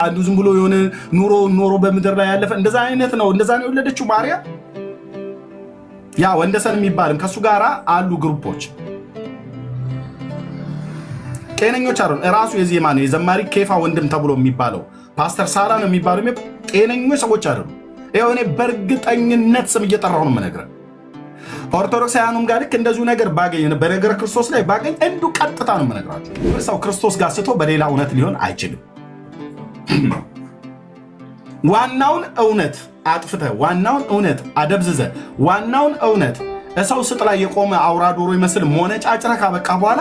አንዱ ዝም ብሎ የሆነ ኑሮ በምድር ላይ ያለፈ እንደዛ አይነት ነው። እንደዛ ነው የወለደችው ማርያም። ያ ወንደሰን የሚባልም ከሱ ጋራ አሉ ግሩፖች ጤነኞች አይደሉም። እራሱ የዜማ ነው የዘማሪ ኬፋ ወንድም ተብሎ የሚባለው ፓስተር ሳራ ነው የሚባለው ጤነኞች ሰዎች አይደሉም። ይሄው እኔ በእርግጠኝነት ስም እየጠራሁ ነው የምነግርህ። ኦርቶዶክሳውያኑም ጋር ልክ እንደዚሁ ነገር ባገኝ በነገረ ክርስቶስ ላይ ባገኝ እንዱ ቀጥታ ነው የምነግራችሁ። ሰው ክርስቶስ ጋር ስቶ በሌላ እውነት ሊሆን አይችልም። ዋናውን እውነት አጥፍተህ ዋናውን እውነት አደብዝዘህ ዋናውን እውነት እሰው ስጥ ላይ የቆመ አውራ ዶሮ ይመስል ሞነጫጭረህ ካበቃ በኋላ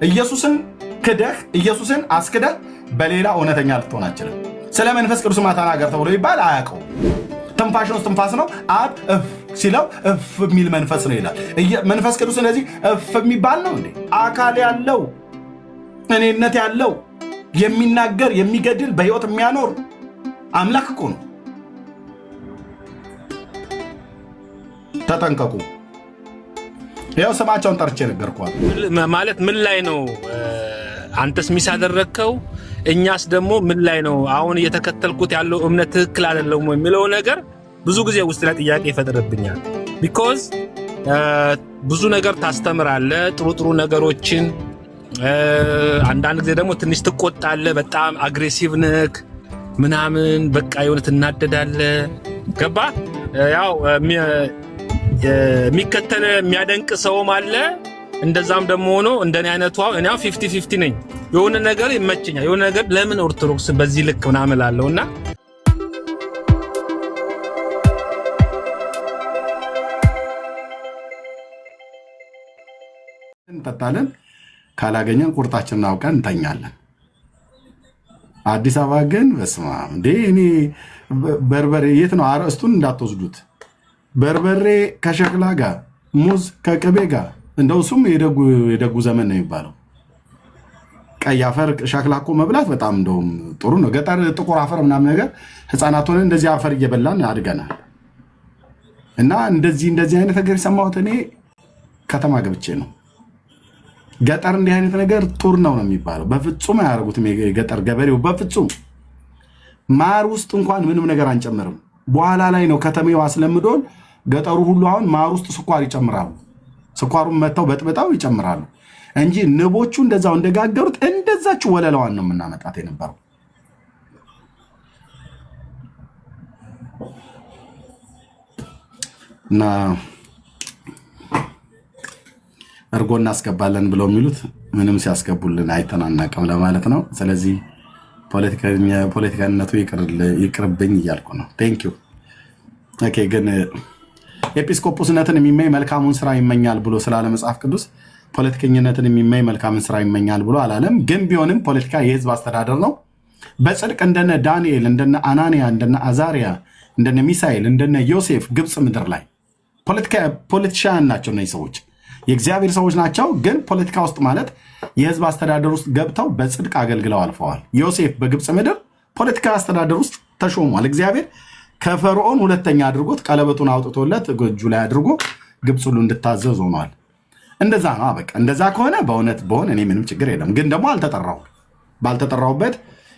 ኢየሱስን ክደህ ኢየሱስን አስክደህ በሌላ እውነተኛ ልትሆን አትችልም። ስለ መንፈስ ቅዱስ ተናገር ተብሎ ይባል አያውቀው። ትንፋሽ ነው ትንፋስ ነው። አብ እፍ ሲለው እፍ የሚል መንፈስ ነው ይላል። መንፈስ ቅዱስ እንደዚህ እፍ የሚባል ነው እንዴ? አካል ያለው እኔነት ያለው የሚናገር የሚገድል በሕይወት የሚያኖር አምላክ እኮ ነው። ተጠንቀቁ። ያው ስማቸውን ጠርቼ ነገርኳል። ማለት ምን ላይ ነው አንተስ ሚስ ያደረግከው? እኛስ ደግሞ ምን ላይ ነው አሁን እየተከተልኩት ያለው እምነት ትክክል አይደለም የሚለው ነገር ብዙ ጊዜ ውስጥ ላይ ጥያቄ ይፈጥርብኛል። ቢኮዝ ብዙ ነገር ታስተምራለህ፣ ጥሩ ነገሮችን፣ አንዳንድ ጊዜ ደግሞ ትንሽ ትቆጣለህ፣ በጣም አግሬሲቭ ነህ ምናምን፣ በቃ የሆነ ትናደዳለህ። ገባ? ያው የሚከተል የሚያደንቅ ሰውም አለ። እንደዛም ደግሞ ሆኖ እንደኔ አይነቱ እኔ 50-50 ነኝ። የሆነ ነገር ይመቸኛል፣ የሆነ ነገር ለምን ኦርቶዶክስ በዚህ ልክ ምናምን እላለሁና እንጠጣለን፣ ካላገኘን ቁርጣችንን አውቀን እንተኛለን። አዲስ አበባ ግን በስማ እንዴ እኔ በርበሬ የት ነው አረስቱን እንዳትወስዱት። በርበሬ ከሸክላ ጋር ሙዝ ከቅቤ ጋር እንደው እሱም የደጉ ዘመን ነው የሚባለው። ቀይ አፈር ሸክላ እኮ መብላት በጣም እንደውም ጥሩ ነው። ገጠር ጥቁር አፈር ምናምን ነገር ህፃናት ሆነን እንደዚህ አፈር እየበላን አድገናል። እና እንደዚህ አይነት ነገር የሰማሁት እኔ ከተማ ገብቼ ነው። ገጠር እንዲህ አይነት ነገር ጡር ነው የሚባለው። በፍጹም አያደርጉትም የገጠር ገበሬው በፍጹም። ማር ውስጥ እንኳን ምንም ነገር አንጨምርም። በኋላ ላይ ነው ከተሜው አስለምዶን ገጠሩ ሁሉ አሁን ማር ውስጥ ስኳር ይጨምራሉ። ስኳሩን መተው በጥብጣው ይጨምራሉ እንጂ ንቦቹ እንደዛው እንደጋገሩት እንደዛችሁ ወለላዋን ነው የምናመጣት የነበረው። እና እርጎ እናስገባለን ብለው የሚሉት ምንም ሲያስገቡልን አይተናናቅም ለማለት ነው። ስለዚህ ፖለቲካነቱ ይቅርብኝ እያልኩ ነው። ቴንኪው። ኦኬ። ግን ኤጲስቆጶስነትን የሚመኝ መልካሙን ስራ ይመኛል ብሎ ስላለ መጽሐፍ ቅዱስ ፖለቲከኝነትን የሚመኝ መልካሙን ስራ ይመኛል ብሎ አላለም። ግን ቢሆንም ፖለቲካ የህዝብ አስተዳደር ነው። በጽድቅ እንደነ ዳንኤል፣ እንደነ አናንያ፣ እንደነ አዛሪያ፣ እንደነ ሚሳኤል፣ እንደነ ዮሴፍ ግብፅ ምድር ላይ ፖለቲሻን ናቸው። እነዚህ ሰዎች የእግዚአብሔር ሰዎች ናቸው። ግን ፖለቲካ ውስጥ ማለት የህዝብ አስተዳደር ውስጥ ገብተው በጽድቅ አገልግለው አልፈዋል። ዮሴፍ በግብፅ ምድር ፖለቲካ አስተዳደር ውስጥ ተሾሟል። እግዚአብሔር ከፈርዖን ሁለተኛ አድርጎት ቀለበቱን አውጥቶለት እጁ ላይ አድርጎ ግብፅ ሁሉ እንድታዘዝ ሆኗል። እንደዛ ነው። በቃ እንደዛ ከሆነ በእውነት በሆነ እኔ ምንም ችግር የለም። ግን ደግሞ ባልተጠራሁበት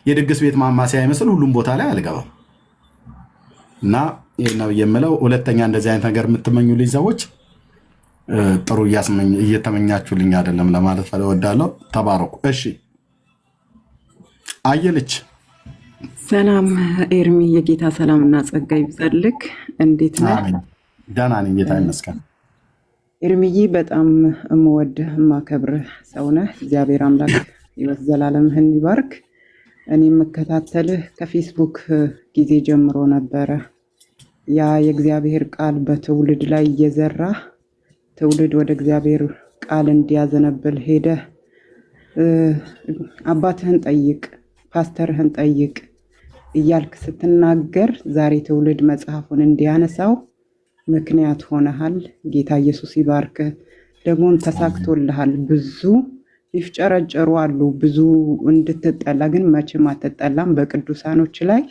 የድግስ ቤት ማማሲያ ይመስል ሁሉም ቦታ ላይ አልገባም። እና ይህ ነው የምለው። ሁለተኛ እንደዚህ አይነት ነገር የምትመኙልኝ ሰዎች ጥሩ እየተመኛችሁልኝ አይደለም ለማለት እወዳለሁ። ተባረኩ። እሺ አየልች ሰላም ኤርሚ፣ የጌታ ሰላምና ጸጋ ይብዛልክ። እንዴት ነህ? ደህና ነኝ፣ ጌታ ይመስገን። ኤርሚዬ በጣም የምወድህ የማከብርህ ሰው ነህ። እግዚአብሔር አምላክ ሕይወት ዘላለምህን ይባርክ። እኔ የምከታተልህ ከፌስቡክ ጊዜ ጀምሮ ነበረ። ያ የእግዚአብሔር ቃል በትውልድ ላይ እየዘራ ትውልድ ወደ እግዚአብሔር ቃል እንዲያዘነብል ሄደህ አባትህን ጠይቅ፣ ፓስተርህን ጠይቅ እያልክ ስትናገር ዛሬ ትውልድ መጽሐፉን እንዲያነሳው ምክንያት ሆነሃል። ጌታ ኢየሱስ ይባርክ። ደግሞም ተሳክቶልሃል። ብዙ ይፍጨረጨሩ አሉ፣ ብዙ እንድትጠላ ግን መቼም አትጠላም። በቅዱሳኖች ላይ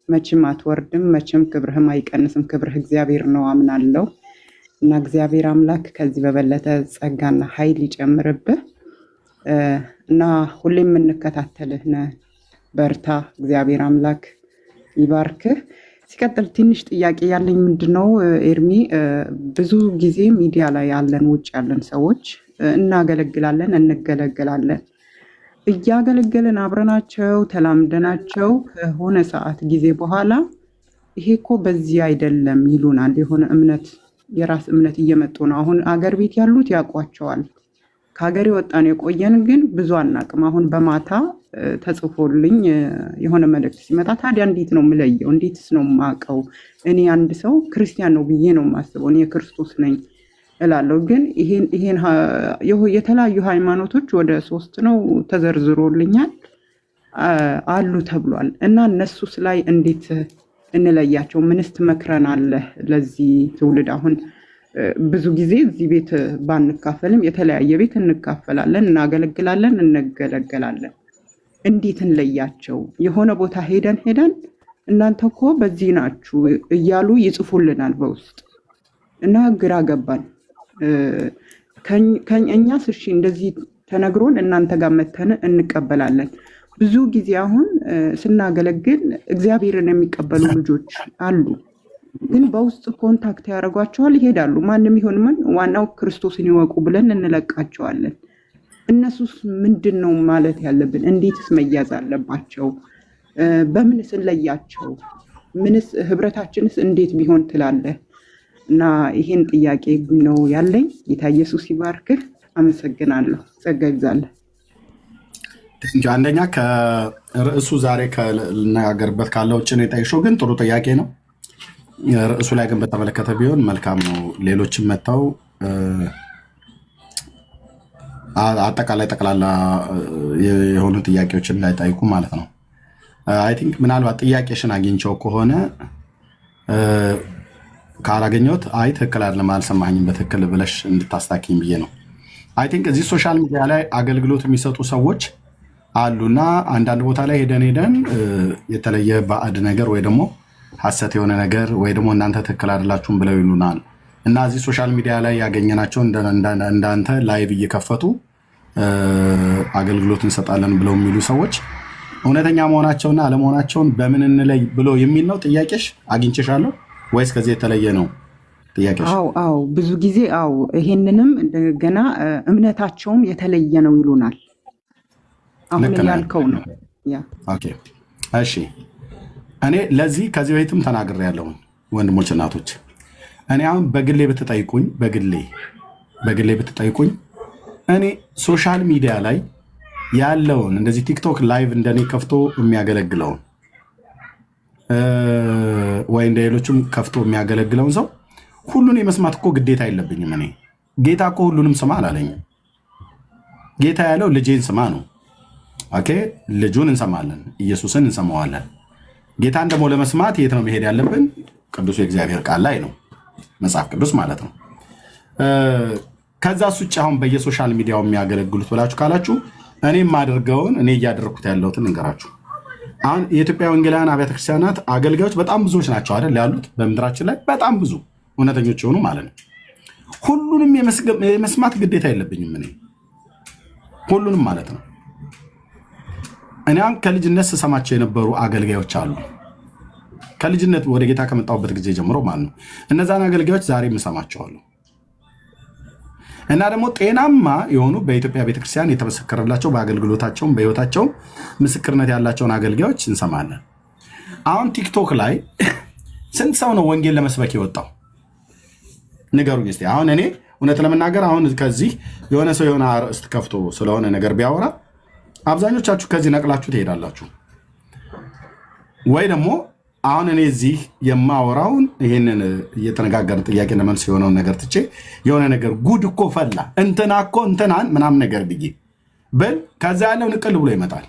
መቼም አትወርድም፣ መቼም ክብርህም አይቀንስም። ክብርህ እግዚአብሔር ነው አምናለሁ። እና እግዚአብሔር አምላክ ከዚህ በበለጠ ጸጋና ኃይል ይጨምርብህ። እና ሁሌም የምንከታተልህ ነህ። በርታ፣ እግዚአብሔር አምላክ ይባርክህ። ሲቀጥል ትንሽ ጥያቄ ያለኝ ምንድነው ኤርሚ፣ ብዙ ጊዜ ሚዲያ ላይ ያለን ውጭ ያለን ሰዎች እናገለግላለን፣ እንገለገላለን። እያገለገልን አብረናቸው ተላምደናቸው ከሆነ ሰዓት ጊዜ በኋላ ይሄ እኮ በዚህ አይደለም ይሉናል። የሆነ እምነት የራስ እምነት እየመጡ ነው። አሁን አገር ቤት ያሉት ያውቋቸዋል። ከሀገር የወጣን የቆየን ግን ብዙ አናቅም። አሁን በማታ ተጽፎልኝ የሆነ መልእክት ሲመጣ ታዲያ እንዴት ነው የምለየው? እንዴትስ ነው የማውቀው? እኔ አንድ ሰው ክርስቲያን ነው ብዬ ነው የማስበው። እኔ ክርስቶስ ነኝ እላለሁ። ግን ይሄን የተለያዩ ሃይማኖቶች ወደ 3 ነው ተዘርዝሮልኛል አሉ ተብሏል። እና እነሱስ ላይ እንዴት እንለያቸው? ምንስ ትመክረናለህ ለዚህ ትውልድ? አሁን ብዙ ጊዜ እዚህ ቤት ባንካፈልም የተለያየ ቤት እንካፈላለን፣ እናገለግላለን፣ እንገለገላለን። እንዴት እንለያቸው? የሆነ ቦታ ሄደን እናንተ እኮ በዚህ ናችሁ እያሉ ይጽፉልናል በውስጥ እና ግራ ገባን። እኛስ እሺ እንደዚህ ተነግሮን እናንተ ጋር መተን እንቀበላለን። ብዙ ጊዜ አሁን ስናገለግል እግዚአብሔርን የሚቀበሉ ልጆች አሉ፣ ግን በውስጥ ኮንታክት ያደርጓቸዋል፣ ይሄዳሉ። ማንም ይሁን ምን ዋናው ክርስቶስን ይወቁ ብለን እንለቃቸዋለን። እነሱስ ምንድን ነው ማለት ያለብን? እንዴትስ መያዝ አለባቸው? በምንስ እንለያቸው? ምንስ ህብረታችንስ እንዴት ቢሆን ትላለህ? እና ይሄን ጥያቄ ነው ያለኝ። ጌታ ኢየሱስ ይባርክህ። አመሰግናለሁ። ጸጋ ይብዛልህ። አንደኛ ከርዕሱ ዛሬ ልነጋገርበት ካለው ውጭ ነው የጠየቅሽው፣ ግን ጥሩ ጥያቄ ነው። ርዕሱ ላይ ግን በተመለከተ ቢሆን መልካም ነው። ሌሎችም መጥተው አጠቃላይ ጠቅላላ የሆኑ ጥያቄዎችን እንዳይጠይቁ ማለት ነው። አይ ቲንክ ምናልባት ጥያቄሽን አግኝቸው ከሆነ ካላገኘሁት አይ ትክክል አይደለም አልሰማኝም በትክክል ብለሽ እንድታስታኪኝ ብዬ ነው። አይ ቲንክ እዚህ ሶሻል ሚዲያ ላይ አገልግሎት የሚሰጡ ሰዎች አሉና አንዳንድ ቦታ ላይ ሄደን የተለየ ባዕድ ነገር ወይ ደግሞ ሐሰት የሆነ ነገር ወይ ደግሞ እናንተ ትክክል አይደላችሁም ብለው ይሉናል። እና እዚህ ሶሻል ሚዲያ ላይ ያገኘናቸው እንዳንተ ላይቭ እየከፈቱ አገልግሎት እንሰጣለን ብለው የሚሉ ሰዎች እውነተኛ መሆናቸውና አለመሆናቸውን በምን እንለይ ብሎ የሚል ነው ጥያቄሽ። አግኝቼሻለሁ ወይስ ከዚህ የተለየ ነው ጥያቄሽ? አዎ ብዙ ጊዜ ይሄንንም እንደገና እምነታቸውም የተለየ ነው ይሉናል። አሁን ያልከው ነው። ኦኬ እሺ። እኔ ለዚህ ከዚህ በፊትም ተናግሬያለሁ ወንድሞች እናቶች። እኔ አሁን በግሌ ብትጠይቁኝ እኔ ሶሻል ሚዲያ ላይ ያለውን እንደዚህ ቲክቶክ ላይቭ እንደኔ ከፍቶ የሚያገለግለውን ወይ እንደ ሌሎችም ከፍቶ የሚያገለግለውን ሰው ሁሉን የመስማት እኮ ግዴታ የለብኝም። እኔ ጌታ እኮ ሁሉንም ስማ አላለኝም። ጌታ ያለው ልጄን ስማ ነው። ኦኬ ልጁን እንሰማለን፣ ኢየሱስን እንሰማዋለን። ጌታን ደግሞ ለመስማት የት ነው መሄድ ያለብን? ቅዱሱ የእግዚአብሔር ቃል ላይ ነው፣ መጽሐፍ ቅዱስ ማለት ነው። ከዛ ውጭ አሁን በየሶሻል ሚዲያው የሚያገለግሉት ብላችሁ ካላችሁ እኔ የማደርገውን እኔ እያደረግኩት ያለሁትን እንገራችሁ። አሁን የኢትዮጵያ ወንጌላውያን አብያተ ክርስቲያናት አገልጋዮች በጣም ብዙዎች ናቸው አይደል ያሉት በምድራችን ላይ በጣም ብዙ እውነተኞች የሆኑ ማለት ነው። ሁሉንም የመስማት ግዴታ የለብኝም እኔ ሁሉንም ማለት ነው። እኔ አሁን ከልጅነት ስሰማቸው የነበሩ አገልጋዮች አሉ፣ ከልጅነት ወደ ጌታ ከመጣሁበት ጊዜ ጀምሮ ማለት ነው። እነዛን አገልጋዮች ዛሬም እሰማቸዋለሁ። እና ደግሞ ጤናማ የሆኑ በኢትዮጵያ ቤተክርስቲያን የተመሰከረላቸው በአገልግሎታቸውም በህይወታቸውም ምስክርነት ያላቸውን አገልጋዮች እንሰማለን። አሁን ቲክቶክ ላይ ስንት ሰው ነው ወንጌል ለመስበክ የወጣው? ንገሩኝ እስኪ። አሁን እኔ እውነት ለመናገር አሁን ከዚህ የሆነ ሰው የሆነ አርዕስት ከፍቶ ስለሆነ ነገር ቢያወራ አብዛኞቻችሁ ከዚህ ነቅላችሁ ትሄዳላችሁ። ወይ ደግሞ አሁን እኔ እዚህ የማወራውን ይሄንን እየተነጋገርን ጥያቄ ለመልስ የሆነውን ነገር ትቼ የሆነ ነገር ጉድ እኮ ፈላ እንትና እኮ እንትናን ምናምን ነገር ብዬ ብል ከዛ ያለው ንቅል ብሎ ይመጣል።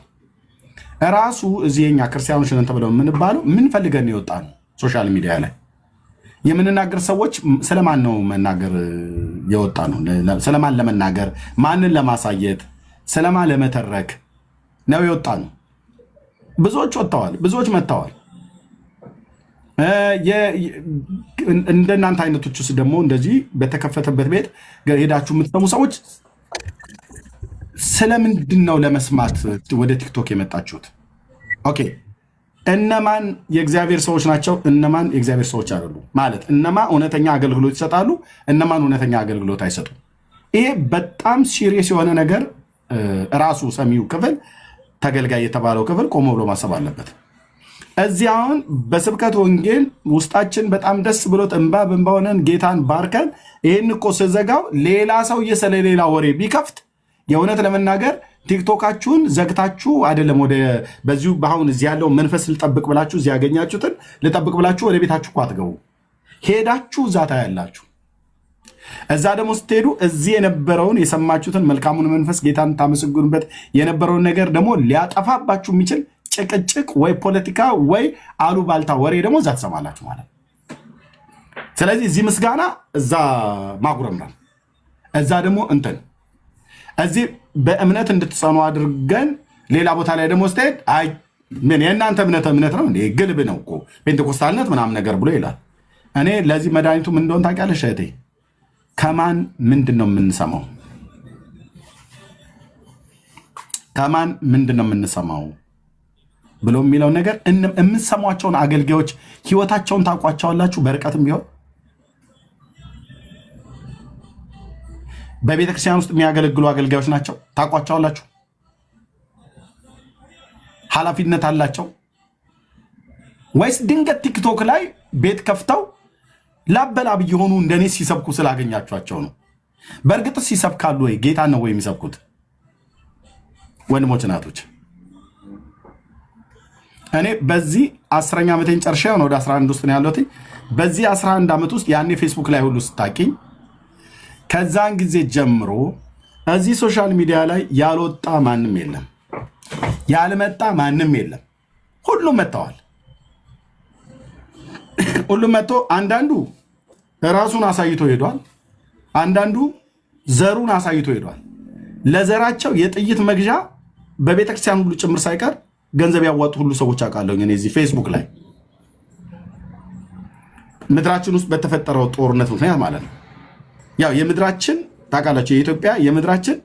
ራሱ እዚህ የኛ ክርስቲያኖች ነን ተብለው የምንባለው ምን ፈልገን የወጣ ነው? ሶሻል ሚዲያ ላይ የምንናገር ሰዎች ስለማን ነው መናገር የወጣ ነው? ስለማን ለመናገር ማንን ለማሳየት ስለማን ለመተረክ ነው የወጣ ነው? ብዙዎች ወጥተዋል፣ ብዙዎች መጥተዋል። እንደናንተ አይነቶች ውስጥ ደግሞ እንደዚህ በተከፈተበት ቤት ሄዳችሁ የምትሰሙ ሰዎች ስለምንድን ነው ለመስማት ወደ ቲክቶክ የመጣችሁት? ኦኬ እነማን የእግዚአብሔር ሰዎች ናቸው? እነማን የእግዚአብሔር ሰዎች አይደሉም? ማለት እነማ እውነተኛ አገልግሎት ይሰጣሉ፣ እነማን እውነተኛ አገልግሎት አይሰጡም? ይሄ በጣም ሲሪየስ የሆነ ነገር ራሱ ሰሚው ክፍል ተገልጋይ የተባለው ክፍል ቆሞ ብሎ ማሰብ አለበት። እዚህ አሁን በስብከት ወንጌል ውስጣችን በጣም ደስ ብሎት እንባ በእንባ ሆነን ጌታን ባርከን ይህን እኮ ስዘጋው ሌላ ሰው ስለሌላ ወሬ ቢከፍት የእውነት ለመናገር ቲክቶካችሁን ዘግታችሁ አይደለም ወደ በዚሁ በአሁን እዚህ ያለው መንፈስ ልጠብቅ ብላችሁ እዚህ ያገኛችሁትን ልጠብቅ ብላችሁ ወደ ቤታችሁ እኮ አትገቡ። ሄዳችሁ እዛ ታያላችሁ። እዛ ደግሞ ስትሄዱ እዚህ የነበረውን የሰማችሁትን መልካሙን መንፈስ ጌታን ታመሰግኑበት የነበረውን ነገር ደግሞ ሊያጠፋባችሁ የሚችል ጭቅጭቅ ወይ ፖለቲካ ወይ አሉባልታ ወሬ ደግሞ እዛ ትሰማላችሁ ማለት ነው። ስለዚህ እዚህ ምስጋና፣ እዛ ማጉረምራም፣ እዛ ደግሞ እንትን እዚህ በእምነት እንድትጸኑ አድርገን ሌላ ቦታ ላይ ደግሞ ስትሄድ አይ ምን የእናንተ እምነት ነው እንዴ ግልብ ነው እኮ ፔንቴኮስታልነት ምናምን ነገር ብሎ ይላል። እኔ ለዚህ መድኃኒቱ ምን እንደሆነ ታውቂያለሽ እህቴ? ከማን ምንድን ነው የምንሰማው? ከማን ምንድን ነው የምንሰማው ብሎ የሚለው ነገር የምንሰሟቸውን አገልጋዮች ህይወታቸውን ታውቋቸዋላችሁ? በርቀትም ቢሆን በቤተክርስቲያን ውስጥ የሚያገለግሉ አገልጋዮች ናቸው። ታውቋቸዋላችሁ? ኃላፊነት አላቸው ወይስ ድንገት ቲክቶክ ላይ ቤት ከፍተው ላበላብ የሆኑ እንደኔ ሲሰብኩ ስላገኛቸዋቸው ነው? በእርግጥስ ይሰብካሉ ወይ? ጌታ ነው ወይ የሚሰብኩት? ወንድሞች እናቶች፣ እኔ በዚህ 10ኛ ዓመቴን ጨርሼ ወደ 11 ውስጥ ነው ያለሁት። በዚህ 11 ዓመት ውስጥ ያኔ ፌስቡክ ላይ ሁሉ ስታቂኝ ከዛን ጊዜ ጀምሮ እዚህ ሶሻል ሚዲያ ላይ ያልወጣ ማንም የለም፣ ያልመጣ ማንም የለም። ሁሉም መጥተዋል። ሁሉም መጥቶ አንዳንዱ ራሱን አሳይቶ ሄዷል። አንዳንዱ ዘሩን አሳይቶ ሄዷል። ለዘራቸው የጥይት መግዣ በቤተክርስቲያን ሁሉ ጭምር ሳይቀር ገንዘብ ያዋጡ ሁሉ ሰዎች አውቃለሁ እኔ እዚህ ፌስቡክ ላይ ምድራችን ውስጥ በተፈጠረው ጦርነት ምክንያት ማለት ነው። ያው የምድራችን ታውቃላችሁ፣ የኢትዮጵያ የምድራችን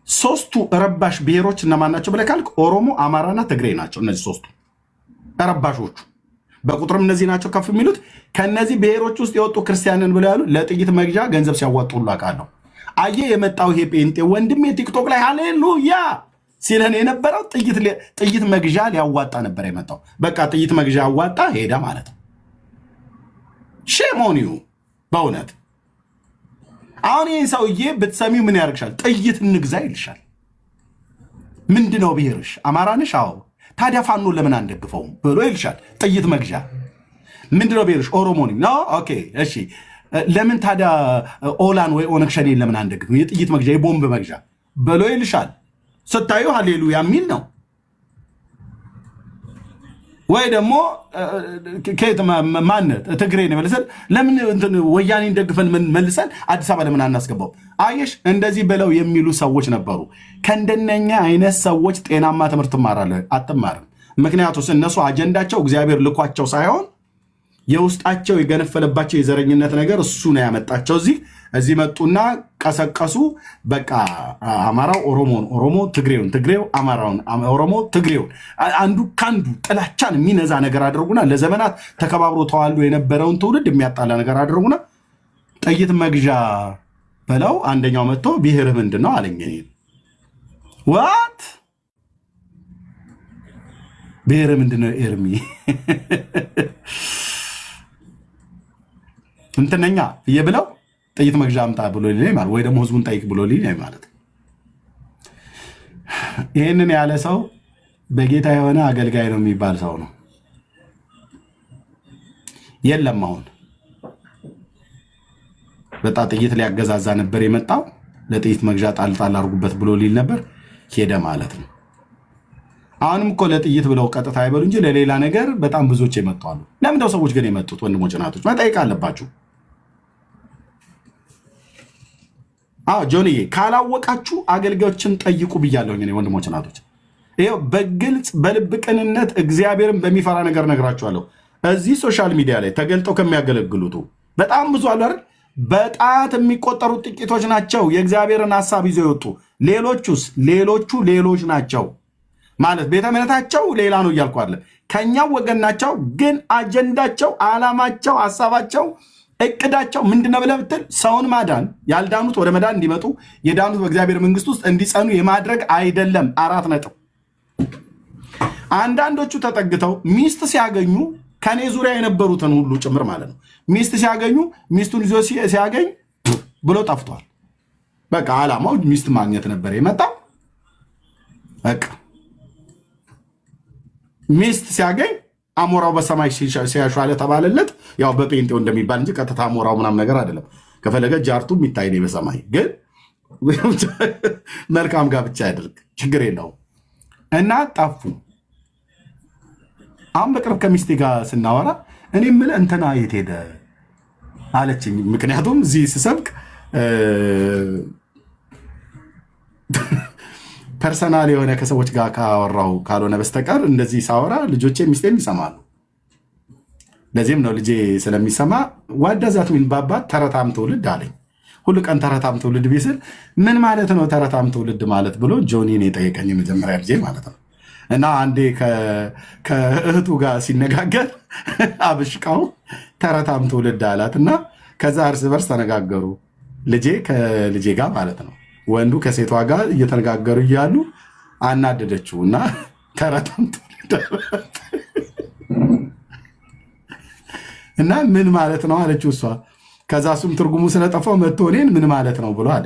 ሶስቱ ረባሽ ብሔሮች እነማን ናቸው ብለህ ካልክ ኦሮሞ፣ አማራና ትግሬ ናቸው። እነዚህ ሶስቱ ረባሾቹ በቁጥርም እነዚህ ናቸው ከፍ የሚሉት። ከነዚህ ብሔሮች ውስጥ የወጡ ክርስቲያንን ብለው ያሉ ለጥይት መግዣ ገንዘብ ሲያዋጡ ሁሉ አውቃለሁ። አየህ የመጣው ይሄ ጴንጤ ወንድሜ ቲክቶክ ላይ ሃሌሉያ ሲለን የነበረው ጥይት መግዣ ሊያዋጣ ነበር የመጣው። በቃ ጥይት መግዣ ያዋጣ ሄደ ማለት ነው። ሼሞኒው በእውነት አሁን ይህን ሰውዬ ብትሰሚው ምን ያደርግሻል? ጥይት እንግዛ ይልሻል። ምንድነው ብሔርሽ? አማራንሽ? አዎ። ታዲያ ፋኖ ለምን አንደግፈውም ብሎ ይልሻል። ጥይት መግዣ። ምንድነው ብሔርሽ? ኦሮሞ ነኝ። ኦኬ እሺ፣ ለምን ታዲያ ኦላን ወይ ኦነግ ሸኔን ለምን አንደግፍም? የጥይት መግዣ የቦምብ መግዣ ብሎ ይልሻል። ስታዩ ሃሌሉያ የሚል ነው። ወይ ደግሞ ከየት ማነት ትግሬ ነው መልሰን ለምን እንትን ወያኔን ደግፈን መልሰን አዲስ አበባ ለምን አናስገባው? አየሽ እንደዚህ ብለው የሚሉ ሰዎች ነበሩ። ከእንደነኛ አይነት ሰዎች ጤናማ ትምህርት ትማራለህ? አትማርም። ምክንያቱም እነሱ አጀንዳቸው እግዚአብሔር ልኳቸው ሳይሆን የውስጣቸው የገነፈለባቸው የዘረኝነት ነገር እሱ ነው ያመጣቸው። እዚህ መጡና ቀሰቀሱ። በቃ አማራው ኦሮሞን፣ ኦሮሞ ትግሬውን፣ ትግሬው አማራውን፣ ኦሮሞ ትግሬውን አንዱ ካንዱ ጥላቻን የሚነዛ ነገር አድርጉና ለዘመናት ተከባብሮ ተዋልዶ የነበረውን ትውልድ የሚያጣላ ነገር አድርጉና ጥይት መግዣ በለው። አንደኛው መጥቶ ብሔርህ ምንድን ነው አለኝ። ዋት ብሔርህ ምንድን ነው ኤርሚ? እንትነኛ እየብለው ጥይት መግዣ አምጣ ብሎ ሊለኝ ማለት ወይ ደግሞ ህዝቡን ጠይቅ ብሎ ሊለኝ ማለት። ይህንን ያለ ሰው በጌታ የሆነ አገልጋይ ነው የሚባል ሰው ነው የለም። አሁን በጣም ጥይት ሊያገዛዛ ነበር የመጣው። ለጥይት መግዣ ጣልጣል አድርጉበት ብሎ ሊል ነበር፣ ሄደ ማለት ነው። አሁንም እኮ ለጥይት ብለው ቀጥታ አይበሉ እንጂ ለሌላ ነገር በጣም ብዙዎች የመጡ አሉ። ለምንድነው ሰዎች ግን የመጡት? ወንድሞች እናቶች መጠየቅ አለባችሁ። ጆኒዬ ካላወቃችሁ አገልጋዮችን ጠይቁ ብያለሁ። ወንድሞች እናቶች ይኸው በግልጽ በልብ ቅንነት እግዚአብሔርን በሚፈራ ነገር ነግራችኋለሁ። እዚህ ሶሻል ሚዲያ ላይ ተገልጠው ከሚያገለግሉት በጣም ብዙ አሉ አይደል? በጣት የሚቆጠሩ ጥቂቶች ናቸው የእግዚአብሔርን ሐሳብ ይዘው የወጡ። ሌሎቹስ ሌሎቹ ሌሎች ናቸው። ማለት ቤተ እምነታቸው ሌላ ነው እያልኩ አለ። ከኛው ወገን ናቸው፣ ግን አጀንዳቸው፣ ዓላማቸው፣ ሐሳባቸው፣ እቅዳቸው ምንድነው ብለህ ብትል ሰውን ማዳን፣ ያልዳኑት ወደ መዳን እንዲመጡ፣ የዳኑት በእግዚአብሔር መንግስት ውስጥ እንዲጸኑ የማድረግ አይደለም። 4 ነጥብ። አንዳንዶቹ ተጠግተው ሚስት ሲያገኙ ከኔ ዙሪያ የነበሩትን ሁሉ ጭምር ማለት ነው ሚስት ሲያገኙ ሚስቱን ይዞ ሲያገኝ ብሎ ጠፍቷል። በቃ ዓላማው ሚስት ማግኘት ነበር የመጣው። በቃ ሚስት ሲያገኝ አሞራው በሰማይ ሲያሻለ ተባለለት። ያው በጴንጤው እንደሚባል እንጂ ቀጥታ አሞራው ምናምን ነገር አይደለም። ከፈለገ ጃርቱ የሚታይ ነው በሰማይ ግን መልካም ጋብቻ ያድርግ ችግር የለውም። እና ጠፉ። አሁን በቅርብ ከሚስቴ ጋር ስናወራ እኔ የምልህ እንትና የት ሄደ አለችኝ። ምክንያቱም እዚህ ስሰብክ ፐርሰናል የሆነ ከሰዎች ጋር ካወራው ካልሆነ በስተቀር እንደዚህ ሳወራ ልጆቼ ሚስቴም ይሰማሉ። ለዚህም ነው ልጄ ስለሚሰማ ዋዳዛት ሚን ባባት ተረታም ትውልድ አለኝ። ሁሉ ቀን ተረታም ትውልድ ቢስል ምን ማለት ነው ተረታም ትውልድ ማለት ብሎ ጆኒን የጠየቀኝ የመጀመሪያ ልጄ ማለት ነው። እና አንዴ ከእህቱ ጋር ሲነጋገር አብሽቃው ተረታም ትውልድ አላት እና ከዛ እርስ በርስ ተነጋገሩ። ልጄ ከልጄ ጋር ማለት ነው ወንዱ ከሴቷ ጋር እየተነጋገሩ እያሉ አናደደችው እና ተረታም ትውልድ እና ምን ማለት ነው አለችው እሷ። ከዛ እሱም ትርጉሙ ስለጠፋው መጥቶ እኔን ምን ማለት ነው ብሎ አለ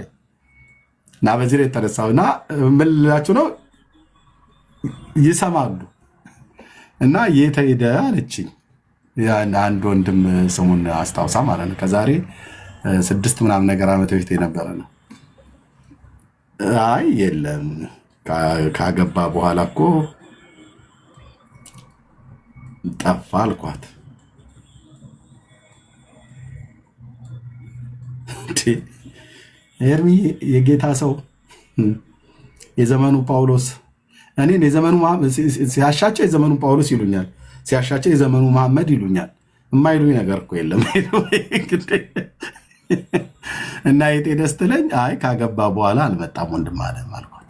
እና በዚህ ላይ የተነሳው እና ምን ልላችሁ ነው ይሰማሉ እና የት ሄደ አለችኝ። አንድ ወንድም ስሙን አስታውሳ ማለት ነው ከዛሬ 6 ምናምን ነገር ዓመት በፊት የነበረ ነው። አይ የለም ካገባ በኋላ እኮ ጠፋ አልኳት። ኤርሚ የጌታ ሰው የዘመኑ ጳውሎስ እኔን የዘመኑ ሲያሻቸው የዘመኑ ጳውሎስ ይሉኛል፣ ሲያሻቸው የዘመኑ መሐመድ ይሉኛል። የማይሉኝ ነገር እኮ የለም። እና የጤ ደስ ትለኝ አይ ካገባ በኋላ አልመጣም ወንድም አለ አልኳት።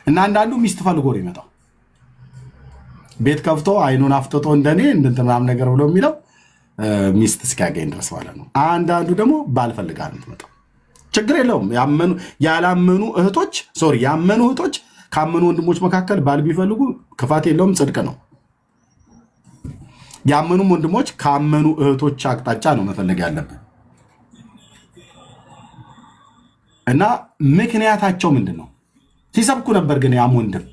እና አንዳንዱ ሚስት ፈልጎ ነው ይመጣው ቤት ከፍቶ አይኑን አፍጥጦ እንደኔ እንትን ምናምን ነገር ብሎ የሚለው ሚስት እስኪያገኝ ድረስ ማለት ነው። አንዳንዱ ደግሞ ባልፈልጋ ነው የምትመጣው። ችግር የለውም። ያላመኑ እህቶች ያመኑ እህቶች ካመኑ ወንድሞች መካከል ባል ቢፈልጉ ክፋት የለውም፣ ጽድቅ ነው። ያመኑም ወንድሞች ካመኑ እህቶች አቅጣጫ ነው መፈለግ ያለብን። እና ምክንያታቸው ምንድን ነው? ሲሰብኩ ነበር ግን ያም ወንድም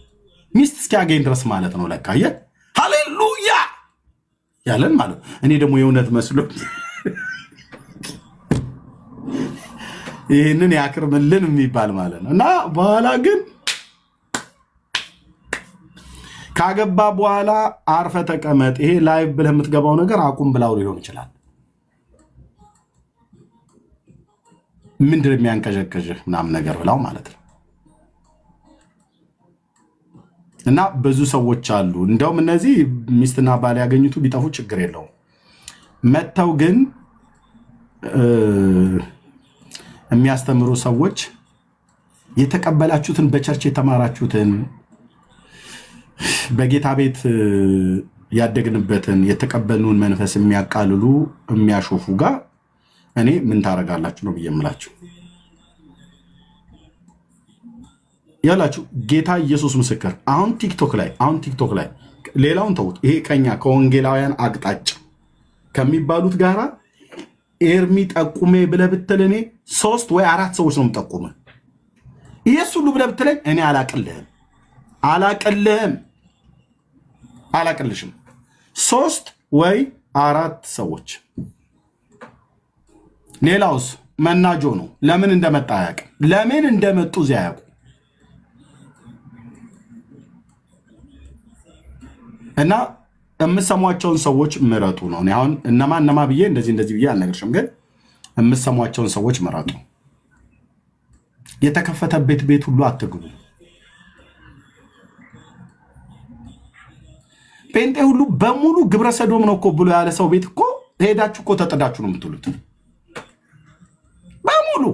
ሚስት እስኪያገኝ ድረስ ማለት ነው። ለካ ሃሌሉያ ያለን ማለት እኔ ደግሞ የእውነት መስሎ ይህንን ያክርምልን የሚባል ማለት ነው። እና በኋላ ግን ካገባ በኋላ አርፈ ተቀመጥ፣ ይሄ ላይቭ ብለህ የምትገባው ነገር አቁም ብላው ሊሆን ይችላል። ምንድን የሚያንቀዠቀዥህ ምናምን ነገር ብላው ማለት ነው። እና ብዙ ሰዎች አሉ። እንደውም እነዚህ ሚስትና ባል ያገኙቱ ቢጠፉ ችግር የለውም። መጥተው ግን የሚያስተምሩ ሰዎች የተቀበላችሁትን በቸርች የተማራችሁትን በጌታ ቤት ያደግንበትን የተቀበልነውን መንፈስ የሚያቃልሉ የሚያሾፉ ጋር እኔ ምን ታረጋላችሁ ነው ብዬ የምላችሁ ያላችሁ። ጌታ ኢየሱስ ምስክር። አሁን ቲክቶክ ላይ ሌላውን ተውት። ይሄ ከኛ ከወንጌላውያን አቅጣጫ ከሚባሉት ጋራ ኤርሚ ጠቁሜ ብለህ ብትል እኔ 3 ወይ 4 ሰዎች ነው የምጠቁምህ። ይሄስ ሁሉ ብለህ ብትለኝ እኔ አላቅልሽም። 3 ወይ 4 ሰዎች። ሌላውስ መናጆ ነው። ለምን እንደመጣ አያውቅም። ለምን እንደመጡ እዚያ አያውቁ። እና የምሰሟቸውን ሰዎች ምረጡ ነው። አሁን እነማ ብዬ እንደዚህ ብዬ አልነግርሽም፣ ግን የምሰሟቸውን ሰዎች ምረጡ። የተከፈተበት ቤት ሁሉ አትግቡ። ጴንጤ ሁሉ በሙሉ ግብረ ሰዶም ነው እኮ ብሎ ያለ ሰው ቤት እኮ ሄዳችሁ እኮ ተጠዳችሁ ነው የምትሉት በሙሉ።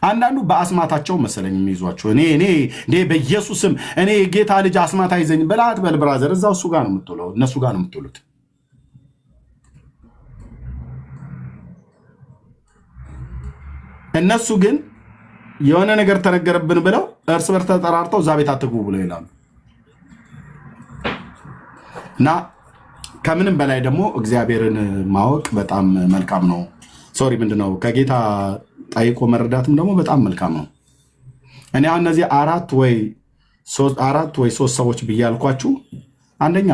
አንዳንዱ በአስማታቸው መሰለኝ የሚይዟቸው። እኔ በኢየሱስም እኔ የጌታ ልጅ አስማት አይዘኝ በላት በል ብራዘር፣ እዛው እሱ ጋር ነው የምትውለው፣ እነሱ ጋር ነው የምትውሉት። እነሱ ግን የሆነ ነገር ተነገረብን ብለው እርስ በርስ ተጠራርተው እዛ ቤት አትግቡ ብለው ይላሉ። እና ከምንም በላይ ደግሞ እግዚአብሔርን ማወቅ በጣም መልካም ነው። ሶሪ ምንድነው ከጌታ ጠይቆ መረዳትም ደግሞ በጣም መልካም ነው። እኔ አሁን እነዚህ አራት ወይ ሶስት ሰዎች ብያልኳችሁ፣ አንደኛ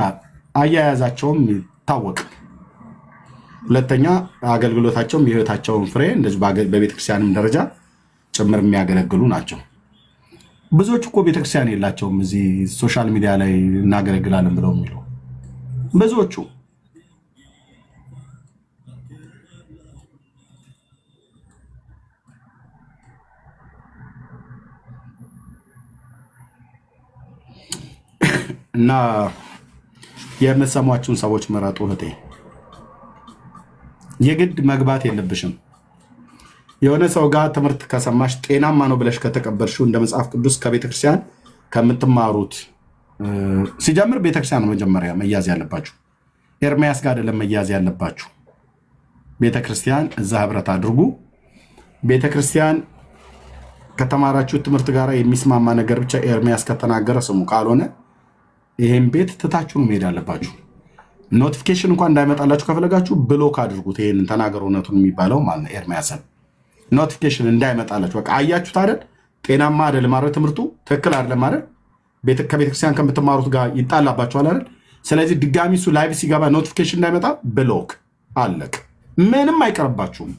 አያያዛቸውም ይታወቅ፣ ሁለተኛ አገልግሎታቸውም የህይወታቸውን ፍሬ እንደዚህ በቤተክርስቲያንም ደረጃ ጭምር የሚያገለግሉ ናቸው። ብዙዎች እኮ ቤተክርስቲያን የላቸውም እዚህ ሶሻል ሚዲያ ላይ እናገለግላለን ብለው የሚሉ ብዙዎቹ። እና የምትሰሟችሁን ሰዎች ምረጡ እህቴ። የግድ መግባት የለብሽም። የሆነ ሰው ጋር ትምህርት ከሰማሽ ጤናማ ነው ብለሽ ከተቀበልሽው እንደ መጽሐፍ ቅዱስ ከቤተክርስቲያን ከምትማሩት ሲጀምር ቤተክርስቲያን መጀመሪያ መያዝ ያለባችሁ። ኤርሚያስ ጋር አይደለም መያዝ ያለባችሁ። ቤተክርስቲያን እዛ ህብረት አድርጉ። ቤተክርስቲያን ከተማራችሁት ትምህርት ጋር የሚስማማ ነገር ብቻ ኤርሚያስ ከተናገረ ስሙ፣ ካልሆነ ይሄን ቤት ትታችሁ ነው መሄድ አለባችሁ። ኖቲፊኬሽን እንኳን እንዳይመጣላችሁ ከፈለጋችሁ ብሎክ አድርጉት። ይሄንን ተናገሩ እውነቱን የሚባለው ማለት ነው። ኤርሚያስን ኖቲፊኬሽን እንዳይመጣላችሁ በቃ አያችሁት አይደል? ጤናማ አይደል ማለት ትምህርቱ ትክክል አይደለም አይደል? ከቤተክርስቲያን ከምትማሩት ጋር ይጣላባችኋል አይደል? ስለዚህ ድጋሚ እሱ ላይቭ ሲገባ ኖቲፊኬሽን እንዳይመጣ ብሎክ አለቅ። ምንም አይቀርባችሁም።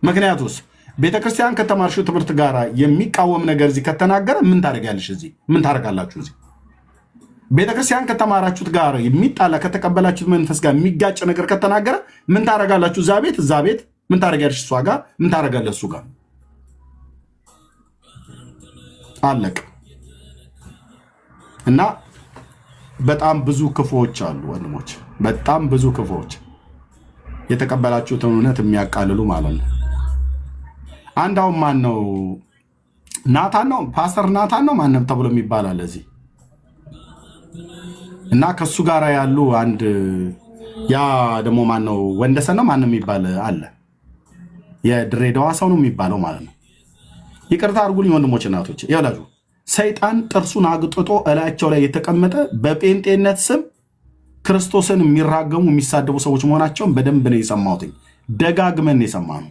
ምክንያቱስ ቤተክርስቲያን ከተማርሽው ትምህርት ጋር የሚቃወም ነገር እዚህ ከተናገረ ምን ታደርጋለሽ? እዚህ ምን ታደርጋላችሁ? እዚህ ቤተክርስቲያን ከተማራችሁት ጋር የሚጣላ ከተቀበላችሁት መንፈስ ጋር የሚጋጭ ነገር ከተናገረ ምን ታደርጋላችሁ? እዛ ቤት ምን ታደርጋለሽ? እሷ ጋር ምን ታደርጋለህ? እሱ ጋር አለቅ። እና በጣም ብዙ ክፉዎች አሉ ወንድሞች፣ በጣም ብዙ ክፉዎች የተቀበላችሁትን እውነት የሚያቃልሉ ማለት ነው። አንዳው ማን ነው? ናታን ነው፣ ፓስተር ናታን ነው ማንም ተብሎ የሚባላል እዚህ። እና ከሱ ጋር ያሉ አንድ ያ ደግሞ ማን ነው? ወንደሰን ነው ማንም የሚባል አለ። የድሬዳዋ ሰው ነው የሚባለው ማለት ነው። ይቅርታ አድርጉልኝ ወንድሞች እናቶች። ይኸውላችሁ ሰይጣን ጥርሱን አግጥጦ እላያቸው ላይ የተቀመጠ በጴንጤነት ስም ክርስቶስን የሚራገሙ የሚሳደቡ ሰዎች መሆናቸውን በደንብ ነው የሰማሁት። ደጋግመን የሰማነው።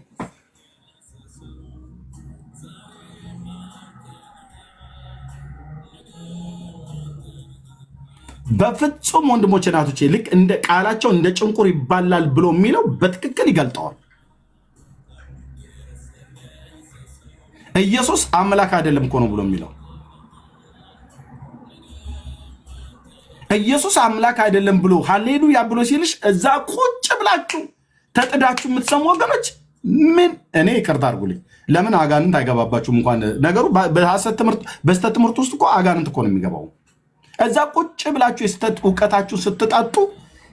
በፍጹም ወንድሞች እናቶቼ ልክ እንደ ቃላቸው እንደ ጭንቁር ይባላል ብሎ የሚለው በትክክል ይገልጠዋል። ኢየሱስ አምላክ አይደለም እኮ ነው ብሎ የሚለው። ኢየሱስ አምላክ አይደለም ብሎ ሃሌሉያ ብሎ ሲልሽ እዛ ቁጭ ብላችሁ ተጥዳችሁ የምትሰሙ ወገኖች ምን እኔ ይቅርታ አድርጉልኝ። ለምን አጋንንት አይገባባችሁም? እንኳን ነገሩ በሐሰት ትምህርት በስተት ትምህርት ውስጥ እኮ አጋንንት እኮ ነው የሚገባው። እዛ ቁጭ ብላችሁ የስተት እውቀታችሁ ስትጣጡ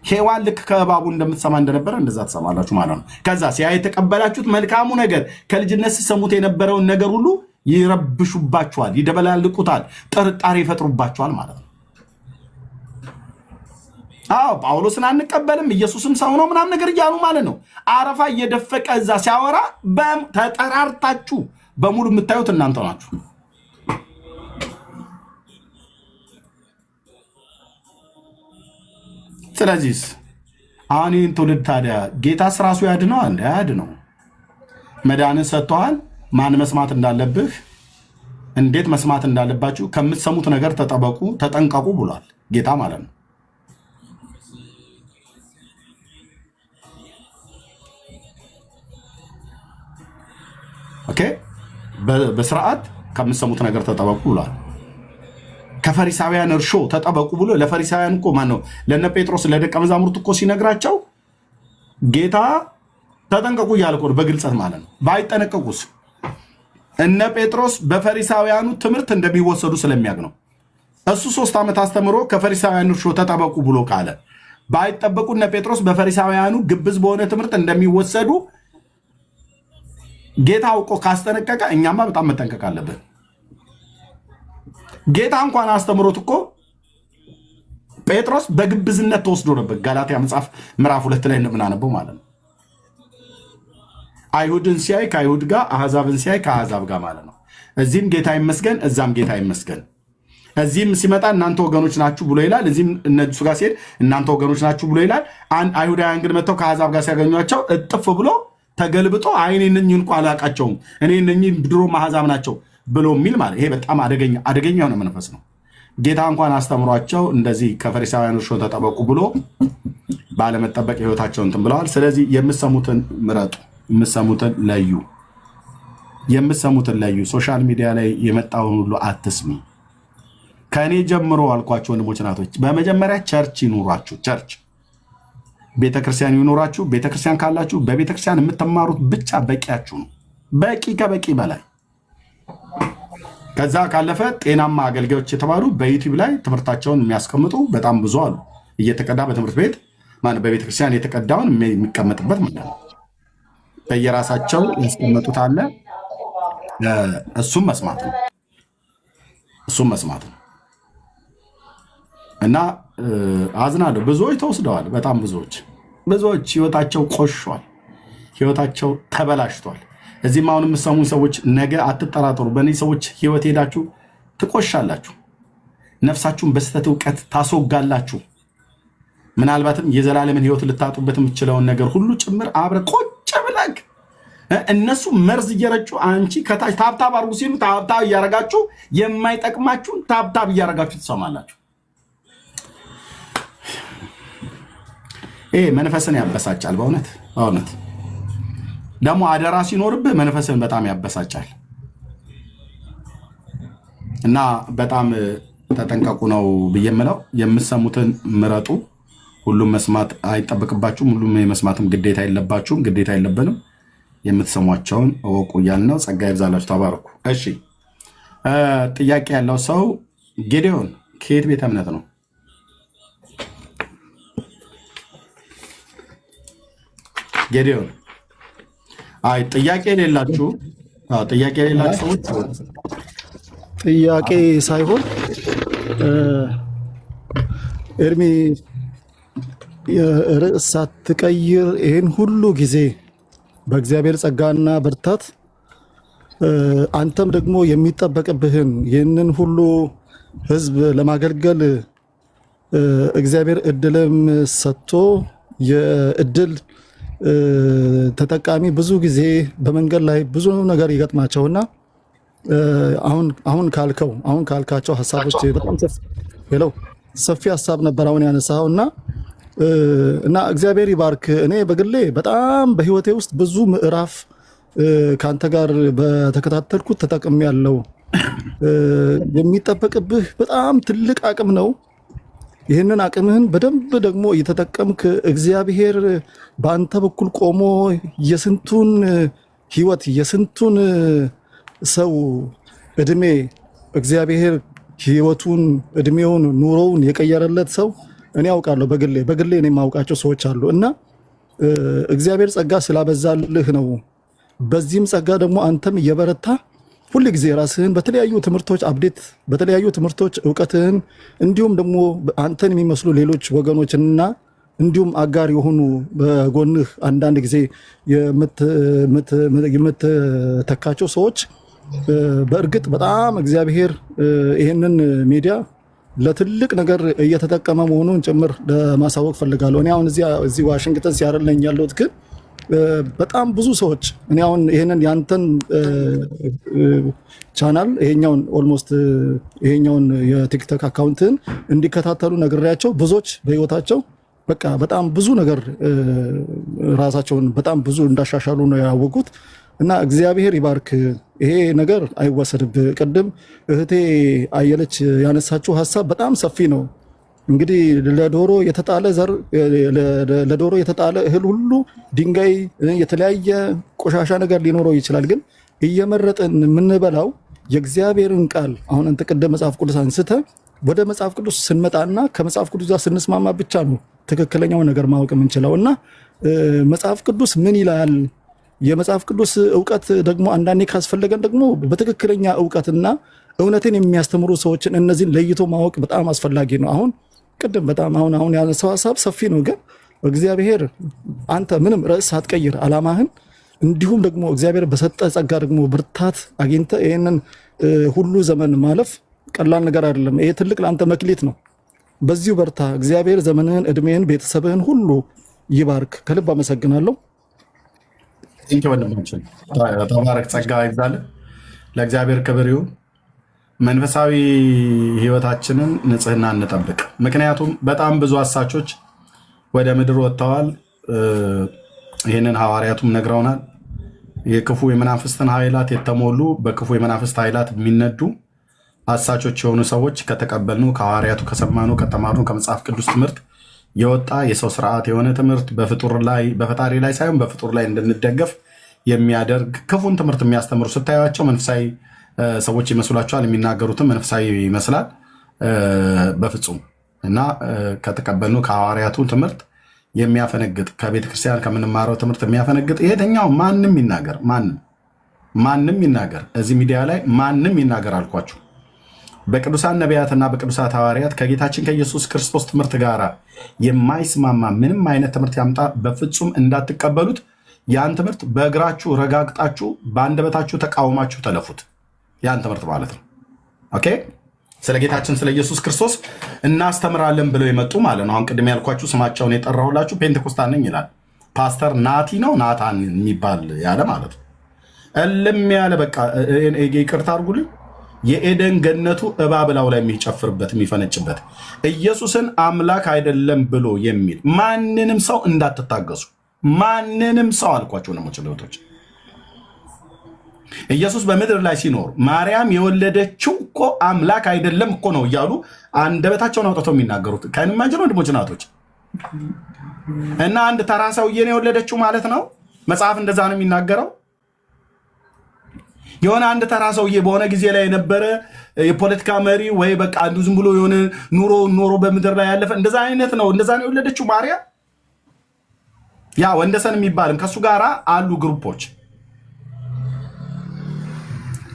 ሔዋን ልክ ከእባቡ እንደምትሰማ እንደነበረ እንደዛ ትሰማላችሁ ማለት ነው። ከዛ ሲያ የተቀበላችሁት መልካሙ ነገር ከልጅነት ሲሰሙት የነበረውን ነገር ሁሉ ይረብሹባችኋል፣ ይደበላልቁታል፣ ጥርጣሬ ይፈጥሩባችኋል ማለት ነው። አዎ ጳውሎስን አንቀበልም ኢየሱስም ሰው ነው ምናምን ነገር እያሉ ማለት ነው። አረፋ እየደፈቀ እዛ ሲያወራ ተጠራርታችሁ በሙሉ የምታዩት እናንተ ናችሁ። ስለዚህ አሁን ይህን ትውልድ ታዲያ ጌታስ ራሱ ያድነዋል? አያድነው። መዳንን ሰጥተዋል። ማን መስማት እንዳለብህ እንዴት መስማት እንዳለባችሁ ከምትሰሙት ነገር ተጠበቁ፣ ተጠንቀቁ ብሏል ጌታ ማለት ነው። ኦኬ፣ በስርዓት ከምትሰሙት ነገር ተጠበቁ ብሏል። ከፈሪሳውያን እርሾ ተጠበቁ ብሎ ለፈሪሳውያን እኮ ማን ነው ለነ ጴጥሮስ ለደቀ መዛሙርት እኮ ሲነግራቸው ጌታ ተጠንቀቁ እያለ እኮ በግልጸት ማለት ነው። ባይጠነቀቁስ እነ ጴጥሮስ በፈሪሳውያኑ ትምህርት እንደሚወሰዱ ስለሚያውቅ ነው። እሱ 3 ዓመት አስተምሮ ከፈሪሳውያን እርሾ ተጠበቁ ብሎ ካለ ባይጠበቁ እነ ጴጥሮስ በፈሪሳውያኑ ግብዝ በሆነ ትምህርት እንደሚወሰዱ ጌታ አውቆ ካስጠነቀቀ እኛማ በጣም መጠንቀቅ አለብን። ጌታ እንኳን አስተምሮት እኮ ጴጥሮስ በግብዝነት ተወስዶ ነበር። ጋላትያ መጽሐፍ ምዕራፍ 2 ላይ እንደምናነበው ማለት ነው። አይሁድን ሲያይ ከአይሁድ ጋር፣ አሕዛብን ሲያይ ከአሕዛብ ጋር ማለት ነው። እዚህም ጌታ ይመስገን፣ እዛም ጌታ ይመስገን። እዚህም ሲመጣ እናንተ ወገኖች ናችሁ ብሎ ይላል። እዚህም እነሱ ጋር ሲሄድ እናንተ ወገኖች ናችሁ ብሎ ይላል። አይሁዳውያን ግን መጥተው ከአሕዛብ ጋር ሲያገኟቸው እጥፍ ብሎ ተገልብጦ እኔ እነኝህን እንኳ አላቃቸውም፣ እኔ እነኝህ ድሮ አሕዛብ ናቸው ብሎ የሚል ማለት ይሄ በጣም አደገኛ የሆነ መንፈስ ነው። ጌታ እንኳን አስተምሯቸው እንደዚህ ከፈሪሳውያን እርሾ ተጠበቁ ብሎ ባለመጠበቅ ህይወታቸውን እንትን ብለዋል። ስለዚህ የምሰሙትን ምረጡ፣ የምሰሙትን ለዩ። ሶሻል ሚዲያ ላይ የመጣውን ሁሉ አትስሚ። ከእኔ ጀምሮ አልኳቸው ወንድሞች ናቶች፣ በመጀመሪያ ቸርች ይኑራችሁ። ቸርች ቤተክርስቲያን ይኑራችሁ። ቤተክርስቲያን ካላችሁ በቤተክርስቲያን የምትማሩት ብቻ በቂያችሁ ነው። በቂ ከበቂ በላይ። ከዛ ካለፈ ጤናማ አገልጋዮች የተባሉ በዩቲዩብ ላይ ትምህርታቸውን የሚያስቀምጡ በጣም ብዙ አሉ። እየተቀዳ በትምህርት ቤት በቤተክርስቲያን የተቀዳውን የሚቀመጥበት ማለት ነው። በየራሳቸው ያስቀመጡት አለ። እሱም መስማት ነው። እና አዝናለሁ። ብዙዎች ተወስደዋል። በጣም ብዙዎች ህይወታቸው ቆሿል። ህይወታቸው ተበላሽቷል። እዚህም አሁን የምሰሙ ሰዎች ነገ አትጠራጠሩ፣ በእነዚህ ሰዎች ህይወት ሄዳችሁ ትቆሻላችሁ። ነፍሳችሁን በስተት እውቀት ታስወጋላችሁ። ምናልባትም የዘላለምን ህይወት ልታጡበት የምችለውን ነገር ሁሉ ጭምር አብረ ቆጭ ብለግ እነሱ መርዝ እየረጩ አንቺ ከታች ታብታብ አርጉ ሲሉ ታብታብ እያረጋችሁ የማይጠቅማችሁን ታብታብ እያረጋችሁ ትሰማላችሁ። ይሄ መንፈስን ያበሳጫል። በእውነት ደግሞ አደራ ሲኖርብህ መንፈስን በጣም ያበሳጫል። እና በጣም ተጠንቀቁ ነው ብዬ የምለው። የምሰሙትን ምረጡ። ሁሉም መስማት አይጠበቅባችሁም። ሁሉም የመስማትም ግዴታ የለብንም። የምትሰሟቸውን እወቁ እያልን ነው። ጸጋ ይብዛላችሁ። ተባረኩ። እሺ፣ ጥያቄ ያለው ሰው ጌዲዮን ከየት ቤተ እምነት ነው? ጌዲዮን ጥያቄ የሌላችሁ ሰዎች ጥያቄ ሳይሆን ኤርሚ ርዕስ ሳትቀይር ይህን ሁሉ ጊዜ በእግዚአብሔር ጸጋና ብርታት አንተም ደግሞ የሚጠበቅብህን ይህንን ሁሉ ህዝብ ለማገልገል እግዚአብሔር እድልም ሰጥቶ የእድል ተጠቃሚ ብዙ ጊዜ በመንገድ ላይ ብዙ ነገር ይገጥማቸውና አሁን ካልካቸው ሐሳቦች በጣም ሰፊ ሐሳብ ነበር አሁን ያነሳው እና እግዚአብሔር ይባርክ። እኔ በግሌ በጣም በህይወቴ ውስጥ ብዙ ምዕራፍ ካንተ ጋር በተከታተልኩት ተጠቅሜያለሁ። የሚጠበቅብህ በጣም ትልቅ አቅም ነው። ይህንን አቅምህን በደንብ ደግሞ እየተጠቀምክ እግዚአብሔር በአንተ በኩል ቆሞ የስንቱን ህይወት የስንቱን ሰው እድሜ እግዚአብሔር ህይወቱን እድሜውን ኑሮውን የቀየረለት ሰው እኔ ያውቃለሁ። በግሌ እኔ የማውቃቸው ሰዎች አሉ እና እግዚአብሔር ጸጋ ስላበዛልህ ነው። በዚህም ጸጋ ደግሞ አንተም እየበረታ ሁሉ ጊዜ ራስህን በተለያዩ ትምህርቶች አፕዴት በተለያዩ ትምህርቶች እውቀትህን እንዲሁም ደግሞ አንተን የሚመስሉ ሌሎች ወገኖችንና እንዲሁም አጋር የሆኑ በጎንህ አንዳንድ ጊዜ የምትተካቸው ሰዎች በእርግጥ በጣም እግዚአብሔር ይህንን ሚዲያ ለትልቅ ነገር እየተጠቀመ መሆኑን ጭምር ለማሳወቅ ፈልጋለሁ። እኔ አሁን እዚህ ዋሽንግተን ሲያረለኝ ያለሁት ግን በጣም ብዙ ሰዎች እኔ አሁን ይሄንን ያንተን ቻናል ይሄኛውን የቲክቶክ አካውንትን እንዲከታተሉ ነግሬያቸው ብዙዎች በህይወታቸው በቃ በጣም ብዙ ነገር ራሳቸውን በጣም ብዙ እንዳሻሻሉ ነው ያወቁት እና እግዚአብሔር ይባርክ። ይሄ ነገር አይወሰድብህ። ቅድም እህቴ አየለች ያነሳችው ሐሳብ በጣም ሰፊ ነው። እንግዲህ ለዶሮ የተጣለ እህል ሁሉ ድንጋይ፣ የተለያየ ቆሻሻ ነገር ሊኖረው ይችላል። ግን እየመረጥን የምንበላው የእግዚአብሔርን ቃል አሁን አንተ ቅድም መጽሐፍ ቅዱስ አንስተህ ወደ መጽሐፍ ቅዱስ ስንመጣና ከመጽሐፍ ቅዱስ ጋር ስንስማማ ብቻ ነው ትክክለኛውን ነገር ማወቅ የምንችለው እና መጽሐፍ ቅዱስ ምን ይላል የመጽሐፍ ቅዱስ ዕውቀት ደግሞ አንዳንዴ ካስፈለገን ደግሞ በትክክለኛ ዕውቀትና እውነትን የሚያስተምሩ ሰዎችን እነዚህን ለይቶ ማወቅ በጣም አስፈላጊ ነው። አሁን ቅድም በጣም አሁን ያነሳው ሀሳብ ሰፊ ነው፣ ግን እግዚአብሔር አንተ ምንም ርዕስ ሳትቀይር ዓላማህን እንዲሁም ደግሞ እግዚአብሔር በሰጠ ጸጋ ደግሞ ብርታት አግኝተ ይህንን ሁሉ ዘመን ማለፍ ቀላል ነገር አይደለም። ይሄ ትልቅ ለአንተ መክሊት ነው። በዚሁ በርታ። እግዚአብሔር ዘመንህን፣ እድሜህን፣ ቤተሰብህን ሁሉ ይባርክ። ከልብ አመሰግናለሁ። እንኪ ወንድማችን ተባረክ፣ ጸጋ ይብዛል። ለእግዚአብሔር ክብር ይሁን። መንፈሳዊ ህይወታችንን ንጽህና እንጠብቅ። ምክንያቱም በጣም ብዙ አሳቾች ወደ ምድር ወጥተዋል። ይህንን ሐዋርያቱም ነግረውናል። የክፉ የመናፍስትን ኃይላት የተሞሉ በክፉ የመናፍስት ኃይላት የሚነዱ አሳቾች የሆኑ ሰዎች ከተቀበልነው ከሐዋርያቱ ከሰማነው ከተማርነው ከመጽሐፍ ቅዱስ ትምህርት የወጣ የሰው ስርዓት የሆነ ትምህርት በፈጣሪ ላይ ሳይሆን በፍጡር ላይ እንድንደገፍ የሚያደርግ ክፉን ትምህርት የሚያስተምሩ ስታዩቸው መንፈሳዊ ሰዎች ይመስሏቸዋል። የሚናገሩትም መንፈሳዊ ይመስላል። በፍጹም እና ከተቀበልነው ከሐዋርያቱ ትምህርት የሚያፈነግጥ ከቤተክርስቲያን ከምንማረው ትምህርት የሚያፈነግጥ የትኛው ማንም ይናገር እዚህ ሚዲያ ላይ ማንም ይናገር አልኳችሁ። በቅዱሳን ነቢያትና በቅዱሳት ሐዋርያት ከጌታችን ከኢየሱስ ክርስቶስ ትምህርት ጋር የማይስማማ ምንም አይነት ትምህርት ያምጣ በፍጹም እንዳትቀበሉት። ያን ትምህርት በእግራችሁ ረጋግጣችሁ በአንደበታችሁ ተቃውማችሁ ተለፉት። ያን ትምህርት ማለት ነው። ኦኬ። ስለ ጌታችን ስለ ኢየሱስ ክርስቶስ እናስተምራለን ብለው የመጡ ማለት ነው። አሁን ቅድም ያልኳችሁ ስማቸውን የጠራሁላችሁ ፔንቴኮስታን ነኝ ይላል ፓስተር ናቲ ነው ናታን የሚባል ያለ ማለት ነው። እልም ያለ በቃ ይቅርታ አድርጉልኝ፣ የኤደን ገነቱ እባብ ላዩ ላይ የሚጨፍርበት የሚፈነጭበት ኢየሱስን አምላክ አይደለም ብሎ የሚል ማንንም ሰው እንዳትታገሱ። ማንንም ሰው አልኳቸው ነው ሞችሎቶች። ኢየሱስ በምድር ላይ ሲኖር ማርያም የወለደችው እኮ አምላክ አይደለም እኮ ነው እያሉ አንደበታቸውን አውጥተው የሚናገሩት ከንማንጀ ወንድሞች ናቶች እና አንድ ተራ ሰውዬን የወለደችው ማለት ነው። መጽሐፍ እንደዛ ነው የሚናገረው። የሆነ አንድ ተራ ሰውዬ በሆነ ጊዜ ላይ የነበረ የፖለቲካ መሪ ወይ በቃ አንዱ ዝም ብሎ የሆነ ኑሮ በምድር ላይ ያለፈ እንደዛ አይነት ነው። እንደዛ ነው የወለደችው ማርያም። ያ ወንደሰን የሚባልም ከሱ ጋራ አሉ ግሩፖች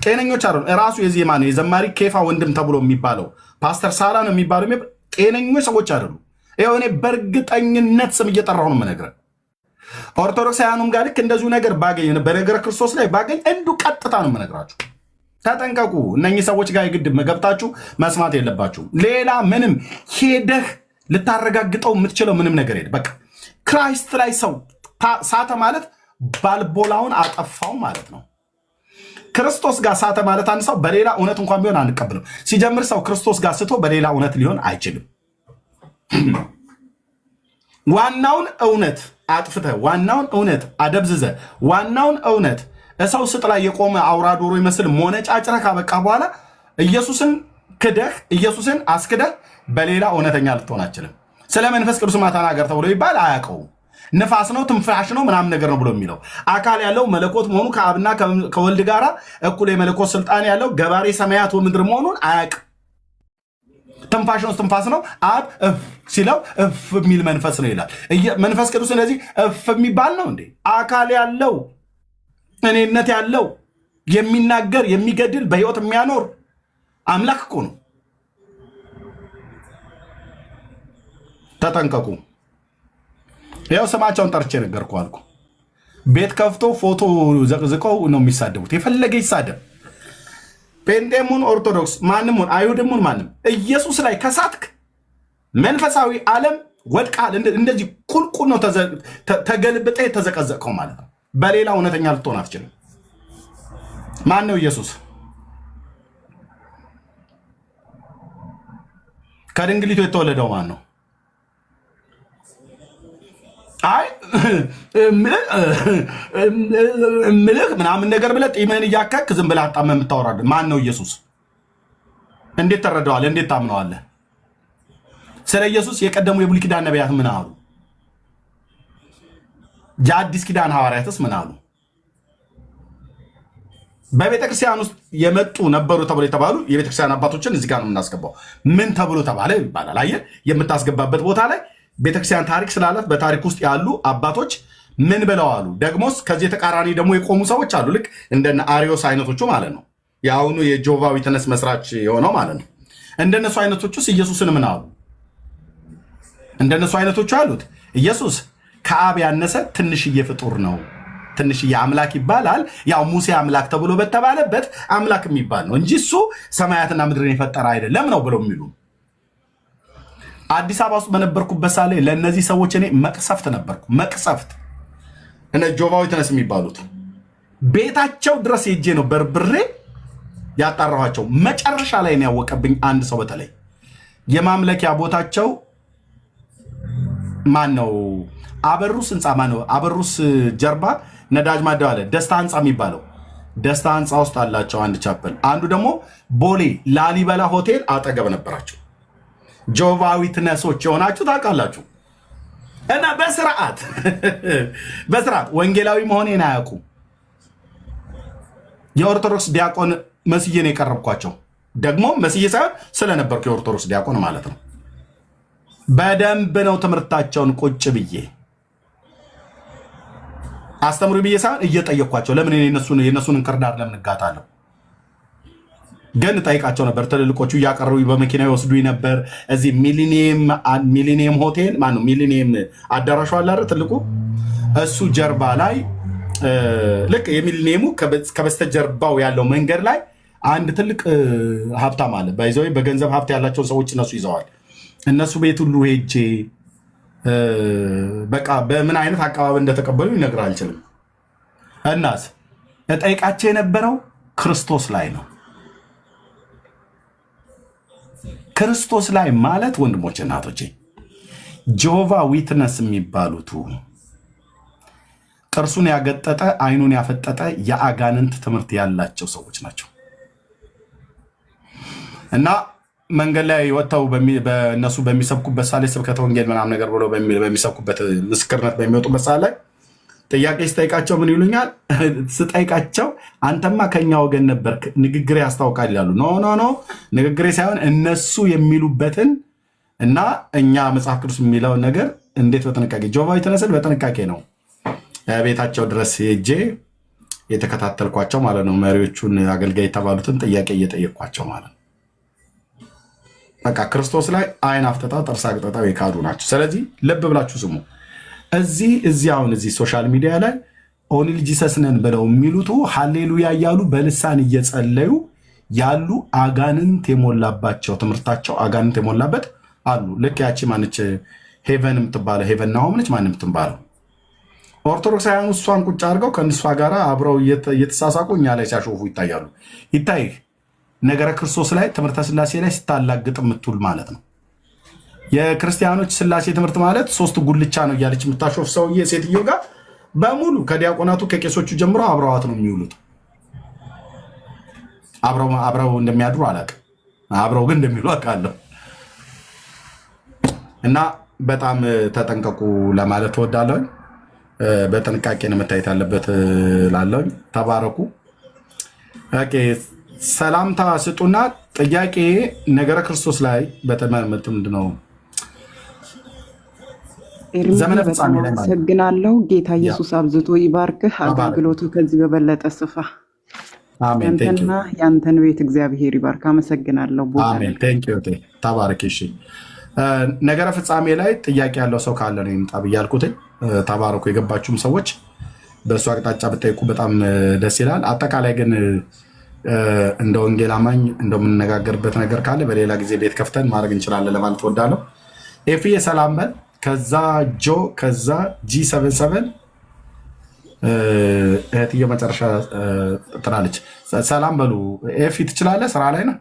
ጤነኞች አይደሉም። እራሱ የዜማ ነው የዘማሪ ኬፋ ወንድም ተብሎ የሚባለው ፓስተር ሳላ ነው የሚባለው ጤነኞች ሰዎች አይደሉም። ይኸው እኔ በእርግጠኝነት ስም እየጠራሁ ነው የምነግርህ። ኦርቶዶክሳውያኑም ጋር ልክ እንደዚሁ ነገር ባገኝ በነገረ ክርስቶስ ላይ ባገኝ እንዱ ቀጥታ ነው የምነግራችሁ። ተጠንቀቁ። እነኚህ ሰዎች ጋር የግድ ገብታችሁ መስማት የለባችሁ። ሌላ ምንም ሄደህ ልታረጋግጠው የምትችለው ምንም ነገር የለም። በቃ ክራይስት ላይ ሰው ሳተ ማለት ባልቦላውን አጠፋው ማለት ነው። ክርስቶስ ጋር ሳተ ማለት አንድ ሰው በሌላ እውነት እንኳን ቢሆን አንቀብልም። ሲጀምር ሰው ክርስቶስ ጋር ስቶ በሌላ እውነት ሊሆን አይችልም። ዋናውን እውነት አጥፍተ ዋናውን እውነት አደብዝዘ ዋናውን እውነት እሰው ስጥ ላይ የቆመ አውራ ዶሮ ይመስል ሞነጫጭረህ ካበቃ በኋላ ኢየሱስን ክደህ ኢየሱስን አስክደህ በሌላ እውነተኛ ልትሆን አችልም። ስለ መንፈስ ቅዱስ ማተናገር ተብሎ ይባል አያውቀውም። ንፋስ ነው ትንፋሽ ነው ምናምን ነገር ነው ብሎ የሚለው አካል ያለው መለኮት መሆኑ ከአብና ከወልድ ጋራ እኩል የመለኮት ስልጣን ያለው ገባሬ ሰማያት ወምድር መሆኑን አያውቅም። ትንፋሽ ነው ትንፋስ ነው አብ እፍ ሲለው እፍ የሚል መንፈስ ነው ይላል። መንፈስ ቅዱስ እንደዚህ እፍ የሚባል ነው እንዴ? አካል ያለው እኔነት ያለው የሚናገር የሚገድል በህይወት የሚያኖር አምላክ እኮ ነው። ተጠንቀቁ። ያው ስማቸውን ጠርቼ ነገርኩ አልኩ። ቤት ከፍቶ ፎቶ ዘቅዝቀው ነው የሚሳደቡት። የፈለገ ይሳደብ። ፔንጤሙን ኦርቶዶክስ ማንሙን አይሁድሙን ማንም ኢየሱስ ላይ ከሳትክ መንፈሳዊ ዓለም ወድቃል። እንደዚህ ቁልቁል ነው ተገልብጠ የተዘቀዘቀው ማለት ነው። በሌላ እውነተኛ ልትሆን አትችልም። ማን ነው ኢየሱስ? ከድንግሊቱ የተወለደው ማን ነው? አይ ምልክ ምናምን ነገር ብለህ ጢምህን እያከክ ዝም ብለህ አጣመህ የምታወራለን ማን ነው ኢየሱስ? እንዴት ተረዳዋለህ? እንዴት ታምነዋለህ? ስለ ኢየሱስ የቀደሙ የብሉይ ኪዳን ነቢያት ምን አሉ? የአዲስ ኪዳን ሐዋርያትስ ምን አሉ? በቤተክርስቲያን ውስጥ የመጡ ነበሩ ተብሎ የተባሉ የቤተክርስቲያን አባቶችን እዚህ ጋር ነው የምናስገባው። ምን ተብሎ ተባለ ይባላል። አየህ፣ የምታስገባበት ቦታ ላይ ቤተክርስቲያን ታሪክ ስላላት በታሪክ ውስጥ ያሉ አባቶች ምን ብለው አሉ? ደግሞስ ከዚህ ተቃራኒ ደግሞ የቆሙ ሰዎች አሉ። ልክ እንደነ አሪዮስ አይነቶቹ ማለት ነው። የአሁኑ የጆቫ ዊትነስ መስራች የሆነው ማለት ነው። እንደነሱ አይነቶቹስ ኢየሱስን ምን አሉ? እንደነሱ አይነቶቹ አሉት ኢየሱስ ከአብ ያነሰ ትንሽዬ ፍጡር ነው፣ ትንሽዬ አምላክ ይባላል። ያው ሙሴ አምላክ ተብሎ በተባለበት አምላክ የሚባል ነው እንጂ እሱ ሰማያትና ምድርን የፈጠረ አይደለም ነው ብለው የሚሉ አዲስ አበባ ውስጥ በነበርኩበት ሳለ ለእነዚህ ሰዎች እኔ መቅሰፍት ነበርኩ። መቅሰፍት እነ ጆቫ ዊትነስ የሚባሉት ቤታቸው ድረስ ሄጄ ነው በርብሬ ያጣራኋቸው። መጨረሻ ላይ ነው ያወቀብኝ አንድ ሰው በተለይ የማምለኪያ ቦታቸው ማን ነው? አበሩስ ህንፃ ማን ነው? አበሩስ ጀርባ ነዳጅ ማደያ አለ፣ ደስታ ህንፃ የሚባለው ደስታ ህንፃ ውስጥ አላቸው አንድ ቻፕል። አንዱ ደግሞ ቦሌ ላሊበላ ሆቴል አጠገብ ነበራቸው። ጆቫ ዊትነሶች የሆናችሁ ታውቃላችሁ። እና በስርዓት ወንጌላዊ መሆኔን አያውቁም። የኦርቶዶክስ ዲያቆን መስዬ ነው የቀረብኳቸው። ደግሞ መስዬ ሳይሆን ስለነበርኩ የኦርቶዶክስ ዲያቆን ማለት ነው። በደንብ ነው ትምህርታቸውን ቁጭ ብዬ አስተምሩ ብዬ ሳይሆን እየጠየኳቸው ለምን የነሱን እንክርዳድ ለምን እጋታለሁ? ግን ጠይቃቸው ነበር። ትልልቆቹ እያቀረቡ በመኪና ይወስዱኝ ነበር። እዚህ ሚሊኒየም ሆቴል ማነው ሚሊኒየም አዳራሹ አለ አይደል? ትልቁ እሱ ጀርባ ላይ ልክ የሚሊኒየሙ ከበስተጀርባው ያለው መንገድ ላይ አንድ ትልቅ ሀብታም አለ። ባይዘው በገንዘብ ሀብት ያላቸው ሰዎች እነሱ ይዘዋል። እነሱ ቤት ሁሉ ሄጄ በቃ በምን አይነት አቀባበል እንደተቀበሉ ይነግር አልችልም። እናስ እጠይቃቸው የነበረው ክርስቶስ ላይ ነው። ክርስቶስ ላይ ማለት ወንድሞች እናቶቼ ጆቫ ዊትነስ የሚባሉት ጥርሱን ያገጠጠ አይኑን ያፈጠጠ የአጋንንት ትምህርት ያላቸው ሰዎች ናቸው። እና መንገድ ላይ ወጥተው በእነሱ በሚሰብኩበት ሳለ ስብከተ ወንጌል ምናምን ነገር ብሎ በሚሰብኩበት ምስክርነት በሚወጡበት ሳለ ጥያቄ ስጠይቃቸው ምን ይሉኛል? ስጠይቃቸው አንተማ ከኛ ወገን ነበርክ፣ ንግግሬ ያስታውቃል ይላሉ። ኖ ንግግሬ ሳይሆን እነሱ የሚሉበትን እና እኛ መጽሐፍ ቅዱስ የሚለውን ነገር እንዴት በጥንቃቄ ጆቫ ዊትነስን በጥንቃቄ ነው ቤታቸው ድረስ ሄጄ የተከታተልኳቸው ማለት ነው። መሪዎቹን አገልጋይ የተባሉትን ጥያቄ እየጠየቅኳቸው ማለት ነው። በቃ ክርስቶስ ላይ አይን አፍጠጣ ጥርስ አግጠጣ የካዱ ናቸው። ስለዚህ ልብ ብላችሁ ስሙ። እዚህ ሶሻል ሚዲያ ላይ ኦንሊ ጂሰስ ነን ብለው የሚሉት ሃሌሉያ እያሉ በልሳን እየጸለዩ ያሉ አጋንንት የሞላባቸው ትምህርታቸው አጋንንት የሞላበት አሉ። ልክ ያቺ ማነች ሄቨን የምትባለው ሄቨን ናሆም ነች ማንም የምትባለው ኦርቶዶክሳውያን እሷን ቁጭ አድርገው ከእንሷ ጋር አብረው እየተሳሳቁ እኛ ላይ ሲያሾፉ ይታያሉ። ይታይህ ነገረ ክርስቶስ ላይ ትምህርተ ስላሴ ላይ ስታላግጥ የምትውል ማለት ነው። የክርስቲያኖች ስላሴ ትምህርት ማለት ሶስት ጉልቻ ነው እያለች የምታሾፍ ሰውዬ ሴትዮ ጋር በሙሉ ከዲያቆናቱ ከቄሶቹ ጀምሮ አብረዋት ነው የሚውሉት። አብረው እንደሚያድሩ አላውቅም፣ አብረው ግን እንደሚሉ አውቃለሁ። እና በጣም ተጠንቀቁ ለማለት እወዳለሁ። በጥንቃቄ ነው መታየት ያለበት ላለሁ። ተባረኩ። ኦኬ ሰላምታ ስጡና ጥያቄ ነገረ ክርስቶስ ላይ በተመለከተ ምንድነው? ዘመነ ፍጻሜ ላይ ማለት አመሰግናለሁ። ጌታ ኢየሱስ አብዝቶ ይባርክህ። አገልግሎቱ ከዚህ በበለጠ ስፋ። አሜን። ያንተና ያንተን ቤት እግዚአብሔር ይባርክ። አመሰግናለሁ። አሜን። ቴንክ ዩ ተባረክ። እሺ ነገረ ፍጻሜ ላይ ጥያቄ ያለው ሰው ካለ ነው ይምጣ ብያልኩት። ተባረኩ። የገባችሁም ሰዎች በእሱ አቅጣጫ ብጠይቁ በጣም ደስ ይላል። አጠቃላይ ግን እንደ ወንጌል አማኝ እንደምንነጋገርበት ነገር ካለ በሌላ ጊዜ ቤት ከፍተን ማድረግ እንችላለን ለማለት ወዳለሁ። ኤፍዬ ሰላም በል። ከዛ ጆ ከዛ G77 እህትዬ መጨረሻ ጥላለች። ሰላም በሉ። ኤፊ ትችላለህ? ስራ ላይ ነው?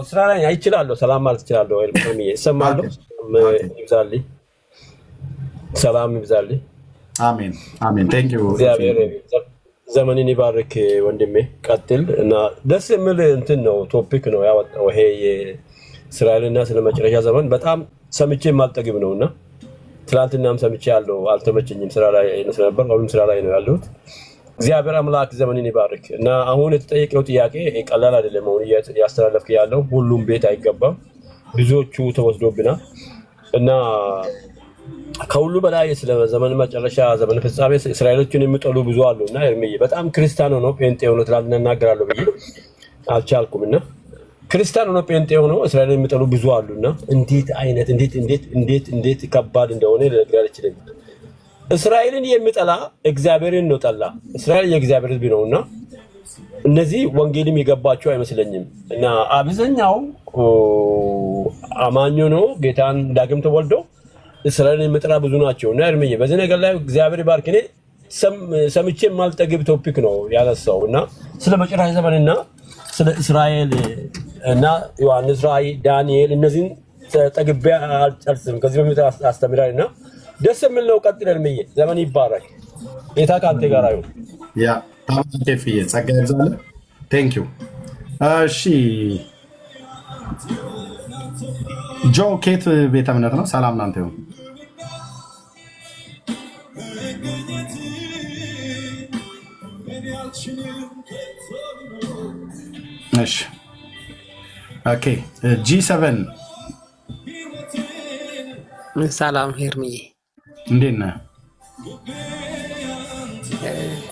ስራ ላይ አይችላለሁ። ሰላም ማለት እችላለሁ። ይሰማለሁ። ይብዛልኝ። ሰላም ይብዛልኝ። አሜን አሜን። ቴንክ ዩ። ዘመንን ይባርክ ወንድሜ። ቀጥል እና ደስ የሚል እንትን ነው ቶፒክ ነው ያወጣው። ይሄ የእስራኤልና ስለ መጨረሻ ዘመን በጣም ሰምቼ የማልጠግብ ነውና ትናንትናም ሰምቼ ያለው አልተመቸኝም። ስራ ላይ ነበር፣ አሁንም ስራ ላይ ነው ያለሁት። እግዚአብሔር አምላክ ዘመንን ይባርክ እና አሁን የተጠየቀው ጥያቄ ቀላል አይደለም። አሁን ያስተላለፍክ ያለው ሁሉም ቤት አይገባም፣ ብዙዎቹ ተወስዶብናል እና ከሁሉ በላይ ስለ ዘመን መጨረሻ ዘመን ፍጻሜ እስራኤሎችን የሚጠሉ ብዙ አሉና እርምዬ በጣም ክርስቲያን ሆኖ ጴንጤ ሆኖ ትላንትና እናገራለሁ ብዬ አልቻልኩምና ክርስቲያን ሆኖ ጴንጤ ሆኖ እስራኤልን የሚጠሉ ብዙ አሉና እንዴት ከባድ እንደሆነ ልነግርህ አልችልም። እስራኤልን የሚጠላ እግዚአብሔርን ነው ጠላ። እስራኤል የእግዚአብሔር ሕዝብ ነውና እነዚህ ወንጌልም የገባቸው አይመስለኝም እና አብዛኛው አማኝ ነው ጌታን ዳግም ተወልዶ እስራኤልን የሚጠላ ብዙ ናቸው እና እርምዬ በዚህ ነገር ላይ እግዚአብሔር ባርክ። እኔ ሰምቼ የማልጠግብ ቶፒክ ነው ያነሳው እና ስለ መጨረሻ ዘመንና ስለ እስራኤል እና ዮሐንስ ራእይ ዳንኤል እነዚህን ጠግቤ አልጨርስም። ከዚህ በፊት አስተምራለሁና ደስ የሚል ነው። ቀጥል እርምዬ፣ ዘመን ይባረክ። ጌታ ከአንተ ጋር ይሁን። ያ ታምጤፍዬ ጸጋ ይብዛልህ። ቴንክ ዩ። እሺ ጆ ኬት ቤተ እምነት ነው። ሰላም ናንተ ይሁን። እሺ ኦኬ G7 ሰላም ሄርምዬ፣ እንዴት ነህ?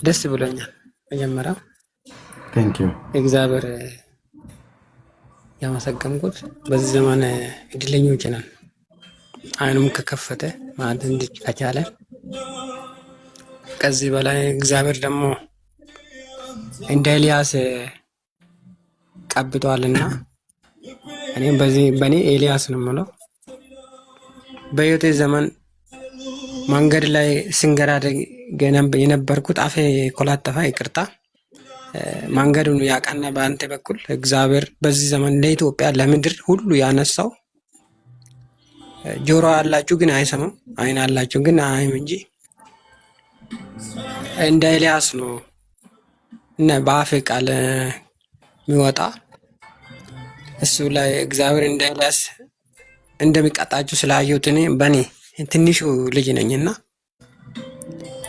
ደስ ብሎኛል። መጀመሪያው ቴንክ ዩ እግዚአብሔር ያመሰገንኩት በዚህ ዘመን እድለኞች ነን። አይኑም ከከፈተ ማለት እንዲህ ከቻለ ከዚህ በላይ እግዚአብሔር ደግሞ እንደ ኤልያስ ቀብቷልና እኔም በእኔ ኤልያስ ነው የምለው። በህይወቴ ዘመን መንገድ ላይ ስንገራደግ የነበርኩት አፌ ኮላተፋ ይቅርታ መንገዱን ያቀና በአንተ በኩል እግዚአብሔር በዚህ ዘመን ለኢትዮጵያ ለምድር ሁሉ ያነሳው ጆሮ አላችሁ ግን አይሰማም፣ አይን አላችሁ ግን አያዩም እንጂ እንደ ኤልያስ ነው እና በአፌ ቃል የሚወጣ እሱ ላይ እግዚአብሔር እንደ ኤልያስ እንደሚቀጣችሁ ስላየሁት እኔ በእኔ ትንሹ ልጅ ነኝና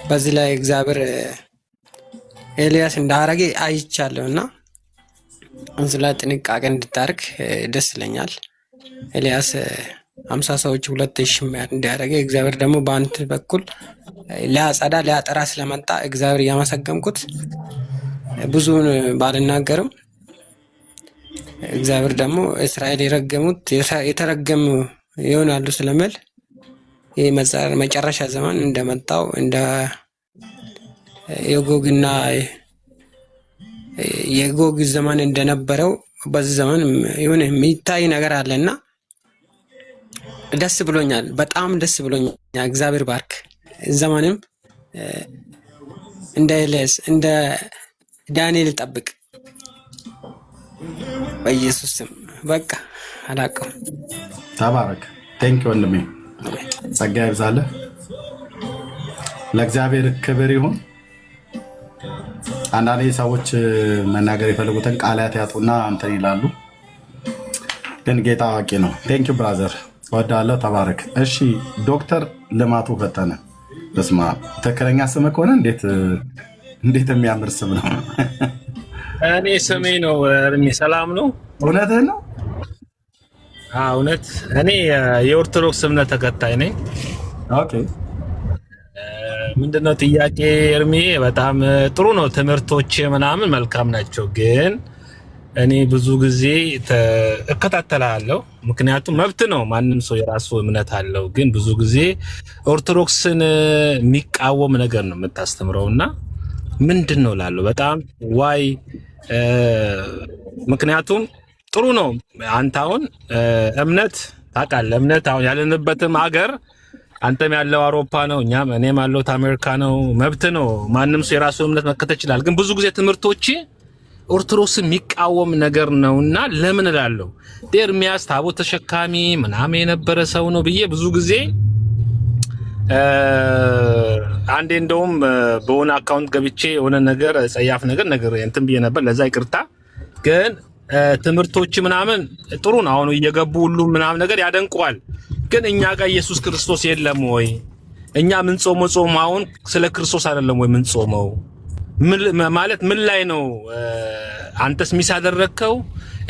በዚህ ላይ እግዚአብሔር ኤልያስ እንዳረገ አይቻለሁና እንስላ ጥንቃቄ እንድታርግ ደስ ይለኛል። ኤልያስ 50 ሰዎች 2000 እንዲያደርገ እግዚአብሔር ደግሞ በአንተ በኩል ሊያጸዳ ሊያጠራ ስለመጣ እግዚአብሔር ያመሰገንኩት ብዙውን ባልናገርም እግዚአብሔር ደግሞ እስራኤል የረገሙት የተረገሙ ይሆናሉ ስለሚል ይህ መጨረሻ ዘመን እንደመጣው እንደ የጎግና የጎግ ዘመን እንደነበረው በዚህ ዘመን የሆነ የሚታይ ነገር አለና ደስ ብሎኛል። በጣም ደስ ብሎኛል። እግዚአብሔር ባርክ። ዘመንም እንደ ኤልያስ እንደ ዳንኤል ጠብቅ በኢየሱስ ስም። በቃ አላውቅም። ተባረክ። ቴንክ ዩ ወንድሜ፣ ጸጋ ይብዛልህ። ለእግዚአብሔር ክብር ይሁን። አንዳንዴ ሰዎች መናገር የፈለጉትን ቃላት ያጡና እንትን ይላሉ፣ ግን ጌታ አዋቂ ነው። ቴንክ ዩ ብራዘር፣ እወዳለሁ። ተባረክ። እሺ ዶክተር ልማቱ ፈጠነ። በስመ አብ። ትክክለኛ ስም ከሆነ እንዴት የሚያምር ስም ነው። እኔ ስሜ ነው እርሜ። ሰላም ነው። እውነትህን ነው? እውነት። እኔ የኦርቶዶክስ እምነት ተከታይ ነኝ። ኦኬ። ምንድነው ጥያቄ እርሜ? በጣም ጥሩ ነው። ትምህርቶች ምናምን መልካም ናቸው፣ ግን እኔ ብዙ ጊዜ እከታተላለሁ። ምክንያቱም መብት ነው፣ ማንም ሰው የራሱ እምነት አለው። ግን ብዙ ጊዜ ኦርቶዶክስን የሚቃወም ነገር ነው የምታስተምረውና ምንድን ነው ላለው በጣም ዋይ። ምክንያቱም ጥሩ ነው። አንተ አሁን እምነት ታውቃለህ፣ እምነት አሁን ያለንበትም ሀገር አንተም ያለው አውሮፓ ነው፣ እኔም ያለሁት አሜሪካ ነው። መብት ነው፣ ማንም ሰው የራሱ እምነት መከተል ይችላል። ግን ብዙ ጊዜ ትምህርቶች ኦርቶዶክስ የሚቃወም ነገር ነውና ለምን እላለሁ። ኤርሚያስ ታቦት ተሸካሚ ምናምን የነበረ ሰው ነው ብዬ ብዙ ጊዜ አንዴ እንደውም በሆነ አካውንት ገብቼ የሆነ ነገር ጸያፍ ነገር እንትን ብዬ ነበር። ለዛ ይቅርታ። ግን ትምህርቶች ምናምን ጥሩ ነው። አሁን እየገቡ ሁሉም ምናምን ነገር ያደንቀዋል። ግን እኛ ጋር ኢየሱስ ክርስቶስ የለም ወይ? እኛ ምን ጾም አሁን ስለ ክርስቶስ አይደለም ወይ ምን ጾመው? ማለት ምን ላይ ነው አንተስ ሚስ አደረግከው?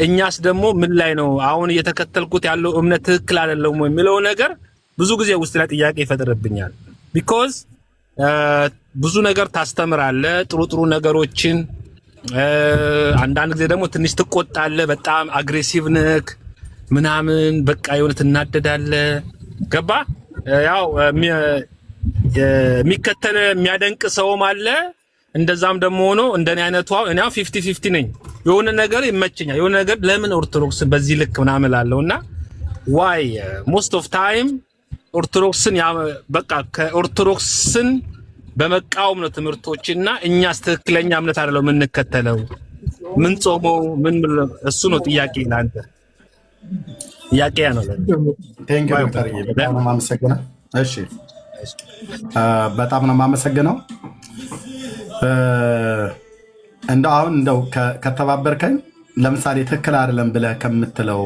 እኛስ ደግሞ ምን ላይ ነው አሁን እየተከተልኩት ያለው እምነት ትክክል አይደለም ወይ የሚለው ነገር ብዙ ጊዜ ውስጥ ላይ ጥያቄ ይፈጥርብኛል። ቢኮዝ ብዙ ነገር ታስተምራለህ፣ ጥሩ ጥሩ ነገሮችን፣ አንዳንድ ጊዜ ደግሞ ትንሽ ትቆጣለህ፣ በጣም አግሬሲቭ ነህ ምናምን፣ በቃ የሆነ ትናደዳለህ። ገባ? ያው የሚከተል የሚያደንቅ ሰውም አለ። እንደዛም ደግሞ ሆኖ እንደኔ አይነቱ እኔ 50-50 ነኝ። የሆነ ነገር ይመቸኛል፣ የሆነ ነገር ለምን ኦርቶዶክስ በዚህ ልክ ምናምን አለውና ዋይ ሞስት ኦፍ ታይም ኦርቶዶክስን በቃ ከኦርቶዶክስን በመቃወም ነው ትምህርቶችና እኛስ ትክክለኛ እምነት አይደለም የምንከተለው። ምን ጾመው ምን እሱ ነው ጥያቄ ለአንተ ጥያቄ ነው። ቴንክ ዩ ዶክተር፣ በጣም ነው የማመሰግነው። እሺ በጣም ነው የማመሰግነው። እንደው ከተባበርከኝ ለምሳሌ ትክክል አይደለም ብለህ ከምትለው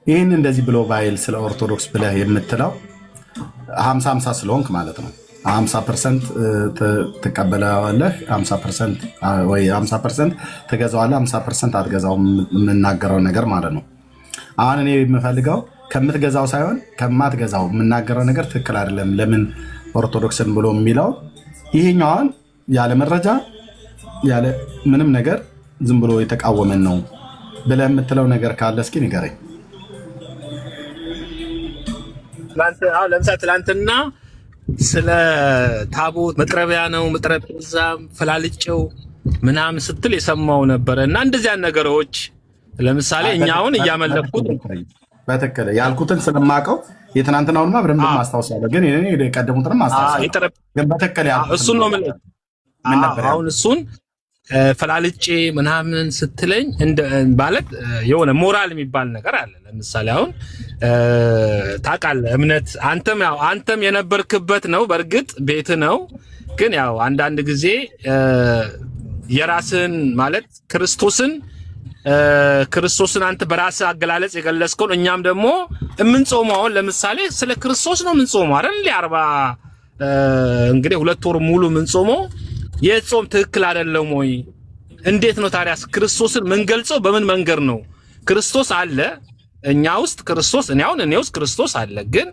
ይህን እንደዚህ ብሎ ባይል ስለ ኦርቶዶክስ ብለህ የምትለው 50-50 ስለሆንክ ማለት ነው። 50% ትቀበለዋለህ፣ 50% ወይ 50% ትገዛዋለህ፣ 50% አትገዛውም የምናገረው ነገር ማለት ነው። አሁን እኔ የምፈልገው ከምትገዛው ሳይሆን ከማትገዛው የምናገረው ነገር ትክክል አይደለም ለምን ኦርቶዶክስን ብሎ የሚለው ይሄኛውን ያለ መረጃ ያለ ምንም ነገር ዝም ብሎ የተቃወመን ነው ብለህ የምትለው ነገር ካለ እስኪ ንገረኝ። ለምሳሌ ትላንትና ስለ ታቦት መቅረቢያ ነው መጥረጴዛ ፈላልጨው ምናምን ስትል የሰማው ነበረ እና እንደዚያ ነገሮች ለምሳሌ እኛውን እያመለኩት በትክክል ያልኩትን ስለማውቀው የትናንትናውንማ በደንብ ማስታወሳለሁ፣ ግን እኔ የቀደሙትንም ማስታወሳለሁ። ግን በትክክል እሱን ነው ማለት አሁን እሱን ፈላልጬ ምናምን ስትለኝ ማለት የሆነ ሞራል የሚባል ነገር አለ። ለምሳሌ አሁን ታውቃለህ እምነት አንተም የነበርክበት ነው፣ በእርግጥ ቤት ነው። ግን ያው አንዳንድ ጊዜ የራስን ማለት ክርስቶስን አንተ በራስህ አገላለጽ የገለጽከውን እኛም ደግሞ የምንጾመው አሁን ለምሳሌ ስለ ክርስቶስ ነው የምንጾመው አይደል? 40 እንግዲህ 2 ወር ሙሉ የምንጾመው የጾም ትክክል አይደለም ወይ? እንዴት ነው ታዲያ ክርስቶስን የምንገልጸው? በምን መንገድ ነው? ክርስቶስ አለ እኛ ውስጥ ክርስቶስ እኔ ውስጥ ክርስቶስ አለ። ግን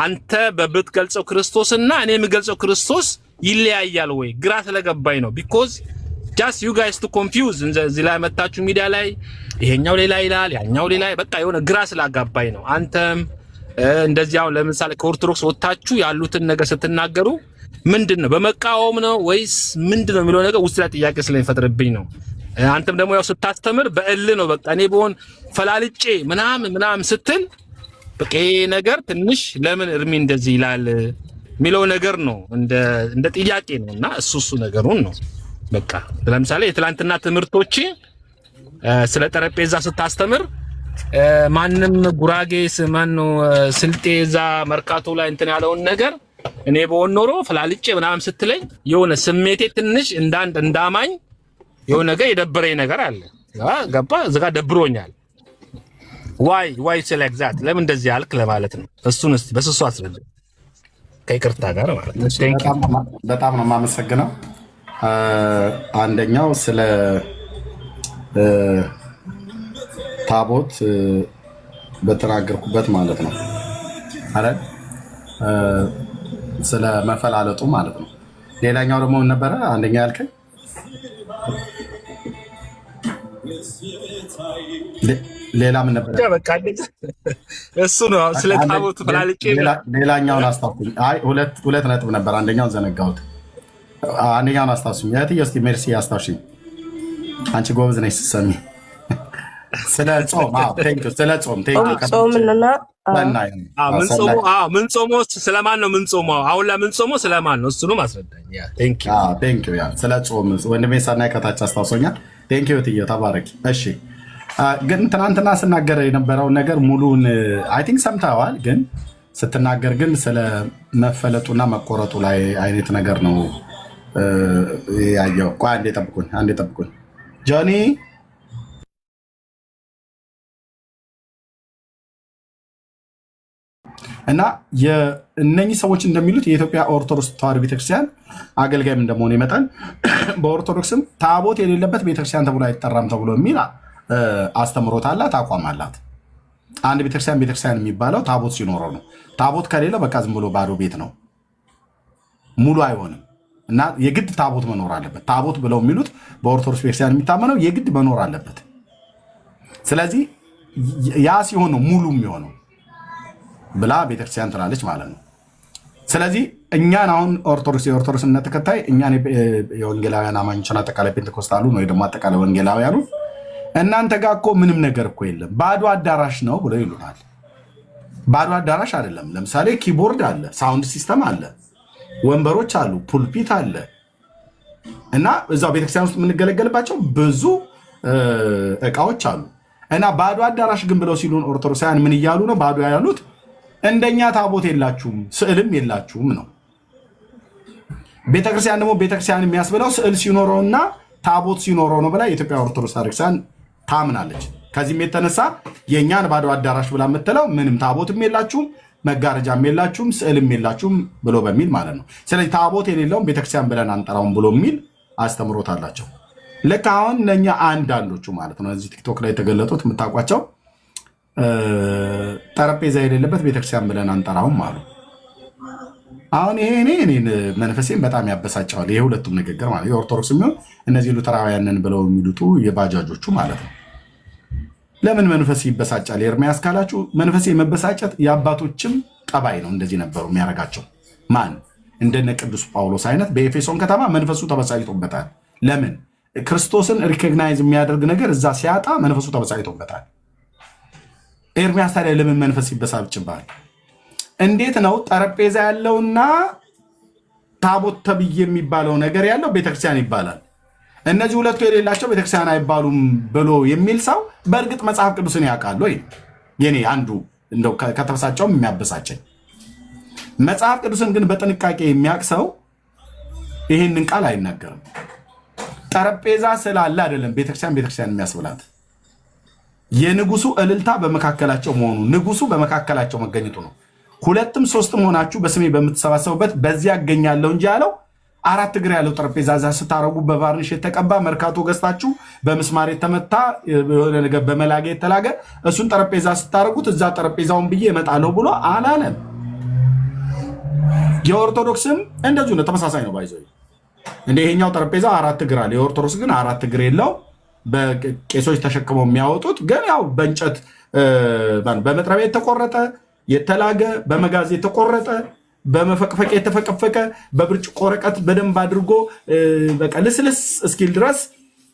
አንተ በብትገልጸው ክርስቶስና እኔ የምገልጸው ክርስቶስ ይለያያል ወይ? ግራ ስለገባኝ ነው። ቢኮዝ just you guys to confuse እዚህ ላይ መታችሁ ሚዲያ ላይ ይሄኛው ሌላ ይላል ያኛው ሌላ፣ በቃ የሆነ ግራ ስላጋባኝ ነው። አንተም እንደዚህ አሁን ለምሳሌ ከኦርቶዶክስ ወጣችሁ ያሉትን ነገር ስትናገሩ ምንድነው በመቃወም ነው ወይስ ምንድነው የሚለው ነገር ውስጥ ላይ ጥያቄ ስለሚፈጥርብኝ ነው። አንተም ደግሞ ያው ስታስተምር በእል ነው በቃ እኔ በሆን ፈላልጬ ምናምን ስትል በቃ ይሄ ነገር ትንሽ ለምን እርሚ እንደዚህ ይላል የሚለው ነገር ነው እንደ ጥያቄ ነውና እሱ ነገሩን ነው። በቃ ለምሳሌ የትላንትና ትምህርቶች ስለ ጠረጴዛ ስታስተምር ማንም ጉራጌ ማነው ስልጤ እዛ መርካቶ ላይ እንትን ያለውን ነገር እኔ በሆን ኖሮ ፈላልጬ ምናምን ስትለኝ የሆነ ስሜቴ ትንሽ እንዳማኝ የሆነ ነገር የደበረኝ ነገር አለ። ገባ? እዚጋ ደብሮኛል። ዋይ ስለ ኤግዛክት ለምን እንደዚህ አልክ ለማለት ነው። እሱን እስቲ በስሱ አስረዳ ከይቅርታ ጋር ማለት ነው። በጣም ነው የማመሰግነው። አንደኛው ስለ ታቦት በተናገርኩበት ማለት ነው አይደል? ስለ መፈላለጡ ማለት ነው። ሌላኛው ደግሞ ምን ነበረ? አንደኛ ያልከኝ ሌላ ምን ነበረ? በቃ እሱ ነው ስለ ታቦት ፈላልጬ። ሌላኛውን አስታውሱኝ። አይ ሁለት ነጥብ ነበር፣ አንደኛውን ዘነጋሁት። አንደኛውን አስታውሱኝ። እህትዬ እስኪ ሜርሲ አስታውሽኝ። አንቺ ጎበዝ ነሽ ስትሰሚ። ስለ ጾም ስለ ጾም ጾምና ምን ጾሞ ስለማን ነው ምን ጾሞ? አሁን ለምን ጾሞ ስለማን ነው? እሱንም አስረዳኝ። ቴንክ ዩ ስለ ጾም ወንድሜ ሰናይ ከታች አስታውሶኛል። ቴንክ ዩ እትዬ ተባረኪ። እሺ ግን ትናንትና ስናገር የነበረውን ነገር ሙሉን አይ ቲንክ ሰምተዋል። ግን ስትናገር ግን ስለ መፈለጡና መቆረጡ ላይ አይነት ነገር ነው ያየው። ቆይ አንዴ ጠብቁኝ ጆኒ። እና እነኚህ ሰዎች እንደሚሉት የኢትዮጵያ ኦርቶዶክስ ተዋሕዶ ቤተክርስቲያን አገልጋይም እንደመሆኑ ይመጣል በኦርቶዶክስም ታቦት የሌለበት ቤተክርስቲያን ተብሎ አይጠራም ተብሎ የሚል አስተምሮት አላት፣ አቋም አላት። አንድ ቤተክርስቲያን የሚባለው ታቦት ሲኖረው ነው። ታቦት ከሌለ በቃ ዝም ብሎ ባዶ ቤት ነው፣ ሙሉ አይሆንም። እና የግድ ታቦት መኖር አለበት። ታቦት ብለው የሚሉት በኦርቶዶክስ ቤተክርስቲያን የሚታመነው የግድ መኖር አለበት። ስለዚህ ያ ሲሆን ነው ሙሉ የሚሆነው ብላ ቤተክርስቲያን ትላለች ማለት ነው። ስለዚህ እኛን አሁን የኦርቶዶክስ እምነት ተከታይ እኛን የወንጌላውያን አማኞችን አጠቃላይ ፔንቴኮስታሉ ወይ ደግሞ አጠቃላይ ወንጌላውያኑ እናንተ ጋር እኮ ምንም ነገር እኮ የለም ባዶ አዳራሽ ነው ብለው ይሉናል። ባዶ አዳራሽ አይደለም። ለምሳሌ ኪቦርድ አለ፣ ሳውንድ ሲስተም አለ፣ ወንበሮች አሉ፣ ፑልፒት አለ እና እዛው ቤተክርስቲያን ውስጥ የምንገለገልባቸው ብዙ እቃዎች አሉ። እና ባዶ አዳራሽ ግን ብለው ሲሉን ኦርቶዶክሳውያን ምን እያሉ ነው? ባዶ ያሉት እንደኛ ታቦት የላችሁም ስዕልም የላችሁም ነው። ቤተክርስቲያን ደግሞ ቤተክርስቲያን የሚያስብለው ስዕል ሲኖረውና ታቦት ሲኖረው ነው ብላ የኢትዮጵያ ኦርቶዶክስ ቤተክርስቲያን ታምናለች። ከዚህም የተነሳ የእኛን ባዶ አዳራሽ ብላ የምትለው ምንም ታቦትም የላችሁም መጋረጃም የላችሁም ስዕልም የላችሁም ብሎ በሚል ማለት ነው። ስለዚህ ታቦት የሌለውም ቤተክርስቲያን ብለን አንጠራውም ብሎ የሚል አስተምሮት አላቸው። ልክ አሁን ለእኛ አንዳንዶቹ ማለት ነው እዚህ ቲክቶክ ላይ የተገለጡት የምታውቋቸው ጠረጴዛ የሌለበት ቤተክርስቲያን ብለን አንጠራውም አሉ። አሁን ይሄ እኔን መንፈሴን በጣም ያበሳጨዋል። ይሄ ሁለቱም ንግግር ማለት የኦርቶዶክስ የሚሆን እነዚህ ሉተራውያንን ብለው የሚሉቱ የባጃጆቹ ማለት ነው። ለምን መንፈስ ይበሳጫል? ኤርምያስ ካላችሁ መንፈሴ መበሳጨት የአባቶችም ጠባይ ነው። እንደዚህ ነበሩ የሚያደርጋቸው ማን እንደነ ቅዱስ ጳውሎስ አይነት በኤፌሶን ከተማ መንፈሱ ተበሳጭቶበታል። ለምን? ክርስቶስን ሪኮግናይዝ የሚያደርግ ነገር እዛ ሲያጣ መንፈሱ ተበሳጭቶበታል። ኤርምያስ ታዲያ ለምን መንፈስ ይበሳጭባል? እንዴት ነው ጠረጴዛ ያለውና ታቦት ተብዬ የሚባለው ነገር ያለው ቤተክርስቲያን ይባላል፣ እነዚህ ሁለቱ የሌላቸው ቤተክርስቲያን አይባሉም ብሎ የሚል ሰው በእርግጥ መጽሐፍ ቅዱስን ያውቃል ወይ? የኔ አንዱ እንደው ከተበሳጨውም የሚያበሳጨኝ መጽሐፍ ቅዱስን ግን በጥንቃቄ የሚያውቅ ሰው ይህንን ቃል አይናገርም። ጠረጴዛ ስላለ አይደለም ቤተክርስቲያን የሚያስብላት የንጉሱ እልልታ በመካከላቸው መሆኑ፣ ንጉሱ በመካከላቸው መገኘቱ ነው። ሁለትም ሶስትም ሆናችሁ በስሜ በምትሰባሰቡበት በዚያ ያገኛለሁ እንጂ ያለው አራት እግር ያለው ጠረጴዛ እዛ ስታረጉ በቫርኒሽ የተቀባ መርካቶ ገዝታችሁ በምስማር የተመታ የሆነ ነገር በመላጌ የተላገ እሱን ጠረጴዛ ስታረጉት እዛ ጠረጴዛውን ብዬ እመጣለሁ ብሎ አላለም። የኦርቶዶክስም እንደዚሁ ነው፣ ተመሳሳይ ነው። ባይዘው እንደ ይሄኛው ጠረጴዛ አራት እግር አለ፣ የኦርቶዶክስ ግን አራት እግር የለው። በቄሶች ተሸክመው የሚያወጡት ግን ያው በእንጨት በመጥረቢያ የተቆረጠ የተላገ በመጋዝ የተቆረጠ በመፈቅፈቅ የተፈቀፈቀ በብርጭቆ ወረቀት በደንብ አድርጎ በቃ ልስልስ እስኪል ድረስ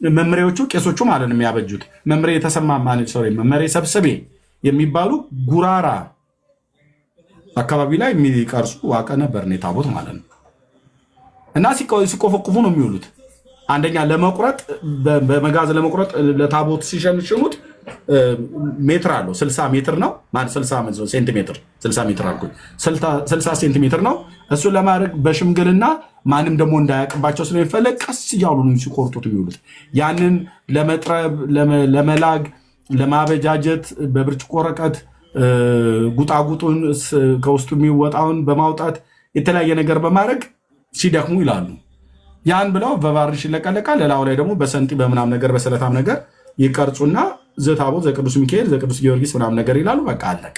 መምሬዎቹ ቄሶቹ ማለት ነው የሚያበጁት። መምሬ የተሰማ ማለት መምሬ ሰብስቤ የሚባሉ ጉራራ አካባቢ ላይ የሚቀርጹ ዋቀ ነበር ነው ታቦት ማለት ነው። እና ሲቆፈቁፉ ነው የሚውሉት። አንደኛ ለመቁረጥ በመጋዝ ለመቁረጥ ለታቦት ሲሸንሽኑት ሜትር አለው 60 ሜትር ነው ማለት 60 ሴንቲሜትር 60 ሜትር አልኩኝ 60 ሴንቲሜትር ነው። እሱን ለማድረግ በሽምግልና ማንም ደግሞ እንዳያቅባቸው ስለሚፈለግ ቀስ እያሉ ነው ሲቆርጡት የሚውሉት። ያንን ለመጥረብ ለመላግ ለማበጃጀት በብርጭቆ ወረቀት ጉጣጉጡን ከውስጡ የሚወጣውን በማውጣት የተለያየ ነገር በማድረግ ሲደክሙ ይላሉ። ያን ብለው በቫርኒሽ ይለቀለቃል። ሌላው ላይ ደግሞ በሰንጢ በምናም ነገር በሰለታም ነገር ይቀርጹና ዘታቦት ዘቅዱስ ሚካኤል ዘቅዱስ ጊዮርጊስ ምናምን ነገር ይላሉ። በቃ አለቅ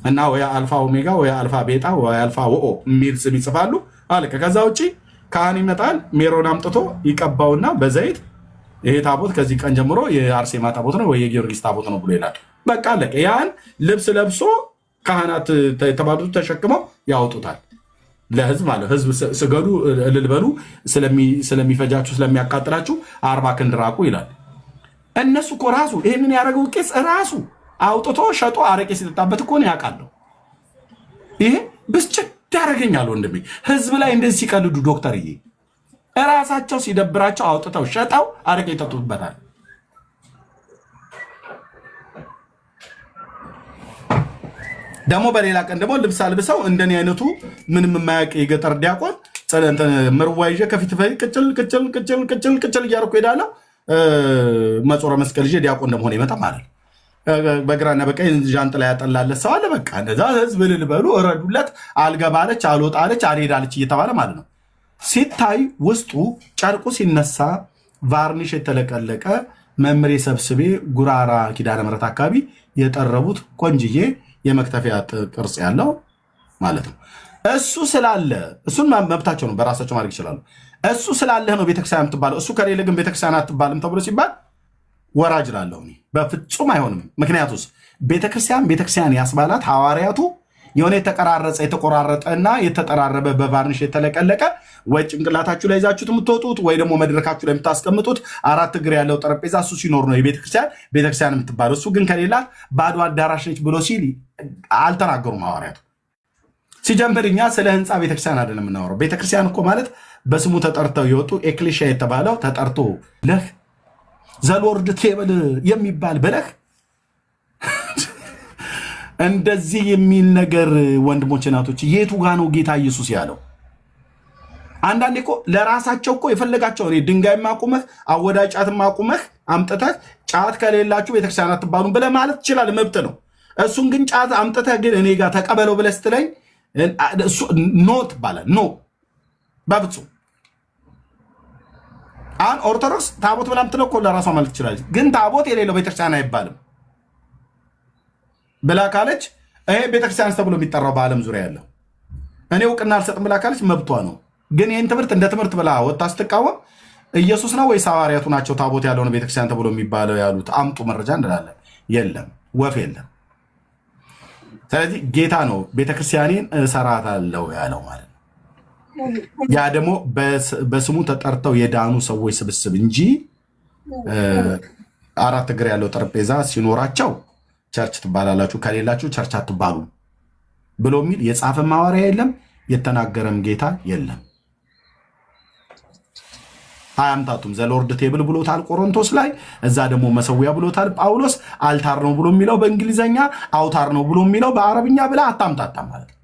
እና ወይ አልፋ ኦሜጋ ወይ አልፋ ቤታ ወይ አልፋ ወኦ የሚል ስም ይጽፋሉ። አለቀ። ከዛ ውጪ ካህን ይመጣል፣ ሜሮን አምጥቶ ይቀባውና በዘይት ይሄ ታቦት ከዚህ ቀን ጀምሮ የአርሴማ ታቦት ነው ወይ የጊዮርጊስ ታቦት ነው ብሎ ይላል። በቃ አለቀ። ያን ልብስ ለብሶ ካህናት የተባሉት ተሸክመው ያወጡታል ለህዝብ ማለት ህዝብ ስገዱ እልል በሉ ስለሚፈጃችሁ ስለሚያቃጥላችሁ 40 ክንድ ራቁ ይላል። እነሱ እኮ ራሱ ይህንን ያደረገው ቄስ ራሱ አውጥቶ ሸጦ አረቄ ሲጠጣበት እኮ ነው ያውቃለሁ። ይሄ ብስጭት ያደረገኛል ወንድሜ። ህዝብ ላይ እንደዚህ ሲቀልዱ ዶክተርዬ እራሳቸው ሲደብራቸው አውጥተው ሸጠው አረቄ ይጠጡበታል። ደግሞ በሌላ ቀን ደግሞ ልብስ አልብሰው እንደኔ አይነቱ ምንም የማያውቅ የገጠር ዲያቆን መርዋ ይዤ ከፊት ቅጭል እያደረኩ ሄዳለሁ። መጾረ መስቀል ይዤ ዲያቆን እንደመሆነ ይመጣ ማለት በግራና በቀኝ ዣንጥላ ያጠላለት ሰው አለ። በቃ እንደዛ ህዝብ እልል በሉ እረዱለት። አልገባለች አልወጣለች አልሄዳለች እየተባለ ማለት ነው። ሲታይ ውስጡ ጨርቁ ሲነሳ ቫርኒሽ የተለቀለቀ መምሬ ሰብስቤ ጉራራ ኪዳነ ምሕረት አካባቢ የጠረቡት ቆንጅዬ የመክተፊያ ቅርጽ ያለው ማለት ነው። እሱ ስላለ እሱን መብታቸው ነው፣ በራሳቸው ማድረግ ይችላሉ። እሱ ስላለህ ነው ቤተክርስቲያን የምትባለው። እሱ ከሌለ ግን ቤተክርስቲያን አትባልም ተብሎ ሲባል ወራጅ ላለሁ በፍጹም አይሆንም። ምክንያቱስ ቤተክርስቲያን ያስባላት ሐዋርያቱ የሆነ የተቀራረጸ የተቆራረጠና የተጠራረበ በቫርኒሽ የተለቀለቀ ወይ ጭንቅላታችሁ ላይ ይዛችሁት የምትወጡት ወይ ደግሞ መድረካችሁ ላይ የምታስቀምጡት 4 እግር ያለው ጠረጴዛ እሱ ሲኖር ነው ቤተክርስቲያን የምትባለው። እሱ ግን ከሌላት ባዶ አዳራሽ ነች ብሎ ሲል አልተናገሩም ሐዋርያቱ። ሲጀምር እኛ ስለ ህንፃ ቤተክርስቲያን አይደለም የምናወራው። ቤተክርስቲያን እኮ ማለት በስሙ ተጠርተው የወጡ ኤክሌሽያ የተባለው ተጠርቶ ለህ ዘሎርድ ቴብል የሚባል ብለህ እንደዚህ የሚል ነገር ወንድሞች እናቶች፣ የቱ ጋ ነው ጌታ ኢየሱስ ያለው? አንዳንዴ እኮ ለራሳቸው እኮ የፈለጋቸው ድንጋይ ማቁመህ አወዳጅ ጫት ማቁመህ አምጥተህ ጫት ከሌላችሁ ቤተክርስቲያን አትባሉም ብለህ ማለት ትችላለህ፣ መብት ነው። እሱን ግን ጫት አምጥተህ ግን እኔ ጋር ተቀበለው ብለህ ስትለኝ ኖ ትባላለህ። ኖ በፍጹም። አሁን ኦርቶዶክስ ታቦት ብላ ምትለው እኮ ለራሷ ማለት ትችላለች፣ ግን ታቦት የሌለው ቤተክርስቲያን አይባልም ብላ ካለች ይሄ ቤተክርስቲያን ተብሎ የሚጠራው በዓለም ዙሪያ ያለው እኔ እውቅና አልሰጥም ብላ ካለች መብቷ ነው። ግን ይህን ትምህርት እንደ ትምህርት ብላ ወጣ ስትቃወም ኢየሱስ ነው ወይስ ሐዋርያቱ ናቸው ታቦት ያለውን ቤተክርስቲያን ተብሎ የሚባለው ያሉት? አምጡ መረጃ እንላለን። የለም፣ ወፍ የለም። ስለዚህ ጌታ ነው ቤተክርስቲያኔን እሰራታለሁ ያለው ማለት ነው። ያ ደግሞ በስሙ ተጠርተው የዳኑ ሰዎች ስብስብ እንጂ 4 እግር ያለው ጠረጴዛ ሲኖራቸው ቸርች ትባላላችሁ፣ ከሌላችሁ ቸርች አትባሉ ብሎ የሚል የጻፈ ሐዋርያ የለም፣ የተናገረም ጌታ የለም። አያምታቱም። ዘሎርድ ቴብል ብሎታል ቆሮንቶስ ላይ፣ እዛ ደግሞ መሰዊያ ብሎታል ጳውሎስ። አልታር ነው ብሎ የሚለው በእንግሊዘኛ፣ አውታር ነው ብሎ የሚለው በአረብኛ ብላ አታምታታ ማለት ነው።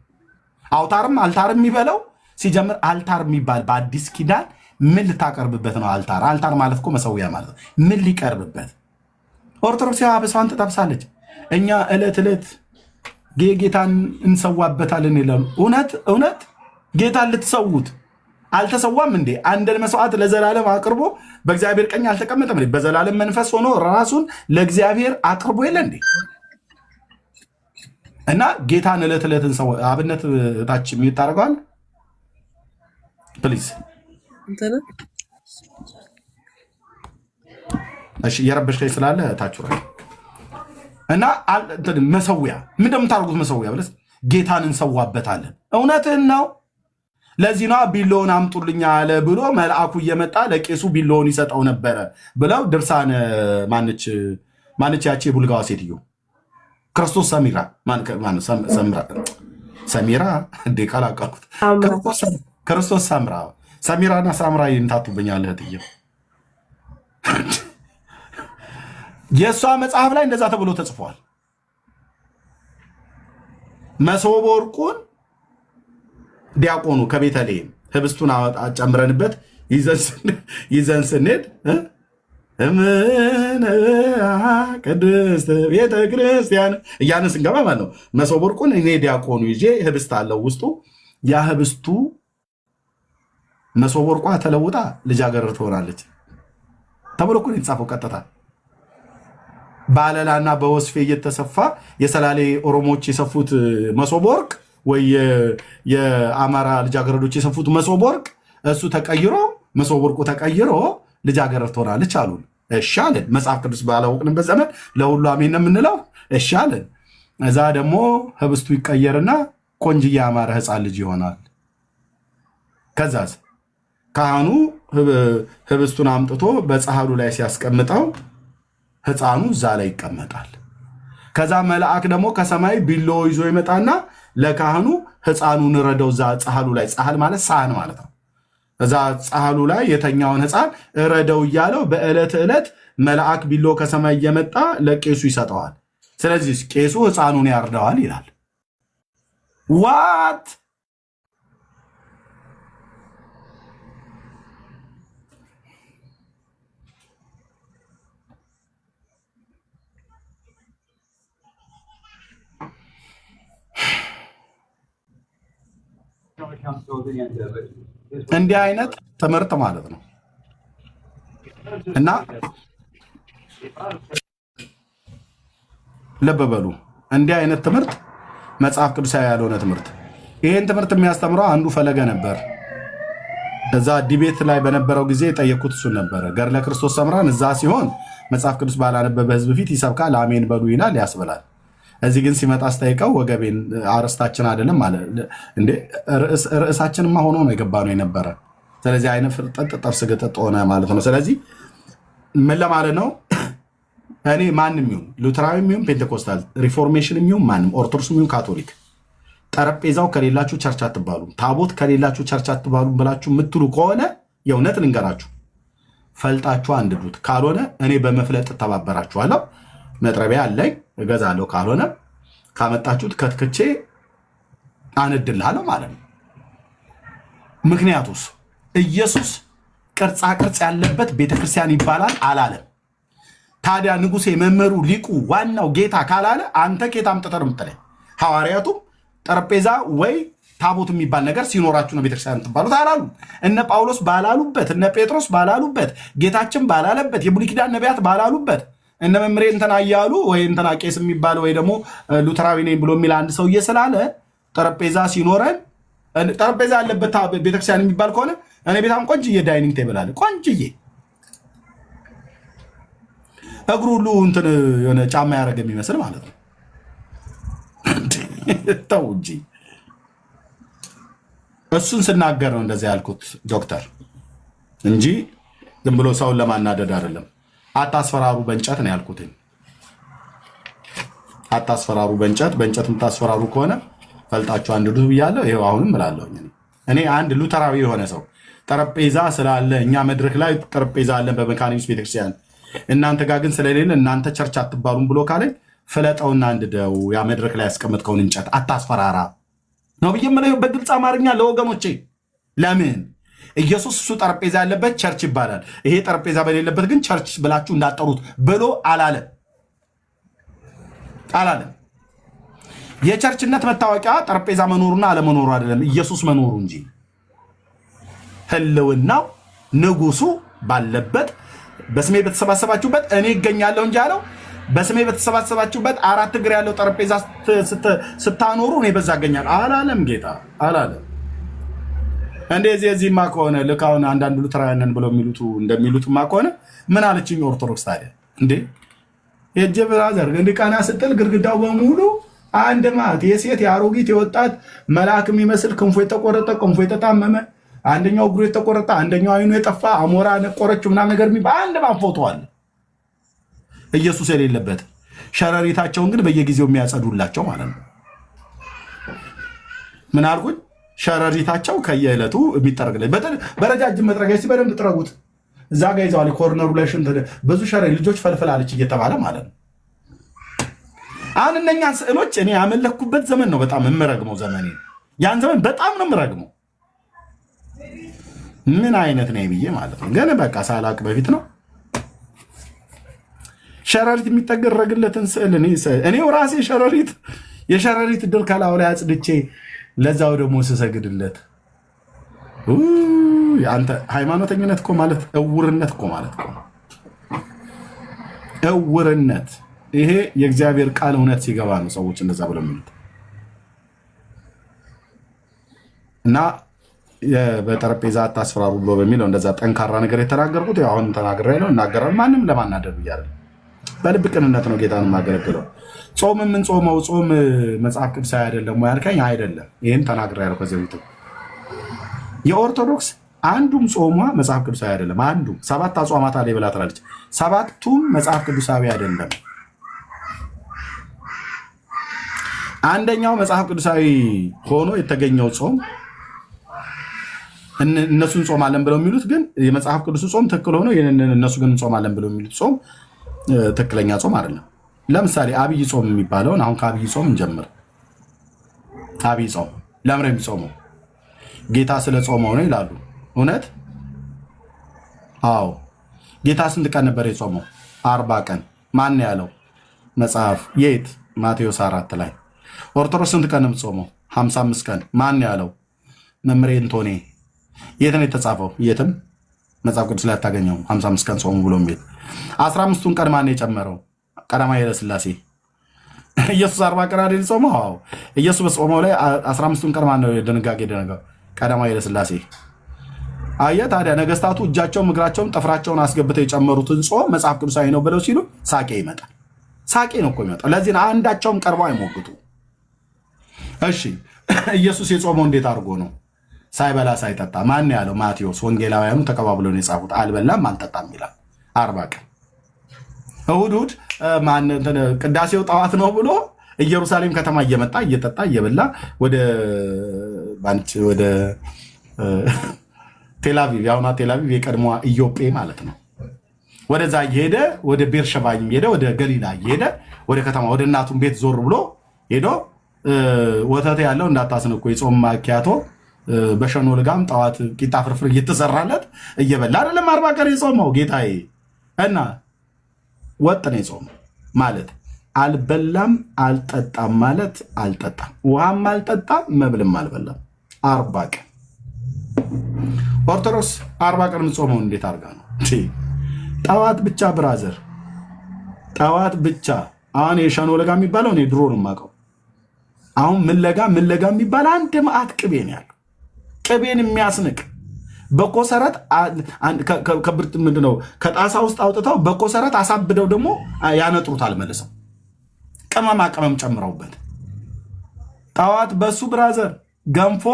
አውታርም አልታርም የሚበለው ሲጀምር አልታር የሚባል በአዲስ ኪዳን ምን ልታቀርብበት ነው? አልታር ማለት እኮ መሰዊያ ማለት ነው። ምን ሊቀርብበት? ኦርቶዶክስ በስዋን ትጠብሳለች። እኛ ዕለት ዕለት ጌታን እንሰዋበታለን ይላሉ። እውነት ጌታን ልትሰዉት አልተሰዋም እንዴ? አንድን መስዋዕት ለዘላለም አቅርቦ በእግዚአብሔር ቀኝ አልተቀመጠም? በዘላለም መንፈስ ሆኖ ራሱን ለእግዚአብሔር አቅርቦ የለ እንዴ? እና ጌታን ዕለት ዕለት እንሰዋ። አብነት ታች የሚታረገዋል ፕሊዝ። እሺ እየረበሽከኝ ስላለ ታች እና መሰዊያ ምን እንደምታደርጉት መሰዊያ ብለስ ጌታን እንሰዋበታለን። እውነትህን ነው። ለዚህ ነው ቢሎውን አምጡልኛ አለ ብሎ መልአኩ እየመጣ ለቄሱ ቢሎውን ይሰጠው ነበረ ብለው ድርሳን ማነች ያቺ የቡልጋዋ ሴትዮ ክርስቶስ ሰሚራ እንዴ ካላቀልኩት ክርስቶስ ሰሚራና ሳምራ ይንታቱብኛል እህትዬ። የእሷ መጽሐፍ ላይ እንደዛ ተብሎ ተጽፏል። መሶበ ወርቁን ዲያቆኑ ከቤተልሔም ህብስቱን ጨምረንበት ይዘን ስንሄድ ቅድስት ቤተ ክርስቲያን እያንን ስንገባ ማለት ነው። መሶበ ወርቁን እኔ ዲያቆኑ ይዤ ህብስት አለው ውስጡ። ያ ህብስቱ መሶበ ወርቋ ተለውጣ ልጃገረድ ትሆናለች ተብሎ እኮ ነው የተጻፈው ቀጥታ። በአለላና በወስፌ እየተሰፋ የሰላሌ ኦሮሞዎች የሰፉት መሶበ ወርቅ ወይ የአማራ ልጃገረዶች የሰፉት መሶበ ወርቅ እሱ ተቀይሮ መሶበ ወርቁ ተቀይሮ ልጃገረድ ትሆናለች አሉን። እሺ አለን። መጽሐፍ ቅዱስ ባላወቅንበት ዘመን ለሁሉ አሜን ነው የምንለው። እሺ አለን። እዛ ደግሞ ህብስቱ ይቀየርና ቆንጅዬ ያማረ ህፃን ልጅ ይሆናል። ከዛስ ካህኑ ህብስቱን አምጥቶ በፀሐሉ ላይ ሲያስቀምጠው ህፃኑ እዛ ላይ ይቀመጣል። ከዛ መልአክ ደግሞ ከሰማይ ቢሎ ይዞ ይመጣና ለካህኑ ህፃኑን ረደው እዛ ፀሐሉ ላይ፣ ፀሐል ማለት ሳህን ማለት ነው። እዛ ፀሐሉ ላይ የተኛውን ህፃን ረደው እያለው በዕለት ዕለት መልአክ ቢሎ ከሰማይ እየመጣ ለቄሱ ይሰጠዋል። ስለዚህ ቄሱ ህፃኑን ያርደዋል ይላል። ዋት እንዲህ አይነት ትምህርት ማለት ነው። እና ልብ በሉ። እንዲህ አይነት ትምህርት መጽሐፍ ቅዱሳዊ ያልሆነ ትምህርት። ይህን ትምህርት የሚያስተምረው አንዱ ፈለገ ነበር። እዛ ዲቤት ላይ በነበረው ጊዜ የጠየኩት እሱን ነበረ። ገድለ ክርስቶስ ሰምራን እዛ ሲሆን መጽሐፍ ቅዱስ ባላነበበ ህዝብ ፊት ይሰብካል፣ አሜን በሉ ይላል፣ ያስብላል። እዚህ ግን ሲመጣ አስጠይቀው ወገቤን አርስታችን አይደለም ማለት እንዴ፣ ርዕሳችንማ ሆኖ ነው የገባ ነው የነበረ። ስለዚህ አይነ ፍርጠጥ ጥርስ ግጥጥ ሆነ ማለት ነው። ስለዚህ ምን ለማለት ነው? እኔ ማንም ይሁን ሉተራዊ ይሁን ፔንቴኮስታል፣ ሪፎርሜሽን ይሁን ማንም፣ ኦርቶዶክስ ይሁን ካቶሊክ፣ ጠረጴዛው ከሌላችሁ ቸርች አትባሉም፣ ታቦት ከሌላችሁ ቸርች አትባሉም ብላችሁ የምትሉ ከሆነ የእውነት ልንገራችሁ ፈልጣችሁ አንድዱት። ካልሆነ እኔ በመፍለጥ እተባበራችኋለሁ። መጥረቢያ አለኝ እገዛለሁ። ካልሆነ ካመጣችሁት ከትክቼ አነድልሃለሁ ማለት ነው። ምክንያቱስ ኢየሱስ ቅርጻ ቅርጽ ያለበት ቤተክርስቲያን ይባላል አላለም። ታዲያ ንጉሴ፣ መመሩ፣ ሊቁ፣ ዋናው ጌታ ካላለ አንተ ኬት አምጥተህ ነው የምትለኝ? ሐዋርያቱም ጠረጴዛ ወይ ታቦት የሚባል ነገር ሲኖራችሁ ነው ቤተክርስቲያን ትባሉት አላሉ። እነ ጳውሎስ ባላሉበት፣ እነ ጴጥሮስ ባላሉበት፣ ጌታችን ባላለበት፣ የብሉይ ኪዳን ነቢያት ባላሉበት፣ እነ መምሬ እንትና እያሉ ወይ እንትና ቄስ የሚባል ወይ ደግሞ ሉተራዊ ነኝ ብሎ የሚል አንድ ሰውዬ ስላለ ጠረጴዛ ሲኖረን ጠረጴዛ ያለበት ቤተክርስቲያን የሚባል ከሆነ እኔ ቤታም ቆንጅዬ ዳይኒንግ ቴብል አለ። ቆንጅዬ እግሩ ሁሉ እንትን የሆነ ጫማ ያደረገ የሚመስል ማለት ነው። ተው እንጂ እሱን ስናገር ነው እንደዚህ ያልኩት ዶክተር እንጂ ዝም ብሎ ሰውን ለማናደድ አይደለም። አታስፈራሩ በእንጨት ነው ያልኩት። አታስፈራሩ በእንጨት የምታስፈራሩ ከሆነ ፈልጣችሁ አንድዱ ብያለሁ። ይሄው አሁንም እላለሁ። እኔ አንድ ሉተራዊ የሆነ ሰው ጠረጴዛ ስላለ እኛ መድረክ ላይ ጠረጴዛ አለን በመካኒክስ ቤተክርስቲያን፣ እናንተ ጋር ግን ስለሌለ እናንተ ቸርች አትባሉም ብሎ ካለኝ ፍለጠውና አንድደው። ያ መድረክ ላይ ያስቀመጥከውን እንጨት አታስፈራራ ነው ብዬ የምለው በግልጽ አማርኛ ለወገኖቼ። ለምን ኢየሱስ እሱ ጠረጴዛ ያለበት ቸርች ይባላል፣ ይሄ ጠረጴዛ በሌለበት ግን ቸርች ብላችሁ እንዳጠሩት ብሎ አላለም። የቸርችነት መታወቂያ ጠረጴዛ መኖሩና አለመኖሩ አይደለም፣ ኢየሱስ መኖሩ እንጂ። ህልውናው ንጉሱ ባለበት በስሜ በተሰባሰባችሁበት እኔ ይገኛለሁ እንጂ አለው። በስሜ በተሰባሰባችሁበት 4 እግር ያለው ጠረጴዛ ስታኖሩ እኔ በዛ እገኛለሁ አላለም። ጌታ አላለም። እንደዚህ እዚህማ ከሆነ ልክ አሁን አንዳንድ ሉተራውያን ብለው እንደሚሉትማ ከሆነ ምን አለችኝ ኦርቶዶክስ ታዲያ? እንዴ የጀብራዘር እንዲቃና ስትል ግድግዳው በሙሉ አንድ ማት የሴት የአሮጊት የወጣት መልአክ የሚመስል ክንፎ የተቆረጠ ክንፎ የተጣመመ አንደኛው እግሩ የተቆረጠ አንደኛው አይኑ የጠፋ አሞራ ነቆረችው ምናምን ነገር የሚባል አንድ ማን ፎቶ አለ ኢየሱስ የሌለበት። ሸረሪታቸውን ግን በየጊዜው የሚያጸዱላቸው ማለት ነው። ምን አልኩኝ? ሸረሪታቸው ከየዕለቱ የሚጠረግላይ በረጃጅም መጥረጊያ በደንብ ጥረጉት። እዛ ጋ ይዘዋል ኮርነሩ ላይ ሽንት ብዙ ሸረሪ ልጆች ፈልፍላለች እየተባለ ማለት ነው። አሁን እነኛን ስዕሎች እኔ ያመለኩበት ዘመን ነው በጣም የምረግመው ዘመኔ። ያን ዘመን በጣም ነው የምረግመው። ምን አይነት ነው ብዬ ማለት ነው። ግን በቃ ሳላቅ በፊት ነው ሸረሪት የሚጠገረግለትን ስዕል እኔው ራሴ የሸረሪት ድር ከላዩ ላይ አጽድቼ ለዛው ደግሞ ስሰግድለት። አንተ ሃይማኖተኝነት እኮ ማለት እውርነት እኮ ማለት ነው። እውርነት። ይሄ የእግዚአብሔር ቃል እውነት ሲገባ ነው ሰዎች እንደዛ ብለው የሚሉት። እና በጠረጴዛ አታስፈራሩ ብሎ በሚለው እንደዛ ጠንካራ ነገር የተናገርኩት አሁን ተናግሬ ነው እናገራለሁ። ማንም ለማናደር ብያለሁ። በልብ ቅንነት ነው ጌታን የማገለግለው። ጾም የምንጾመው ጾም መጽሐፍ ቅዱሳዊ አይደለም ያልከኝ አይደለም። ይህን ተናግሬያለሁ ከዚህ በፊት። የኦርቶዶክስ አንዱም ጾሟ መጽሐፍ ቅዱሳዊ አይደለም። አንዱም 7 አጽዋማት አለ ብላ ትላለች። 7ቱም መጽሐፍ ቅዱሳዊ አይደለም። አንደኛው መጽሐፍ ቅዱሳዊ ሆኖ የተገኘው ጾም እነሱን ጾማለን ብለው የሚሉት ግን የመጽሐፍ ቅዱስ ጾም ትክክል ሆኖ እነሱ ግን ጾማለን ብለው የሚሉት ጾም ትክክለኛ ጾም አይደለም። ለምሳሌ አብይ ጾም የሚባለውን አሁን ከአብይ ጾም እንጀምር። አብይ ጾም ለምን ነው የሚጾመው? ጌታ ስለ ጾመው ነው ይላሉ። እውነት? አዎ። ጌታ ስንት ቀን ነበር የጾመው? 40 ቀን። ማን ያለው? መጽሐፍ የት? ማቴዎስ 4 ላይ። ኦርቶዶክስ ስንት ቀን ነው የምትጾመው? 55 ቀን። ማን ያለው? መምሬ እንቶኔ። የት ነው የተጻፈው? የትም መጽሐፍ ቅዱስ ላይ አታገኘውም። 55 ቀን ጾሙ ብሎ የሚል 15ቱን ቀን ማን የጨመረው? ቀዳማዊ ኃይለ ሥላሴ። ኢየሱስ 40 ቀን አይደል ጾመው? አዎ ኢየሱስ በጾመው ላይ 15ቱን ቀን ማን ነው ድንጋጌ ደነገው? ቀዳማዊ ኃይለ ሥላሴ። አየህ ታዲያ ነገስታቱ እጃቸውን እግራቸውን ጥፍራቸውን አስገብተው የጨመሩትን ጾም መጽሐፍ ቅዱሳዊ ነው ብለው ሲሉ ሳቄ ይመጣል። ሳቄ ነው እኮ ይመጣል። ለዚህ ነው አንዳቸውም ቀርበው አይሞግቱ። እሺ ኢየሱስ የጾመው እንዴት አድርጎ ነው? ሳይበላ ሳይጠጣ። ማን ያለው? ማቴዎስ። ወንጌላውያኑ ተቀባብለው ነው የጻፉት። አልበላም አልጠጣም ይላል። 40 ቀን እሑድ ቅዳሴው ጠዋት ነው ብሎ ኢየሩሳሌም ከተማ እየመጣ እየጠጣ እየበላ ወደ ቴልአቪቭ፣ ያሁና ቴልአቪቭ የቀድሞዋ ኢዮጴ ማለት ነው። ወደዛ እየሄደ ወደ ቤርሸባ እየሄደ ወደ ገሊላ እየሄደ ወደ ከተማ ወደ እናቱን ቤት ዞር ብሎ ሄዶ ወተት ያለው እንዳታስነኩ የጾም ማኪያቶ በሸኖ ልጋም ጠዋት ቂጣ ፍርፍር እየተሰራለት እየበላ አይደለም 40 ቀን የጾመው ጌታዬ። እና ወጥ ነው የጾመው ማለት አልበላም አልጠጣም ማለት አልጠጣም፣ ውሃም አልጠጣም፣ መብልም አልበላም 40 ቀን። ኦርቶዶክስ 40 ቀን የምትጾመው እንዴት አድርጋ ነው? ጠዋት ብቻ ብራዘር፣ ጠዋት ብቻ። አሁን የሸኖ ለጋ የሚባለው እኔ ድሮ ነው የማውቀው። አሁን ምን ለጋ የሚባል አንድ መዓት ቅቤ ነው ያለው። ቅቤን የሚያስንቅ በኮሰረት ከብርት ምንድነው ከጣሳ ውስጥ አውጥተው በኮሰረት አሳብደው ደግሞ ያነጥሩታል መልሰው ቅመማ ቅመም ጨምረውበት። ጠዋት በሱ ብራዘር ገንፎ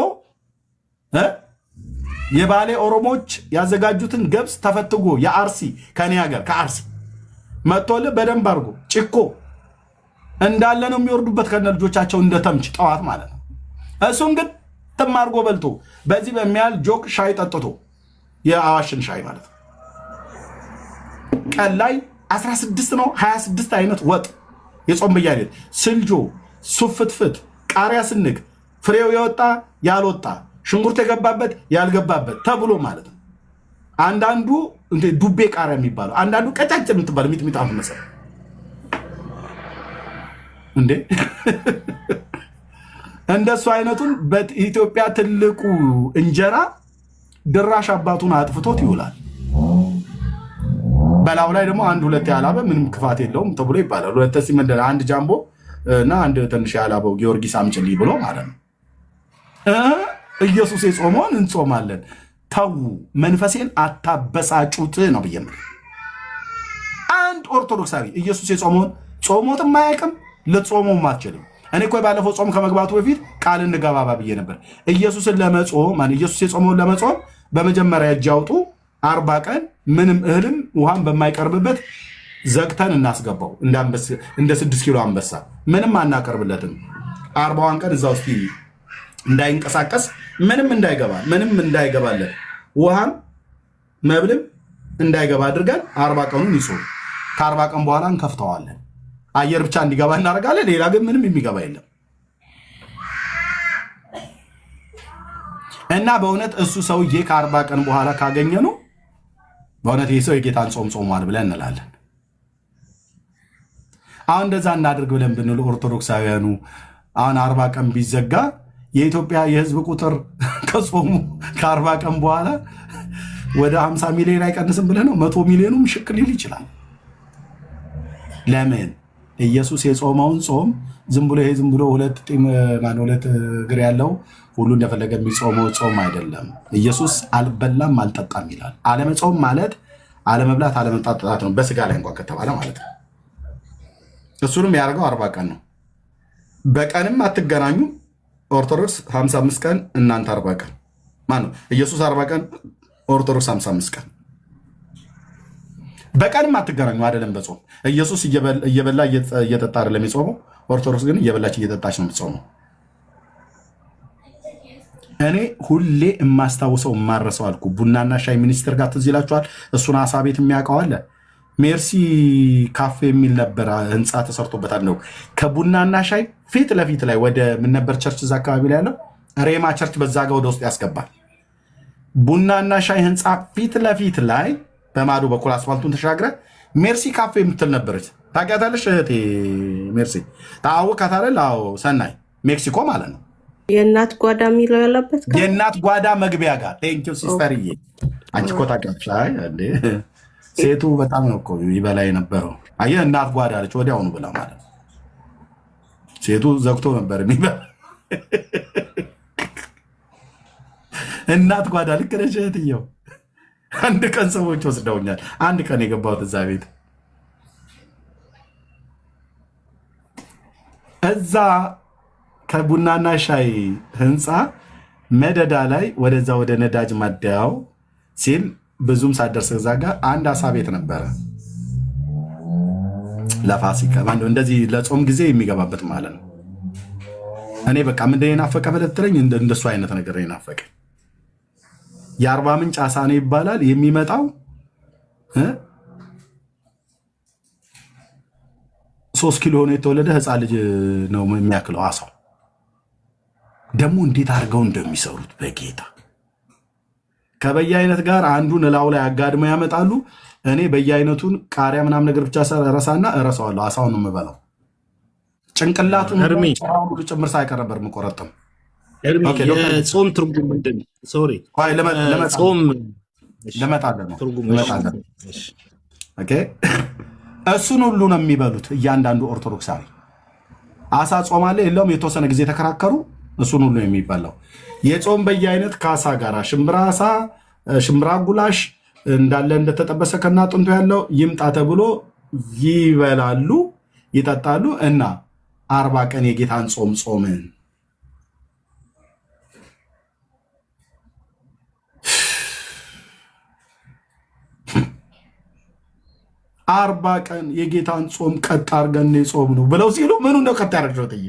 የባሌ ኦሮሞች ያዘጋጁትን ገብስ ተፈትጎ የአርሲ ከኔ ሀገር ከአርሲ መጥቶልህ በደንብ አድርጎ ጭኮ እንዳለ ነው የሚወርዱበት ከነ ልጆቻቸው እንደ ተምች ጠዋት ማለት ነው። እሱን ግን ተማርጎ በልቶ በዚህ በሚያል ጆክ ሻይ ጠጥቶ የአዋሽን ሻይ ማለት ነው። ቀን ላይ 16 ነው 26 አይነት ወጥ የጾም በያሌት ስልጆ፣ ሱፍትፍት፣ ቃሪያ ስንግ፣ ፍሬው የወጣ ያልወጣ፣ ሽንኩርት የገባበት ያልገባበት ተብሎ ማለት ነው። አንዳንዱ እንደ ዱቤ ቃሪያ የሚባለው፣ አንዳንዱ ቀጫጭን የምትባል ሚጥሚጣ መሰለ እንዴ እንደሱ አይነቱን በኢትዮጵያ ትልቁ እንጀራ ድራሽ አባቱን አጥፍቶት ይውላል። በላው ላይ ደግሞ አንድ ሁለት ያላበ ምንም ክፋት የለውም ተብሎ ይባላል። ሁለት ሲመደር አንድ ጃምቦ እና አንድ ትንሽ ያላበው ጊዮርጊስ አምጭልኝ ብሎ ማለት ነው። ኢየሱስ የጾመውን እንጾማለን። ተው መንፈሴን አታበሳጩት ነው ብዬም። አንድ ኦርቶዶክሳዊ ኢየሱስ የጾመውን ጾሞትም አያውቅም፣ ልጾመውም አትችልም። እኔ እኮ ባለፈው ጾም ከመግባቱ በፊት ቃል እንገባባ ብዬ ነበር። ኢየሱስን ለመጾም ኢየሱስ የጾመውን ለመጾም በመጀመሪያ እጅ አውጡ 40 ቀን ምንም እህልም ውሃም በማይቀርብበት ዘግተን እናስገባው። እንደ 6 ኪሎ አንበሳ ምንም አናቀርብለትም። 40ዋን ቀን እዛ ውስጥ እንዳይንቀሳቀስ ምንም እንዳይገባለት ውሃም መብልም እንዳይገባ አድርገን 40 ቀኑን ይጾም። ከ40 ቀን በኋላ እንከፍተዋለን። አየር ብቻ እንዲገባ እናደርጋለን። ሌላ ግን ምንም የሚገባ የለም። እና በእውነት እሱ ሰውዬ ከ40 ቀን በኋላ ካገኘ ነው በእውነት ይህ ሰው የጌታን ጾም ጾሟል ብለን እንላለን። አሁን እንደዛ እናድርግ ብለን ብንል ኦርቶዶክሳውያኑ አሁን 40 ቀን ቢዘጋ የኢትዮጵያ የህዝብ ቁጥር ከጾሙ ከ40 ቀን በኋላ ወደ 50 ሚሊዮን አይቀንስም ብለን ነው። 100 ሚሊዮኑም ሽክ ሊል ይችላል። ለምን? ኢየሱስ የጾመውን ጾም ዝም ብሎ ሁለት እግር ያለው ሁሉ እንደፈለገ የሚጾመው ጾም አይደለም። ኢየሱስ አልበላም አልጠጣም ይላል። አለመጾም ማለት አለመብላት አለመጠጣት ነው፣ በስጋ ላይ እንኳን ከተባለ ማለት ነው። እሱንም ያደርገው 40 ቀን ነው። በቀንም አትገናኙ። ኦርቶዶክስ 55 ቀን፣ እናንተ 40 ቀን። ማነው ኢየሱስ 40 ቀን፣ ኦርቶዶክስ 55 ቀን። በቀንም አትገናኙ አይደለም በጾም ኢየሱስ እየበላ እየጠጣ አይደለም የሚጾመው። ኦርቶዶክስ ግን እየበላች እየጠጣች ነው የምትጾመው። እኔ ሁሌ የማስታውሰው የማረሰው አልኩ ቡናና ሻይ ሚኒስትር ጋር ትዝ ይላችኋል። እሱን አሳ ቤት የሚያውቀው አለ። ሜርሲ ካፌ የሚል ነበር፣ ህንፃ ተሰርቶበታል ነው። ከቡናና ሻይ ፊት ለፊት ላይ ወደ ምን ነበር ቸርች እዛ አካባቢ ላይ ያለው ሬማ ቸርች፣ በዛ ጋር ወደ ውስጥ ያስገባል። ቡናና ሻይ ህንፃ ፊት ለፊት ላይ በማዶ በኩል አስፋልቱን ተሻግረ ሜርሲ ካፌ የምትል ነበረች። ታውቂያታለሽ እህቴ? ሜርሲ ታውቃታለህ? አዎ፣ ሰናይ ሜክሲኮ ማለት ነው። የእናት ጓዳ የሚለው ያለበት የእናት ጓዳ መግቢያ ጋር ቴንኪው ሲስተርዬ። አንቺ እኮ ታውቂያለሽ። አይ እንዴ ሴቱ በጣም ነው እኮ ይበላ የነበረው። አየህ እናት ጓዳ አለች ወዲያውኑ ብላ ማለት ነው። ሴቱ ዘግቶ ነበር የሚበላ እናት ጓዳ። ልክ ነሽ እህትየው። አንድ ቀን ሰዎች ወስደውኛል። አንድ ቀን የገባሁት እዛ ቤት እዛ ከቡናና ሻይ ህንፃ መደዳ ላይ ወደዛ ወደ ነዳጅ ማደያው ሲል ብዙም ሳደርስ እዛ ጋር አንድ አሳ ቤት ነበረ። ለፋሲካ እንደዚህ ለጾም ጊዜ የሚገባበት ማለት ነው። እኔ በቃ ምንድን የናፈቀ በለትለኝ እንደሱ አይነት ነገር የናፈቀ የአርባ ምንጭ አሳ ነው ይባላል። የሚመጣው 3 ኪሎ ሆኖ የተወለደ ህፃን ልጅ ነው የሚያክለው አሳው። ደግሞ እንዴት አድርገው እንደሚሰሩት በጌታ ከበየአይነት ጋር አንዱን እላው ላይ አጋድመው ያመጣሉ። እኔ በየአይነቱን ቃሪያ ምናምን ነገር ብቻ ረሳና እረሳዋለሁ። አሳውን ነው የምበላው። ጭንቅላቱን ሁሉ ጭምር ሳይቀር ነበር የምቆረጥም። የጾም ትርጉም ምንድን ነው? ሶሪ ጾም ለመጣለን ነው እሱን ሁሉ ነው የሚበሉት እያንዳንዱ ኦርቶዶክሳዊ። አሳ ጾም አለ የለውም የተወሰነ ጊዜ ተከራከሩ። እሱን ሁሉ የሚበላው የጾም በየአይነት ከአሳ ጋር ሽምብራ አሳ፣ ሽምብራ ጉላሽ እንዳለ እንደተጠበሰ ከና ጥንቱ ያለው ይምጣ ተብሎ ይበላሉ፣ ይጠጣሉ። እና 40 ቀን የጌታን ጾም ጾምን። አርባ ቀን የጌታን ጾም ቀጥ አድርገን የጾም ነው ብለው ሲሉ ምኑ ነው ቀጥ ያደረግሽው? ጥዬ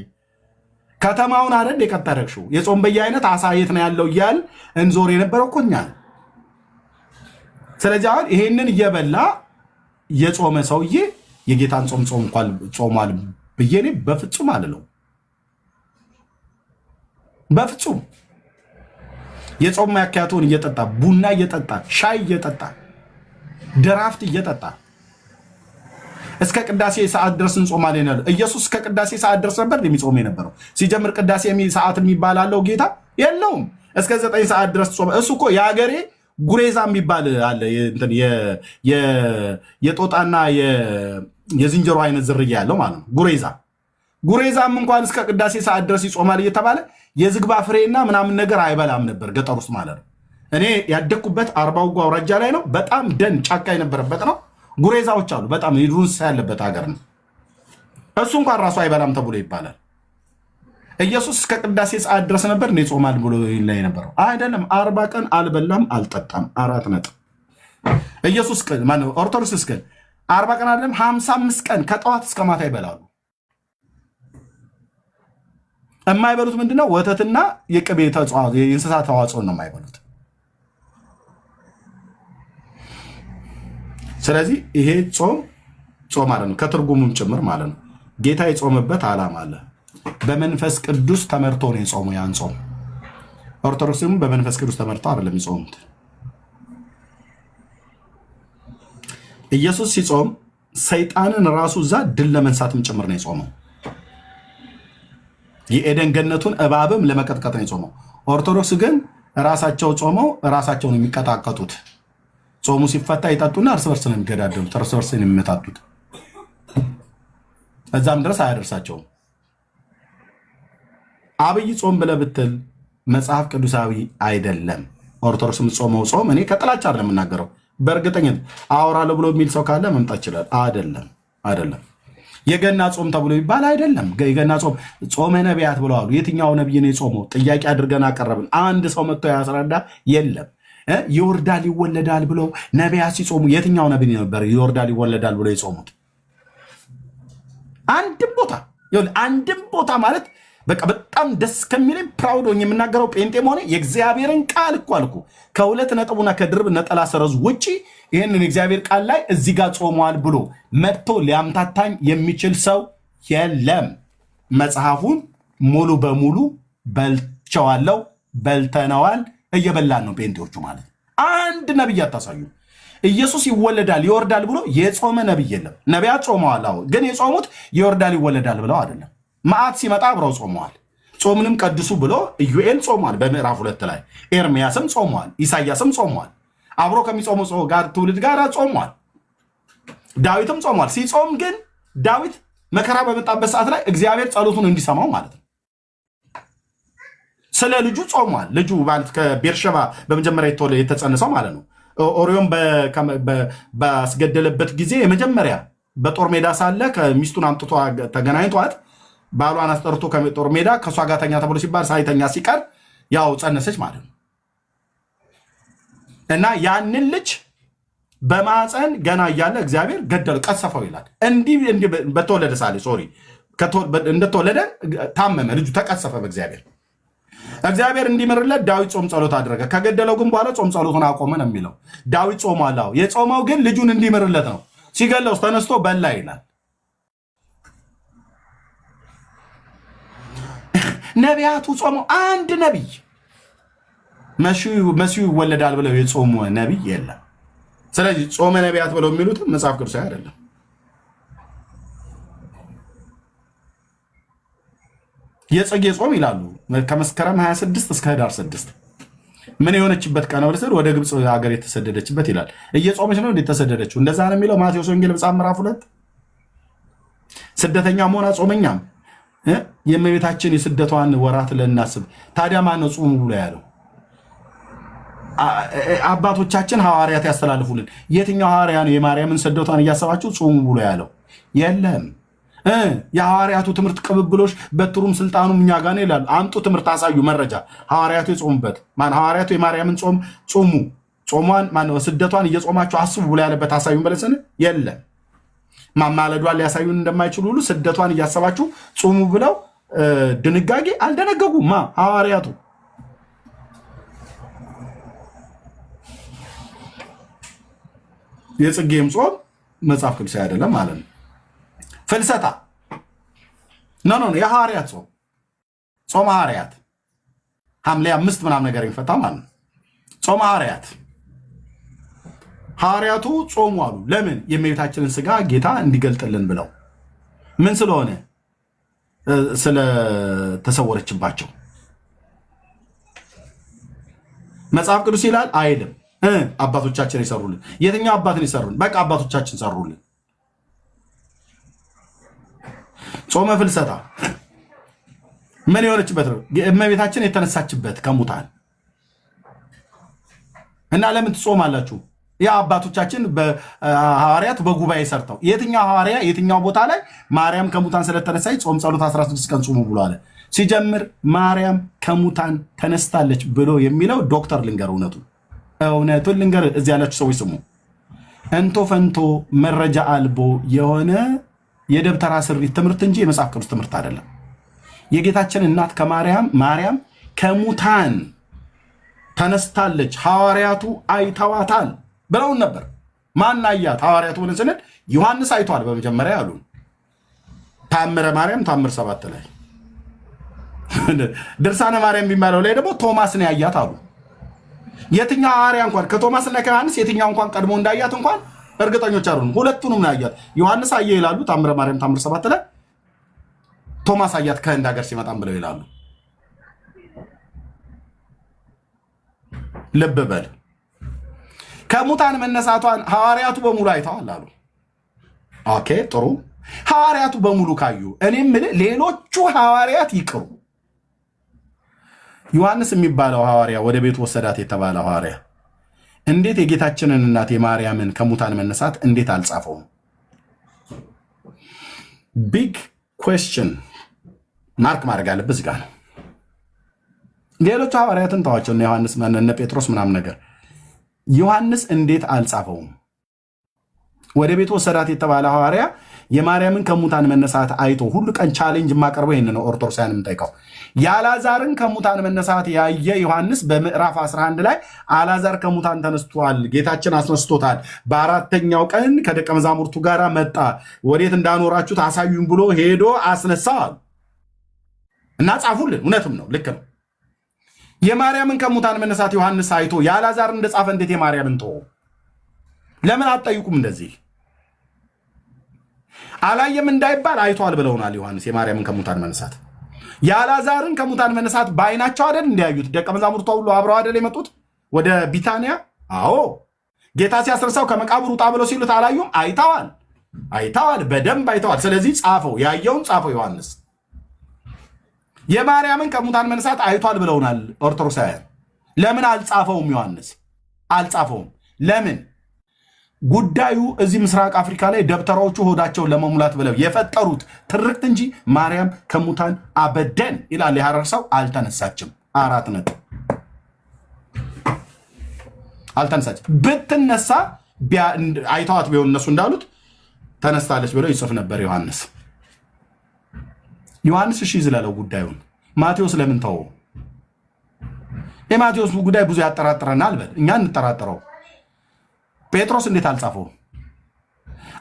ከተማውን አይደል የቀጥ ያደረግሽው? የጾም በየአይነት አሳ የት ነው ያለው እያል እንዞር የነበረው እኮ እኛ። ስለዚህ አሁን ይሄንን እየበላ የጾመ ሰውዬ የጌታን ጾም ጾሟል ብዬ እኔ በፍጹም አልለው። በፍጹም የጾም ማያካያቱን እየጠጣ ቡና እየጠጣ ሻይ እየጠጣ ድራፍት እየጠጣ እስከ ቅዳሴ ሰዓት ድረስ እንጾማለን ያለው ኢየሱስ እስከ ቅዳሴ ሰዓት ድረስ ነበር የሚጾም የነበረው። ሲጀምር ቅዳሴ ሰዓት የሚባል አለው ጌታ የለውም። እስከ 9 ሰዓት ድረስ ጾመ። እሱ እኮ የሀገሬ ጉሬዛ የሚባል አለ። የጦጣና የዝንጀሮ አይነት ዝርያ ያለው ማለት ነው። ጉሬዛም እንኳን እስከ ቅዳሴ ሰዓት ድረስ ይጾማል እየተባለ የዝግባ ፍሬና ምናምን ነገር አይበላም ነበር ገጠር ውስጥ ማለት ነው። እኔ ያደግኩበት አርባው አውራጃ ላይ ነው። በጣም ደን ጫካ የነበረበት ነው። ጉሬዛዎች አሉ። በጣም የዱር እንስሳ ያለበት ሀገር ነው። እሱ እንኳን ራሱ አይበላም ተብሎ ይባላል። ኢየሱስ እስከ ቅዳሴ ሰዓት ድረስ ነበር እኔ ጾማል ብሎ ላይ ነበረው አይደለም። 40 ቀን አልበላም አልጠጣም። 4 ነጥብ። ኢየሱስ ማነው ኦርቶዶክስ ግን 40 ቀን አይደለም 55 ቀን ከጠዋት እስከ ማታ ይበላሉ። የማይበሉት ምንድነው? ወተትና የቅቤ የእንስሳት ተዋጽኦ ነው የማይበሉት። ስለዚህ ይሄ ጾም ማለት ነው፣ ከትርጉሙም ጭምር ማለት ነው። ጌታ የጾመበት ዓላማ አለ። በመንፈስ ቅዱስ ተመርቶ ነው የጾሙ። ያን ጾም ኦርቶዶክስም በመንፈስ ቅዱስ ተመርቶ አይደለም የጾሙት። ኢየሱስ ሲጾም ሰይጣንን ራሱ እዛ ድል ለመንሳትም ጭምር ነው የጾመው። የኤደን ገነቱን እባብም ለመቀጥቀጥ ነው የጾመው። ኦርቶዶክስ ግን ራሳቸው ጾመው ራሳቸው ነው የሚቀጣቀጡት። ጾሙ ሲፈታ ይጠጡና እርስ በርስ ነው የሚገዳደሉት፣ እርስ በርስ ነው የሚመታቱት። እዛም ድረስ አያደርሳቸውም። አብይ ጾም ብለህ ብትል መጽሐፍ ቅዱሳዊ አይደለም። ኦርቶዶክስም ጾመው ጾም እኔ ከጥላቻ አይደለም የምናገረው፣ በእርግጠኝነት አወራለሁ ብሎ የሚል ሰው ካለ መምጣት ይችላል። አይደለም የገና ጾም ተብሎ ይባል አይደለም። የገና ጾመ ነቢያት ብለዋሉ። የትኛው ነቢይ ነው የጾመው? ጥያቄ አድርገን አቀረብን። አንድ ሰው መጥቶ ያስረዳ የለም። ይወርዳል ይወለዳል ብለው ነቢያት ሲጾሙ የትኛው ነቢይ ነበር ይወርዳል ይወለዳል ብለው የጾሙት? አንድም ቦታ ማለት በቃ በጣም ደስ ከሚለኝ ፕራውድ ሆኜ የምናገረው ጴንጤም ሆነ የእግዚአብሔርን ቃል እኮ አልኩ ከሁለት ነጥቡና ከድርብ ነጠላ ሰረዙ ውጪ ይህንን እግዚአብሔር ቃል ላይ እዚህ ጋር ጾሟል ብሎ መጥቶ ሊያምታታኝ የሚችል ሰው የለም። መጽሐፉን ሙሉ በሙሉ በልቸዋለው፣ በልተነዋል፣ እየበላን ነው ጴንጤዎቹ ማለት። አንድ ነቢይ አታሳዩ። ኢየሱስ ይወለዳል ይወርዳል ብሎ የጾመ ነቢይ የለም። ነቢያት ጾመዋል፣ ግን የጾሙት ይወርዳል ይወለዳል ብለው አይደለም። መዓት ሲመጣ አብረው ጾመዋል። ጾምንም ቀድሱ ብሎ ኢዩኤል ጾሟል በምዕራፍ 2 ላይ፣ ኤርሚያስም ጾሟል፣ ኢሳያስም ጾሟል። አብሮ ከሚጾሙ ጋር ትውልድ ጋር ጾሟል። ዳዊትም ጾሟል። ሲጾም ግን ዳዊት መከራ በመጣበት ሰዓት ላይ እግዚአብሔር ጸሎቱን እንዲሰማው ማለት ነው ስለ ልጁ ጾሟል። ልጁ ማለት ከቤርሸባ በመጀመሪያ የተጸነሰው ማለት ነው። ኦሪዮን ባስገደለበት ጊዜ የመጀመሪያ በጦር ሜዳ ሳለ ከሚስቱን አምጥቶ ተገናኝቷት ባሏን አስጠርቶ ከጦር ሜዳ ከእሷ ጋር ተኛ ተብሎ ሲባል ሳይተኛ ሲቀር ያው ጸነሰች ማለት ነው። እና ያንን ልጅ በማፀን ገና እያለ እግዚአብሔር ገደለው፣ ቀሰፈው ይላል። እንዲህ በተወለደ ሳለ እንደተወለደ ታመመ፣ ልጁ ተቀሰፈ በእግዚአብሔር። እግዚአብሔር እንዲምርለት ዳዊት ጾም ጸሎት አደረገ። ከገደለው ግን በኋላ ጾም ጸሎቱን አቆመ ነው የሚለው። ዳዊት ጾሟል። የጾመው ግን ልጁን እንዲምርለት ነው። ሲገለው ተነስቶ በላ ይላል። ነቢያቱ ጾመው አንድ ነቢይ መሲሁ ይወለዳል ብለው የጾሙ ነቢይ የለም። ስለዚህ ጾመ ነቢያት ብለው የሚሉትም መጽሐፍ ቅዱሳዊ አይደለም። የጽጌ ጾም ይላሉ ከመስከረም 26 እስከ ህዳር 6 ምን የሆነችበት ቀን ወደ ግብፅ ሀገር የተሰደደችበት ይላል። እየጾመች ነው እንዴት ተሰደደችው? እንደዛ ነው የሚለው ማቴዎስ ወንጌል መጽሐፍ ምዕራፍ 2 ስደተኛ መሆና ጾመኛም የእመቤታችን የስደቷን ወራት ለናስብ። ታዲያ ማን ነው ጾሙ ብሎ ያለው? አባቶቻችን ሐዋርያት ያስተላልፉልን። የትኛው ሐዋርያ ነው የማርያምን ስደቷን እያሰባችሁ ጾሙ ብሎ ያለው? የለም። የሐዋርያቱ ትምህርት ቅብብሎች በትሩም ስልጣኑም እኛ ጋር ነው ይላሉ። አምጡ ትምህርት አሳዩ፣ መረጃ ሐዋርያቱ የጾሙበት ሐዋርያቱ የማርያምን ጾም ጾሙ፣ ጾሟን ማነው ስደቷን እየጾማችሁ አስቡ ብሎ ያለበት አሳዩን በለሰን የለም። ማማለዷን ሊያሳዩን እንደማይችሉ ሁሉ ስደቷን እያሰባችሁ ጾሙ ብለው ድንጋጌ አልደነገጉም ሐዋርያቱ። የጽጌም ጾም መጽሐፍ ቅዱሳዊ አይደለም ማለት ነው። ፍልሰታ ኖ የሐዋርያት ጾም ሐዋርያት ሐምሌ 5 ምናምን ነገር የሚፈታ ማለት ነው። ጾም ሐዋርያቱ ጾሙ አሉ። ለምን? የእመቤታችንን ስጋ ጌታ እንዲገልጥልን ብለው። ምን ስለሆነ? ስለተሰወረችባቸው መጽሐፍ ቅዱስ ይላል አይልም። አባቶቻችን ይሰሩልን። የትኛው አባትን ይሰሩልን? በቃ አባቶቻችን ሰሩልን። ጾመ ፍልሰታ ምን የሆነችበት ነው? እመቤታችን የተነሳችበት ከሙታን እና ለምን ትጾማላችሁ? ያ አባቶቻችን በሐዋርያት በጉባኤ ሰርተው የትኛው ሐዋርያ የትኛው ቦታ ላይ ማርያም ከሙታን ስለተነሳች ጾም ጸሎት 16 ቀን ጾሙ ብሎ አለ? ሲጀምር ማርያም ከሙታን ተነስታለች ብሎ የሚለው ዶክተር ልንገር፣ እውነቱን ልንገር፣ እዚህ ያላችሁ ሰዎች ስሙ። እንቶ ፈንቶ መረጃ አልቦ የሆነ የደብተራ ስሪት ትምህርት እንጂ የመጽሐፍ ቅዱስ ትምህርት አይደለም። የጌታችን እናት ማርያም ከሙታን ተነስታለች፣ ሐዋርያቱ አይተዋታል ብለውን ነበር። ማን አያት? ሐዋርያቱ ብለን ስንል ዮሐንስ አይቷል በመጀመሪያ ያሉ ታምረ ማርያም ታምር 7 ላይ ድርሳነ ማርያም የሚባለው ላይ ደግሞ ቶማስ ነው ያያት አሉ። የትኛው ሐዋርያ እንኳን ከቶማስና ከዮሐንስ የትኛው እንኳን ቀድሞ እንዳያት እንኳን እርግጠኞች አይደሉም። ሁለቱንም ነው ያያት። ዮሐንስ አየ ይላሉ ታምረ ማርያም ታምር 7 ላይ፣ ቶማስ አያት ከህንድ ሀገር ሲመጣም ብለው ይላሉ። ልብ በል። ከሙታን መነሳቷን ሐዋርያቱ በሙሉ አይተዋል አሉ። ኦኬ ጥሩ። ሐዋርያቱ በሙሉ ካዩ እኔም ሌሎቹ ሐዋርያት ይቅሩ። ዮሐንስ የሚባለው ሐዋርያ ወደ ቤቱ ወሰዳት የተባለ ሐዋርያ እንዴት የጌታችንን እናት የማርያምን ከሙታን መነሳት እንዴት አልጻፈውም? ቢግ ኩዌስችን ማርክ ማድረግ አለበት እዚህ ጋር ነው። ሌሎቹ ሐዋርያትን ተዋቸው፣ እነ ዮሐንስ እነ ጴጥሮስ ምናምን ነገር። ዮሐንስ እንዴት አልጻፈውም? ወደ ቤቱ ወሰዳት የተባለ ሐዋርያ የማርያምን ከሙታን መነሳት አይቶ ሁሉ ቀን ቻሌንጅ የማቀርበው ይህን ነው። ኦርቶዶክሳውያን የምንጠይቀው የአልዓዛርን ከሙታን መነሳት ያየ ዮሐንስ በምዕራፍ 11 ላይ አልዓዛር ከሙታን ተነስቷል፣ ጌታችን አስነስቶታል፣ በአራተኛው ቀን ከደቀ መዛሙርቱ ጋር መጣ፣ ወዴት እንዳኖራችሁት አሳዩን ብሎ ሄዶ አስነሳዋል እና ጻፉልን። እውነትም ነው፣ ልክ ነው። የማርያምን ከሙታን መነሳት ዮሐንስ አይቶ የአልዓዛር እንደጻፈ እንዴት የማርያምን ተወው? ለምን አትጠይቁም? እንደዚህ አላየም እንዳይባል አይቷል ብለውናል ዮሐንስ የማርያምን ከሙታን መነሳት። የአልዓዛርን ከሙታን መነሳት በአይናቸው አይደል እንዲያዩት? ደቀ መዛሙርቱ ሁሉ አብረው አይደል የመጡት ወደ ቢታንያ? አዎ ጌታ ሲያስነሳው ከመቃብር ውጣ ብለው ሲሉት አላዩም? አይተዋል፣ በደንብ አይተዋል። ስለዚህ ጻፈው፣ ያየውን ጻፈው ዮሐንስ። የማርያምን ከሙታን መነሳት አይቷል ብለውናል ኦርቶዶክሳውያን። ለምን አልጻፈውም? ዮሐንስ አልጻፈውም። ለምን? ጉዳዩ እዚህ ምስራቅ አፍሪካ ላይ ደብተራዎቹ ሆዳቸውን ለመሙላት ብለው የፈጠሩት ትርክት እንጂ ማርያም ከሙታን አበደን ይላል የሐረር ሰው አልተነሳችም። 4 ነጥብ። አልተነሳችም። ብትነሳ አይተዋት ቢሆን እነሱ እንዳሉት ተነስታለች ብለው ይጽፍ ነበር ዮሐንስ። እሺ ዝለለው ጉዳዩን። ማቴዎስ ለምን ተወው? የማቴዎስ ጉዳይ ብዙ ያጠራጥረናል በል፣ እኛ እንጠራጥረው። ጴጥሮስ እንዴት አልጻፈው?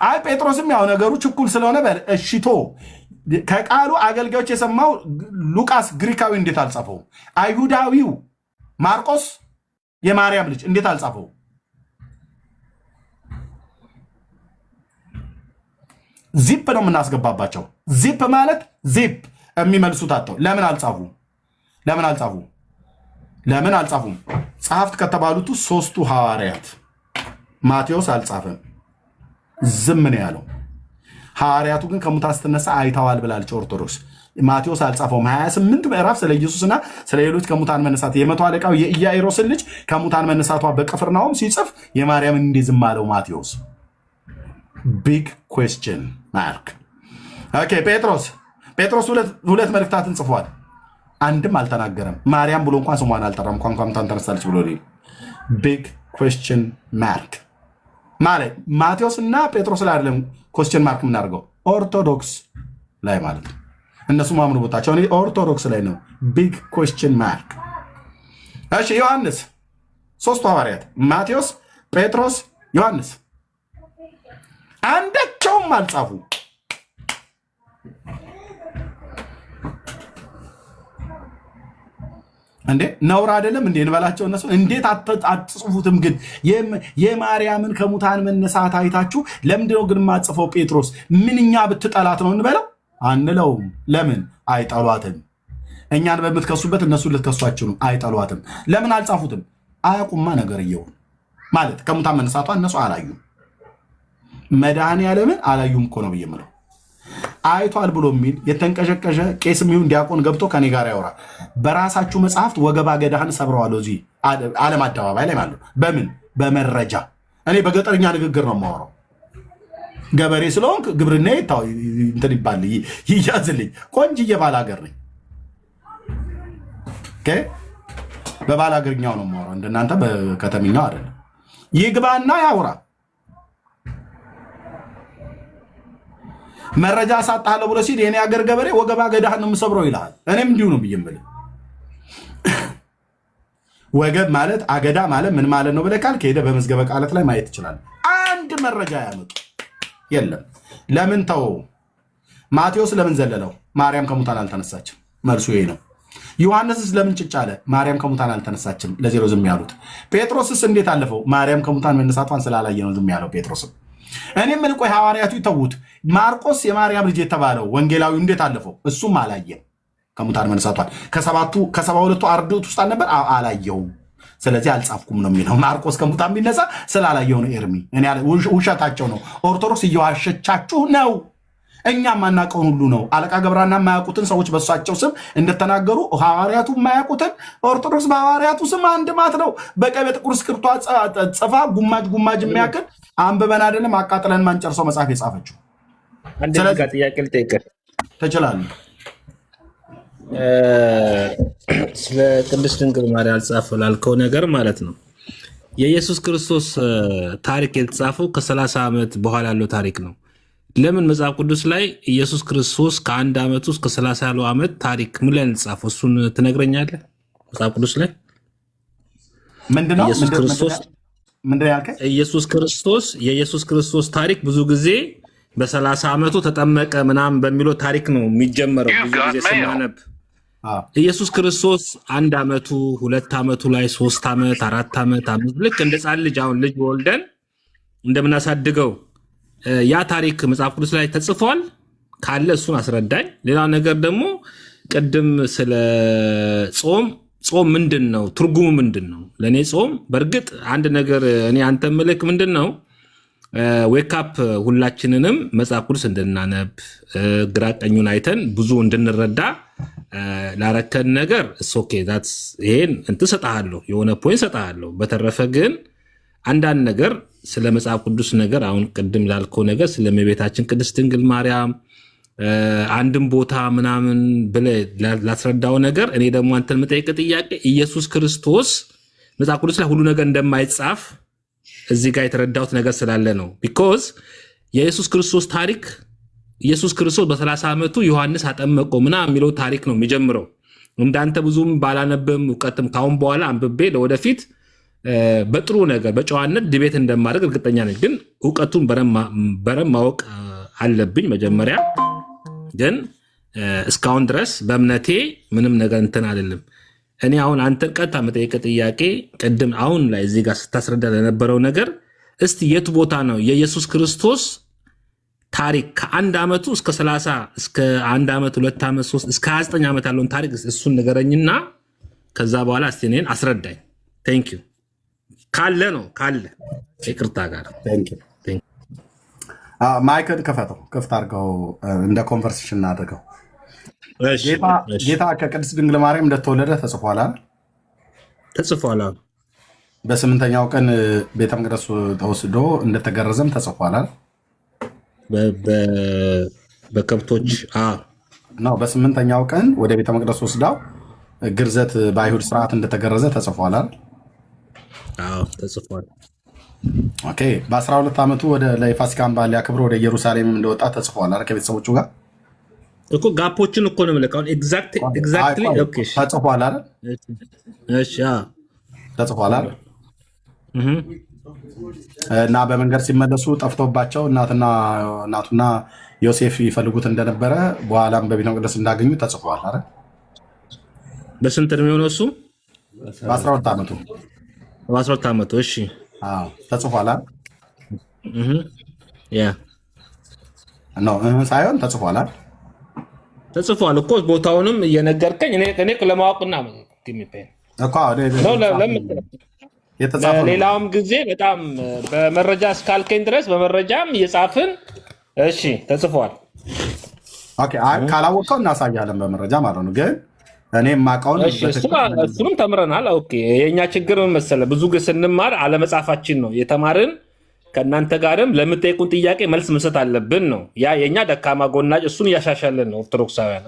አይ ጴጥሮስም ያው ነገሩ ችኩል ስለሆነ በል እሽቶ ከቃሉ አገልጋዮች የሰማው ሉቃስ ግሪካዊ እንዴት አልጻፈው? አይሁዳዊው ማርቆስ የማርያም ልጅ እንዴት አልጻፈው? ዚፕ ነው የምናስገባባቸው። ዚፕ ማለት ዚፕ የሚመልሱት አጥተው ለምን አልጻፉም? ጸሐፍት ከተባሉት ሶስቱ ሐዋርያት ማቴዎስ አልጻፈም፣ ዝም ነው ያለው። ሐዋርያቱ ግን ከሙታን ስትነሳ አይተዋል ብላለች ኦርቶዶክስ። ማቴዎስ አልጻፈውም። 28 ምዕራፍ ስለ ኢየሱስና ስለ ሌሎች ከሙታን መነሳት የመቶ አለቃው የኢያኢሮስን ልጅ ከሙታን መነሳቷ በቅፍርናሆም ሲጽፍ የማርያምን እንዴ ዝም አለው ማቴዎስ? ቢግ ኩዌስችን ማርክ። ኦኬ ጴጥሮስ ሁለት መልእክታትን ጽፏል፣ አንድም አልተናገረም። ማርያም ብሎ እንኳን ስሟን አልጠራም። እንኳን ከሙታን ተነሳለች ብሎ ቢግ ኩዌስችን ማርክ ማለት ማቴዎስ እና ጴጥሮስ ላይ አይደለም ኩዌስችን ማርክ የምናደርገው ኦርቶዶክስ ላይ ማለት ነው። እነሱ ማምኑ ቦታቸው እኔ ኦርቶዶክስ ላይ ነው። ቢግ ኩዌስችን ማርክ። እሺ ዮሐንስ፣ ሶስቱ ሐዋርያት ማቴዎስ፣ ጴጥሮስ፣ ዮሐንስ አንዳቸውም አልጻፉ። እንዴ ነውር አይደለም እንዴ እንበላቸው እነሱ። እንዴት አትጽፉትም ግን? የማርያምን ከሙታን መነሳት አይታችሁ ለምንድነው ግን የማጽፈው? ጴጥሮስ ምንኛ ብትጠላት ነው እንበለው? አንለውም። ለምን? አይጠሏትም። እኛን በምትከሱበት እነሱ ልትከሷችሁ ነው። አይጠሏትም። ለምን አልጻፉትም? አያውቁማ ነገርየውን ማለት ከሙታን መነሳቷ እነሱ አላዩም። መድኃኔዓለምን አላዩም እኮ ነው ብዬ የምለው። አይቷል ብሎ የሚል የተንቀሸቀሸ ቄስም ይሁን ዲያቆን ገብቶ ከኔ ጋር ያወራ። በራሳችሁ መጽሐፍት ወገባ ገዳህን ሰብረዋለሁ እዚህ ዓለም አደባባይ ላይ ማለት በምን? በመረጃ። እኔ በገጠርኛ ንግግር ነው የማወራው። ገበሬ ስለሆንክ ግብርና እንትን ይባል ይያዝልኝ። ቆንጅዬ ባል ሀገር ነኝ። በባል ሀገርኛው ነው የማወራው፣ እንደናንተ በከተምኛው አይደለም። ይግባና ያውራ። መረጃ ሳጣለሁ ብሎ ሲል የኔ ሀገር ገበሬ ወገባ ገዳህን ነው የምሰብረው ይልሃል። እኔም እንዲሁ ነው ብዬ የምልህ። ወገብ ማለት አገዳ ማለት ምን ማለት ነው ብለህ ካልክ ሄደህ በመዝገበ ቃላት ላይ ማየት ትችላለህ። አንድ መረጃ ያመጡ የለም። ለምን ተወው? ማቴዎስ ለምን ዘለለው? ማርያም ከሙታን አልተነሳችም። መልሱ ይሄ ነው። ዮሐንስስ ለምን ጭጭ አለ? ማርያም ከሙታን አልተነሳችም። ለዜሮ ዝም ያሉት። ጴጥሮስስ እንዴት አለፈው? ማርያም ከሙታን መነሳቷን ስላላየ ነው ዝም ያለው ጴጥሮስም። እኔ ምን ቆይ ሐዋርያቱ ይተዉት። ማርቆስ የማርያም ልጅ የተባለው ወንጌላዊ እንዴት አለፈው? እሱም አላየም ከሙታን መነሳቷን። ከ72 አርድእት ውስጥ አልነበር? አላየውም። ስለዚህ አልጻፍኩም ነው የሚለው። ማርቆስ ከሙታን የሚነሳ ስላላየው ነው። ኤርሚ እኔ ውሸታቸው ነው። ኦርቶዶክስ እየዋሸቻችሁ ነው። እኛ የማናውቀውን ሁሉ ነው። አለቃ ገብረሃና የማያውቁትን ሰዎች በሷቸው ስም እንደተናገሩ ሐዋርያቱ የማያውቁትን ኦርቶዶክስ በሐዋርያቱ ስም አንድ ማት ነው። በቀይ በጥቁር እስክሪብቶ ጽፋ ጉማጅ የሚያክል አንብበን አይደለም አቃጥለን ማንጨርሰው መጽሐፍ የጻፈችው። ጥያቄ ልጠይቅህ ትችላለህ? ስለ ቅድስት ድንግል ማርያም አልጻፈው ላልከው ነገር ማለት ነው። የኢየሱስ ክርስቶስ ታሪክ የተጻፈው ከ30 ዓመት በኋላ ያለው ታሪክ ነው። ለምን መጽሐፍ ቅዱስ ላይ ኢየሱስ ክርስቶስ ከ1 ዓመቱ እስከ 30 ያለው ዓመት ታሪክ ምን ላይ የተጻፈው? እሱን ትነግረኛለህ? መጽሐፍ ቅዱስ ላይ ምንድነው? የኢየሱስ ክርስቶስ ታሪክ ብዙ ጊዜ በ30 ዓመቱ ተጠመቀ ምናምን በሚለው ታሪክ ነው የሚጀመረው። ብዙ ጊዜ ስናነብ ኢየሱስ ክርስቶስ 1 ዓመቱ 2 ዓመቱ ላይ 3 ዓመት 4 ዓመት ልክ እንደ ሕፃን ልጅ አሁን ልጅ ወልደን እንደምናሳድገው ያ ታሪክ መጽሐፍ ቅዱስ ላይ ተጽፏል ካለ እሱን አስረዳኝ። ሌላ ነገር ደግሞ ቅድም ስለ ጾም ምንድን ነው? ትርጉሙ ምንድን ነው? ለእኔ ጾም በእርግጥ አንድ ነገር እኔ አንተ ምልክ ምንድን ነው ዌክአፕ ሁላችንንም መጽሐፍ ቅዱስ እንድናነብ ግራ ቀኙን አይተን ብዙ እንድንረዳ ላረከን ነገር ኦኬ ይሄን እንትን ሰጥሃለሁ፣ የሆነ ፖይንት ሰጥሃለሁ። በተረፈ ግን አንዳንድ ነገር ስለ መጽሐፍ ቅዱስ ነገር አሁን ቅድም ላልከው ነገር ስለ እመቤታችን ቅድስት ድንግል ማርያም አንድም ቦታ ምናምን ብለህ ላስረዳው ነገር እኔ ደግሞ አንተን የምጠይቅ ጥያቄ ኢየሱስ ክርስቶስ መጽሐፍ ቅዱስ ላይ ሁሉ ነገር እንደማይጻፍ እዚህ ጋር የተረዳሁት ነገር ስላለ ነው። ቢኮዝ የኢየሱስ ክርስቶስ ታሪክ ኢየሱስ ክርስቶስ በ30 ዓመቱ ዮሐንስ አጠመቀው ምናምን የሚለው ታሪክ ነው የሚጀምረው። እንዳንተ ብዙም ባላነብም እውቀትም ካሁን በኋላ አንብቤ ለወደፊት በጥሩ ነገር በጨዋነት ዲቤት እንደማድረግ እርግጠኛ ነኝ። ግን እውቀቱን በረም ማወቅ አለብኝ መጀመሪያ። ግን እስካሁን ድረስ በእምነቴ ምንም ነገር እንትን አይደለም። እኔ አሁን አንተን ቀጥታ መጠየቅ ጥያቄ ቅድም አሁን ላይ እዚህ ጋር ስታስረዳ ለነበረው ነገር እስቲ የቱ ቦታ ነው የኢየሱስ ክርስቶስ ታሪክ ከ1 ዓመቱ እስከ 30 እስከ 1 ዓመት 2 ዓመት 3 እስከ 29 ዓመት ያለውን ታሪክ እሱን ንገረኝና ከዛ በኋላ እስቲ እኔን አስረዳኝ። ቴንክ ዩ ካለ ነው ካለ ይቅርታ ጋር ማይክል ከፈተው ክፍት አድርገው እንደ ኮንቨርሴሽን እናድርገው። ጌታ ከቅድስት ድንግል ማርያም እንደተወለደ ተጽፏል። ተጽፏል። በ8ኛው ቀን ቤተ መቅደሱ ተወስዶ እንደተገረዘም ተጽፏል። በከብቶች ነው። በ8ኛው ቀን ወደ ቤተ መቅደሱ ወስዳው ግርዘት በአይሁድ ስርዓት እንደተገረዘ ተጽፏል። ተጽፏል። ኦኬ። በ12 ዓመቱ ወደ የፋሲካን በዓል ሊያከብር ወደ ኢየሩሳሌም እንደወጣ ተጽፏል ከቤተሰቦቹ ጋር እኮ ጋፖችን እኮ ነው የምልከው። ኤግዛክትሊ ኦኬ ተጽፏል አይደል? እሺ ተጽፏል አይደል? እና በመንገድ ሲመለሱ ጠፍቶባቸው እናቱና ዮሴፍ ይፈልጉት እንደነበረ በኋላም በቤተ መቅደስ እንዳገኙ ተጽፏል አይደል? በስንት ነው የሚሆነው እሱ? በ12 ዓመቱ በ12 ዓመቱ። እሺ ተጽፏል አይደል? ያ ነው ሳይሆን ተጽፏል አይደል? ተጽፏል እኮ ቦታውንም እየነገርከኝ እኔ ለማወቅና ሌላውም ጊዜ በጣም በመረጃ እስካልከኝ ድረስ በመረጃም እየጻፍን እሺ ተጽፏል። ካላወቀው እናሳያለን በመረጃ ማለት ነው። ግን እኔ የማውቀውን እሱንም ተምረናል። የእኛ ችግር ምን መሰለህ፣ ብዙ ጊዜ ስንማር አለመጻፋችን ነው የተማርን። ከእናንተ ጋርም ለምጠይቁን ጥያቄ መልስ መስጠት አለብን ነው። ያ የእኛ ደካማ ጎናጭ፣ እሱን እያሻሻለን ነው ኦርቶዶክሳውያን።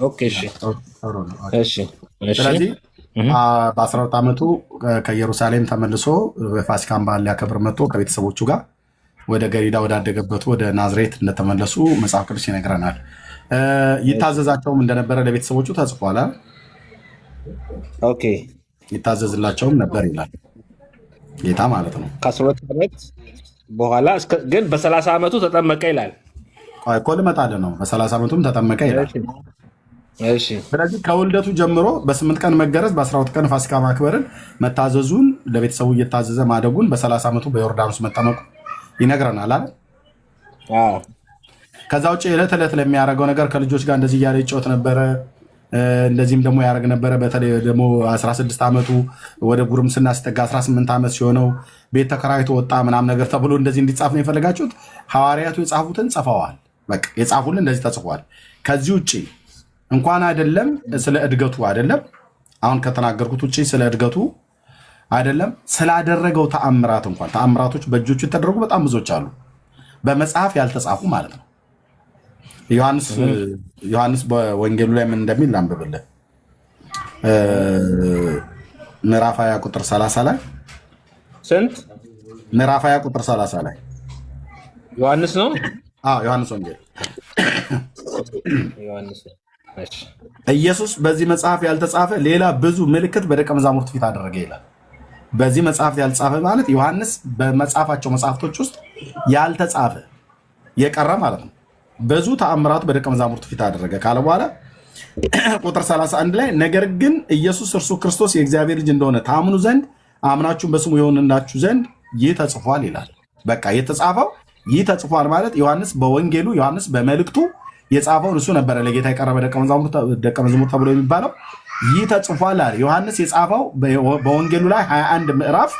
ስለዚህ በ12 ዓመቱ ከኢየሩሳሌም ተመልሶ በፋሲካን በዓል ሊያከብር መጥቶ ከቤተሰቦቹ ጋር ወደ ገሊላ ወዳደገበቱ ወደ ናዝሬት እንደተመለሱ መጽሐፍ ቅዱስ ይነግረናል። ይታዘዛቸውም እንደነበረ ለቤተሰቦቹ ተጽፏል። ይታዘዝላቸውም ነበር ይላል ጌታ ማለት ነው። ከ12 ዓመት በኋላ ግን በ30 ዓመቱ ተጠመቀ ይላል እኮ። ልመጣልህ ነው። በ30 ዓመቱም ተጠመቀ ይላል። ስለዚህ ከውልደቱ ጀምሮ በ8 ቀን መገረዝ፣ በ12 ቀን ፋሲካ ማክበርን፣ መታዘዙን፣ ለቤተሰቡ እየታዘዘ ማደጉን፣ በ30 ዓመቱ በዮርዳኖስ መጠመቁ ይነግረናል አይደል? ከዛ ውጭ ዕለት ዕለት ለሚያደርገው ነገር ከልጆች ጋር እንደዚህ እያለ ይጫወት ነበረ። እንደዚህም ደግሞ ያደርግ ነበረ። በተለይ ደግሞ 16 ዓመቱ ወደ ጉርምስና ሲጠጋ 18 ዓመት ሲሆነው ቤት ተከራይቶ ወጣ ምናምን ነገር ተብሎ እንደዚህ እንዲጻፍ ነው የፈለጋችሁት። ሐዋርያቱ የጻፉትን ጽፈዋል። በቃ የጻፉልን እንደዚህ ተጽፏል። ከዚህ ውጭ እንኳን አይደለም ስለ እድገቱ አይደለም አሁን ከተናገርኩት ውጭ ስለ እድገቱ አይደለም ስላደረገው ተአምራት እንኳን ተአምራቶች በእጆቹ የተደረጉ በጣም ብዙዎች አሉ፣ በመጽሐፍ ያልተጻፉ ማለት ነው። ዮሐንስ በወንጌሉ ላይ ምን እንደሚል ላንብብልህ። ምዕራፍ 20 ቁጥር 30 ላይ ስንት? ምዕራፍ 20 ቁጥር 30 ላይ ዮሐንስ ነው። ዮሐንስ ወንጌል ኢየሱስ በዚህ መጽሐፍ ያልተጻፈ ሌላ ብዙ ምልክት በደቀ መዛሙርት ፊት አደረገ ይላል። በዚህ መጽሐፍ ያልተጻፈ ማለት ዮሐንስ በመጽሐፋቸው መጽሐፍቶች ውስጥ ያልተጻፈ የቀረ ማለት ነው። ብዙ ተአምራቱ በደቀ መዛሙርት ፊት አደረገ ካለ በኋላ ቁጥር 31 ላይ ነገር ግን ኢየሱስ እርሱ ክርስቶስ የእግዚአብሔር ልጅ እንደሆነ ታምኑ ዘንድ አምናችሁን በስሙ የሆንላችሁ ዘንድ ይህ ተጽፏል ይላል። በቃ የተጻፈው ይህ ተጽፏል ማለት ዮሐንስ በወንጌሉ ዮሐንስ በመልእክቱ የጻፈውን እሱ ነበረ ለጌታ የቀረበ ደቀ መዝሙር ተብሎ የሚባለው ይህ ተጽፏል አለ። ዮሐንስ የጻፈው በወንጌሉ ላይ 21 ምዕራፍ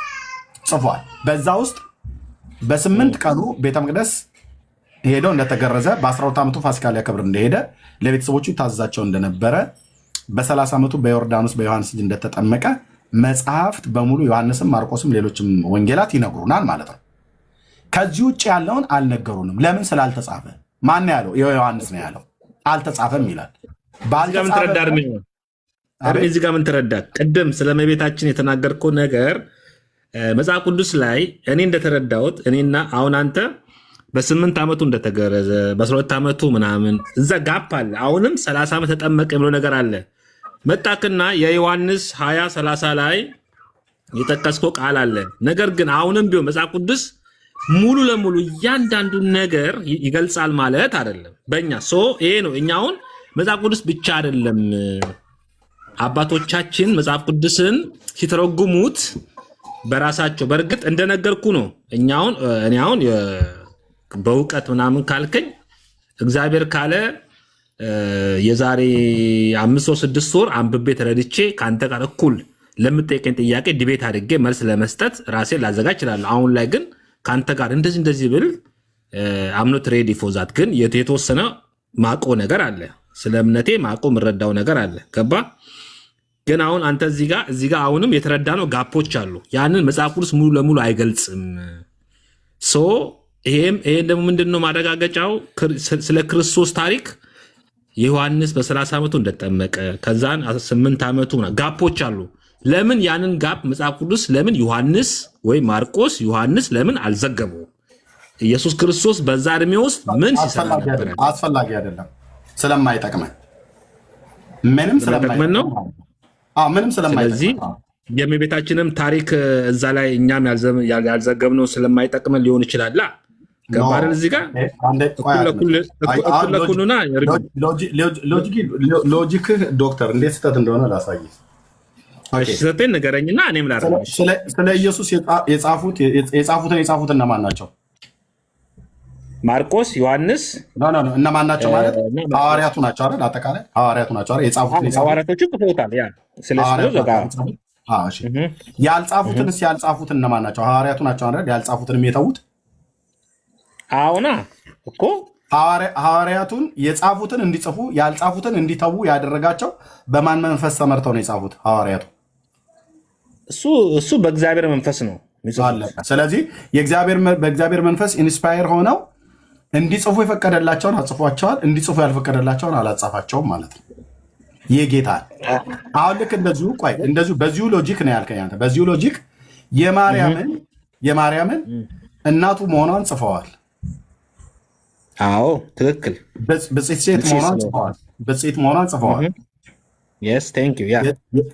ጽፏል። በዛ ውስጥ በ8 ቀኑ ቤተ መቅደስ ሄደው እንደተገረዘ፣ በ12 ዓመቱ ፋሲካ ሊያከብር እንደሄደ፣ ለቤተሰቦቹ ታዘዛቸው እንደነበረ፣ በ30 ዓመቱ በዮርዳኖስ በዮሐንስ እጅ እንደተጠመቀ መጽሐፍት በሙሉ ዮሐንስም፣ ማርቆስም ሌሎችም ወንጌላት ይነግሩናል ማለት ነው። ከዚህ ውጭ ያለውን አልነገሩንም። ለምን? ስላልተጻፈ። ማን ያለው? ዮሐንስ ነው ያለው። አልተጻፈም ይላል። እዚህ ጋር ምን ተረዳ? ቅድም ስለ እመቤታችን የተናገርከው ነገር መጽሐፍ ቅዱስ ላይ እኔ እንደተረዳሁት እኔና አሁን አንተ በ8 ዓመቱ እንደተገረዘ በ12 ዓመቱ ምናምን እዛ ጋፕ አለ። አሁንም 30 ዓመት ተጠመቀ የሚለው ነገር አለ። መጣክና የዮሐንስ 20:30 ላይ የጠቀስከው ቃል አለ። ነገር ግን አሁንም ቢሆን መጽሐፍ ቅዱስ ሙሉ ለሙሉ እያንዳንዱን ነገር ይገልጻል ማለት አይደለም። በእኛ ይሄ ነው። እኛ አሁን መጽሐፍ ቅዱስ ብቻ አይደለም አባቶቻችን መጽሐፍ ቅዱስን ሲተረጉሙት በራሳቸው በእርግጥ እንደነገርኩ ነው። እኔ አሁን በእውቀት ምናምን ካልከኝ እግዚአብሔር ካለ የዛሬ 5 ወር 6 ወር አንብቤ ተረድቼ ከአንተ ጋር እኩል ለምጠይቀኝ ጥያቄ ዲቤት አድርጌ መልስ ለመስጠት ራሴን ላዘጋጅ እችላለሁ። አሁን ላይ ግን ከአንተ ጋር እንደዚህ ብል አምኖት ሬዲ ፎዛት። ግን የተወሰነ ማቆ ነገር አለ፣ ስለ እምነቴ ማቆ የምረዳው ነገር አለ። ገባ? ግን አሁን አንተ እዚህ ጋር አሁንም የተረዳ ነው ጋፖች አሉ። ያንን መጽሐፍ ቅዱስ ሙሉ ለሙሉ አይገልጽም። ይሄን ደግሞ ምንድነው ማረጋገጫው? ስለ ክርስቶስ ታሪክ ዮሐንስ በ30 ዓመቱ እንደተጠመቀ ከዛን 8 ዓመቱ ጋፖች አሉ። ለምን ያንን ጋፕ መጽሐፍ ቅዱስ ለምን ዮሐንስ ወይ ማርቆስ ዮሐንስ ለምን አልዘገቡ? ኢየሱስ ክርስቶስ በዛ እድሜ ውስጥ ምን ሲሰራ ነበር? አስፈላጊ አይደለም። ስለማይጠቅመን ምንም ስለማይጠቅመን ነው። ምንም ስለማይጠቅመን። ስለዚህ የእመቤታችንም ታሪክ እዛ ላይ እኛም ያልዘገብነው ስለማይጠቅመን ሊሆን ይችላል። ገባረን እዚህ ጋር እኩለኩሉና ሎጂክህ ዶክተር እንዴት ስህተት እንደሆነ ላሳይ። ስህተቴን ንገረኝና እኔም ላደርግ። ስለ ኢየሱስ የጻፉት እነማን ናቸው? ማርቆስ፣ ዮሐንስ እነማን ናቸው ማለት ሐዋርያቱ ናቸው አይደል? አጠቃላይ ሐዋርያቱ ናቸው አይደል? ሐዋርያቶቹ ጽፈውታል። ያልጻፉት እነማን ናቸው? ሐዋርያቱ ናቸው አይደል? ያልጻፉትንም የተዉት አዎና እኮ ሐዋርያቱን የጻፉትን እንዲጽፉ ያልጻፉትን እንዲተዉ ያደረጋቸው በማን መንፈስ ተመርተው ነው የጻፉት? ሐዋርያቱ እሱ በእግዚአብሔር መንፈስ ነው። ስለዚህ በእግዚአብሔር መንፈስ ኢንስፓየር ሆነው እንዲጽፉ የፈቀደላቸውን አጽፏቸዋል፣ እንዲጽፉ ያልፈቀደላቸውን አላጻፋቸውም ማለት ነው። ይህ ጌታ አሁን ልክ እንደዚሁ በዚሁ ሎጂክ ነው ያልከኝ አንተ። በዚሁ ሎጂክ የማርያምን እናቱ መሆኗን ጽፈዋል። አዎ ትክክል። ብፅዕት ሴት መሆኗን ጽፈዋል።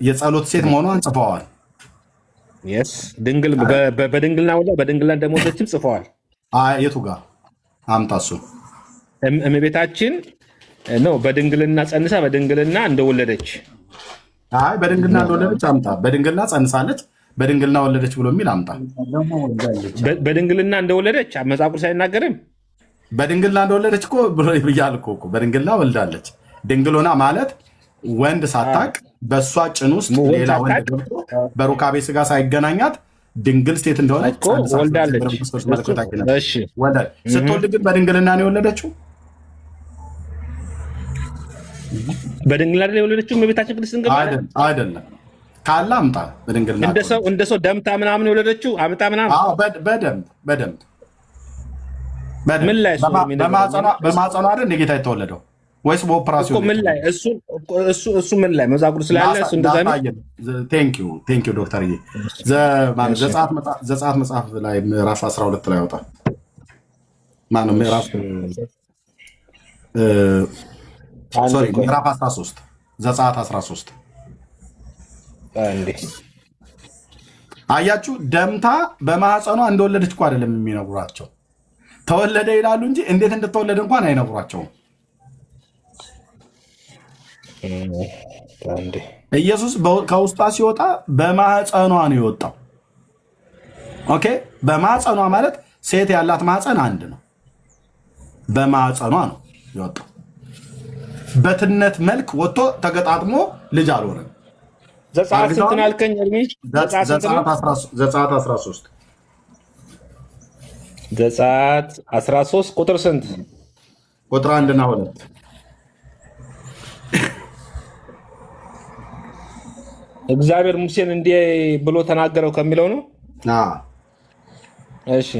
የጸሎት ሴት መሆኗን ጽፈዋል። በድንግልና በድንግልና እንደሞተችም ጽፈዋል። የቱ ጋር አምጣ እሱን። እመቤታችን ነው በድንግልና ጸንሳ በድንግልና እንደወለደች። በድንግልና እንደወለደች አምጣ። በድንግልና ጸንሳለች በድንግልና ወለደች ብሎ የሚል አምጣ። በድንግልና እንደወለደች መጽሐፍ ቅዱስ አይናገርም? በድንግልና እንደወለደች እኮ ብያለሁ እኮ። በድንግልና ወልዳለች። ድንግል ሆና ማለት ወንድ ሳታቅ በእሷ ጭን ውስጥ ሌላ ወንድ ገብቶ በሩካቤ ስጋ ሳይገናኛት ድንግል ሴት እንደሆነች ወልዳለች። ስትወልድ ግን በድንግልና ነው የወለደችው። በድንግልና የወለደችው እመቤታችን ቅድስት ድንግል አይደለም። ካለ አምጣ። በድንግልና እንደ ሰው ደምታ ምናምን የወለደችው አምጣ ምናምን በደንብ ምን ላይ በማጸኗ አይደል ጌታ የተወለደው ወይስ በኦፕራሲዮን? ምን ላይ እሱ ምን ላይ መጽሐፍ ቅዱስ ላይ አለ? እሱ እንደዛ ነው። ቴንክ ዩ ዶክተር ዘጸአት መጽሐፍ ላይ ምዕራፍ 12 ላይ ያወጣል። ማነው ምዕራፍ 13 ዘጸአት 13 አያችሁ። ደምታ በማህፀኗ እንደወለደች እኮ አይደለም የሚነግሯቸው። ተወለደ ይላሉ እንጂ እንዴት እንደተወለደ እንኳን አይነግሯቸውም። ኢየሱስ ከውስጧ ሲወጣ በማህፀኗ ነው የወጣው። ኦኬ፣ በማህፀኗ ማለት ሴት ያላት ማህፀን አንድ ነው። በማህፀኗ ነው የወጣው። በትነት መልክ ወጥቶ ተገጣጥሞ ልጅ አልሆነም። ዘጸአት ስንት ነው ያልከኝ? እርሚ ዘጸአት 13 ዘጸአት 13 ቁጥር ስንት? ቁጥር 1 እና 2 እግዚአብሔር ሙሴን እንዲህ ብሎ ተናገረው ከሚለው ነው። እሺ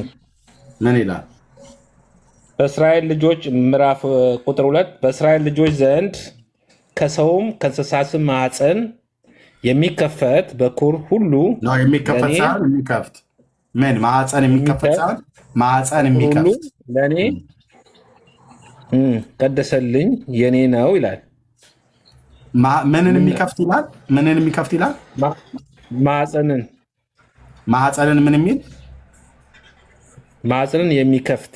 ምን ይላል? በእስራኤል ልጆች ምዕራፍ ቁጥር 2 በእስራኤል ልጆች ዘንድ ከሰውም ከእንስሳትም ማዕፀን የሚከፈት በኩር ሁሉ ነው። የሚከፈት ሳይሆን የሚከፍት ምን ማዕፀን የሚከፈት ሳይሆን ማዕፀን የሚከፍት ለእኔ ቀደሰልኝ የኔ ነው ይላል። ምንን የሚከፍት ይላል? ምንን የሚከፍት ይላል? ማዕፀንን ምን የሚል ማዕፀንን የሚከፍት